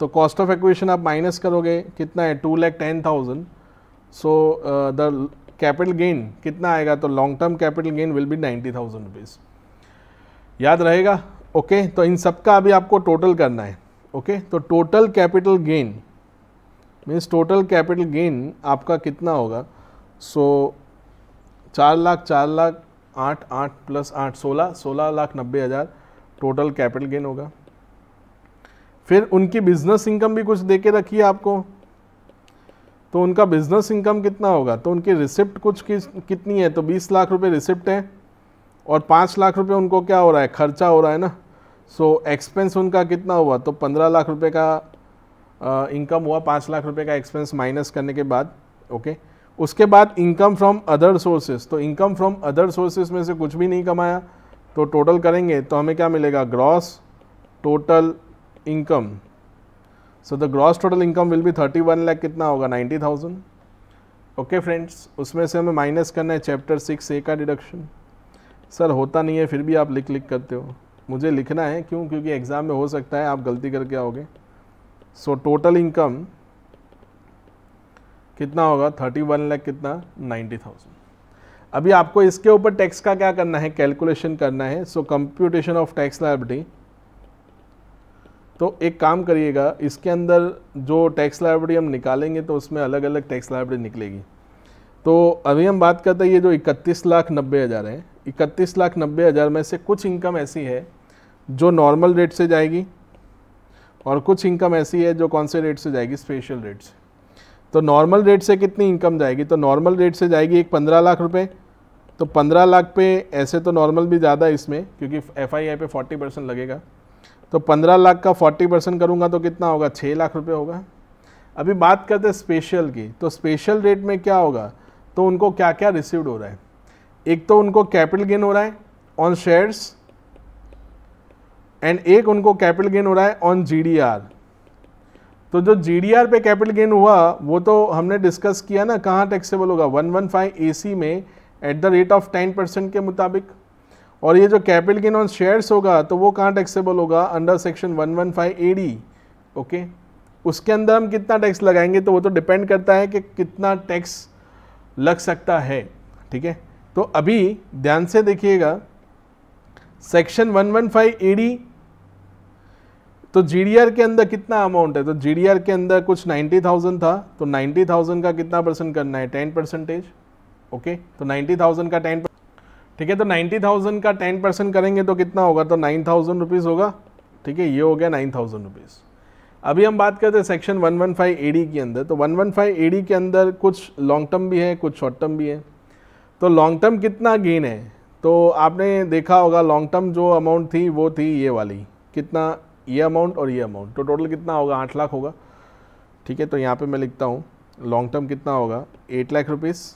तो कॉस्ट ऑफ एक्विजिशन आप माइनस करोगे कितना है, 2,10,000। सो द कैपिटल गेन कितना आएगा, तो long term capital gain will be 90,000 rupees. याद रहेगा, ओके। तो इन सब का अभी आपको टोटल करना है, ओके, तो total capital gain means total capital gain आपका कितना होगा? सो 4 lakh 8 8 plus 8 16,90,000 total capital gain होगा। फिर उनकी बिजनेस इनकम भी कुछ दे के रखी है आपको, तो उनका बिजनेस इनकम कितना होगा? तो उनकी रिसिप्ट कुछ कितनी है? तो 20 लाख रुपए रिसिप्ट है और 5 लाख रुपए उनको क्या हो रहा है? खर्चा हो रहा है ना। सो एक्सपेंस उनका कितना हुआ? तो 15 लाख रुपए का इनकम हुआ, 5 लाख रुपए का एक्सपेंस माइनस करने के बाद। ओके, उसके बाद इनकम फ्रॉम अदर सोर्सेज, तो इनकम फ्रॉम अदर सोर्सेज में से कुछ भी नहीं कमाया, तो टोटल करेंगे तो हमें क्या मिलेगा? Gross total income. So the gross total income will be 31 lakh, कितना होगा? 90,000। ओके फ्रेंड्स, उसमें से हमें माइनस करना है चैप्टर 6A का डिडक्शन। सर होता नहीं है, फिर भी आप लिख करते हो। मुझे लिखना है, क्यों? क्योंकि एग्जाम में हो सकता है आप गलती करके आओगे। सो टोटल इनकम कितना होगा? 31 लाख, कितना? 90,000। अभी आपको इसके ऊपर टैक्स का क्या करना है? कैलकुलेशन करना है। So computation of tax liability, तो एक काम करिएगा, इसके अंदर जो टैक्स लायबिलिटी हम निकालेंगे तो उसमें अलग अलग टैक्स लायबिलिटी निकलेगी। तो अभी हम बात करते हैं ये जो 31,90,000 है, 31,90,000 में से कुछ इनकम ऐसी है जो नॉर्मल रेट से जाएगी और कुछ इनकम ऐसी है जो कौन से रेट से जाएगी? स्पेशल रेट से। तो नॉर्मल रेट से कितनी इनकम जाएगी? तो नॉर्मल रेट से जाएगी एक 15 लाख रुपए। तो 15 लाख पे ऐसे तो नॉर्मल भी ज़्यादा है इसमें, क्योंकि FII पे 40% लगेगा। तो 15 लाख का 40% करूँगा तो कितना होगा? 6 लाख रुपए होगा। अभी बात करते हैं स्पेशल की, तो स्पेशल रेट में क्या होगा? तो उनको क्या क्या रिसीव्ड हो रहा है? एक तो उनको कैपिटल गेन हो रहा है ऑन शेयर्स, एंड एक उनको कैपिटल गेन हो रहा है ऑन GDR। तो जो GDR पे कैपिटल गेन हुआ वो तो हमने डिस्कस किया ना, कहाँ टैक्सेबल होगा? 115AC में एट द रेट ऑफ 10% के मुताबिक। और ये जो कैपिटल गेन ऑन शेयर्स होगा तो वो कहाँ टैक्सेबल होगा? Under section 115AD। ओके, उसके अंदर हम कितना टैक्स लगाएंगे तो वो तो डिपेंड करता है कि कितना टैक्स लग सकता है। ठीक है, तो अभी ध्यान से देखिएगा, सेक्शन 115AD, तो GDR के अंदर कितना अमाउंट है? तो GDR के अंदर कुछ 90,000 था, तो 90,000 का कितना परसेंट करना है? 10%। ओके, तो 90,000 का 10%, ठीक है, तो 90,000 का 10% करेंगे तो कितना होगा? तो 9,000 रुपीज़ होगा। ठीक है, ये हो गया 9,000 रुपीज़। अभी हम बात करते हैं सेक्शन 115AD के अंदर। तो 115AD के अंदर कुछ लॉन्ग टर्म भी है, कुछ शॉर्ट टर्म भी है। तो लॉन्ग टर्म कितना गेन है? तो आपने देखा होगा लॉन्ग टर्म जो अमाउंट थी वो थी ये वाली, कितना? ये अमाउंट और ये अमाउंट, तो टोटल कितना होगा? 8 लाख होगा। ठीक है, तो यहाँ पे मैं लिखता हूँ लॉन्ग टर्म कितना होगा? 8 lakh rupees,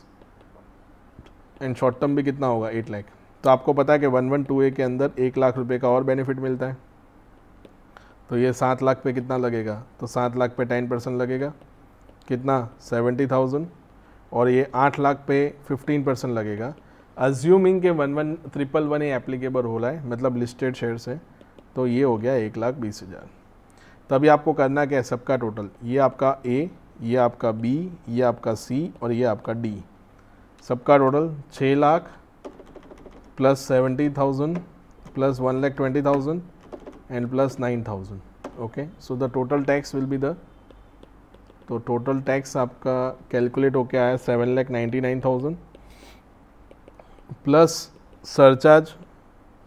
and short term भी कितना होगा? 8 लाख। तो आपको पता है कि 112A के अंदर 1 लाख रुपए का और बेनिफिट मिलता है। तो ये 7 लाख पे कितना लगेगा? तो 7 लाख पे 10% लगेगा, कितना? 70,000। और ये 8 लाख पे 15% लगेगा, अज्यूमिंग के 111A एप्लीकेबल हो रहा है, मतलब लिस्टेड शेयर्स है। तो ये हो गया 1,20,000। तो अभी आपको करना क्या है? सबका टोटल, ये आपका A, ये आपका B, ये आपका C और ये आपका D, सबका total 6 lakh plus 70,000 plus 1,20,000 and plus 9,000। Okay, so the total tax will be the, तो टोटल टैक्स आपका कैलकुलेट होके आया 7,99,000 प्लस सरचार्ज,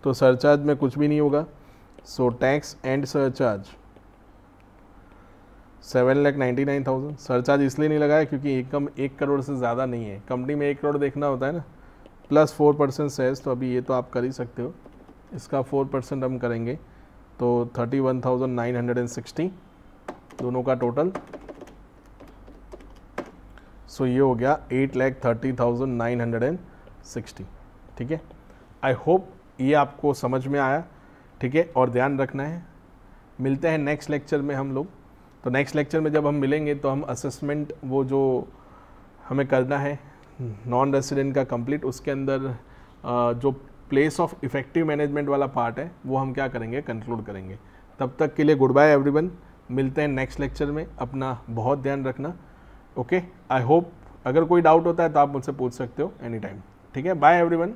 तो सरचार्ज में कुछ भी नहीं होगा। सो टैक्स एंड सरचार्ज 7,99,000। सरचार्ज इसलिए नहीं लगाया क्योंकि इनकम 1 करोड़ से ज़्यादा नहीं है, कंपनी में 1 करोड़ देखना होता है ना, प्लस 4% सेस। तो अभी ये तो आप कर ही सकते हो, इसका 4% हम करेंगे तो 31,960 दोनों का टोटल। सो ये हो गया 8,30,960। ठीक है, आई होप ये आपको समझ में आया। ठीक है, और ध्यान रखना है, मिलते हैं नेक्स्ट लेक्चर में हम लोग। तो नेक्स्ट लेक्चर में जब हम मिलेंगे तो हम असेसमेंट वो जो हमें करना है नॉन रेसिडेंट का कंप्लीट, उसके अंदर जो प्लेस ऑफ इफेक्टिव मैनेजमेंट वाला पार्ट है वो हम क्या करेंगे? कंक्लूड करेंगे। तब तक के लिए गुड बाय एवरीवन, मिलते हैं नेक्स्ट लेक्चर में, अपना बहुत ध्यान रखना। ओके, आई होप अगर कोई डाउट होता है तो आप मुझसे पूछ सकते हो एनी टाइम। ठीक है, बाय एवरीवन।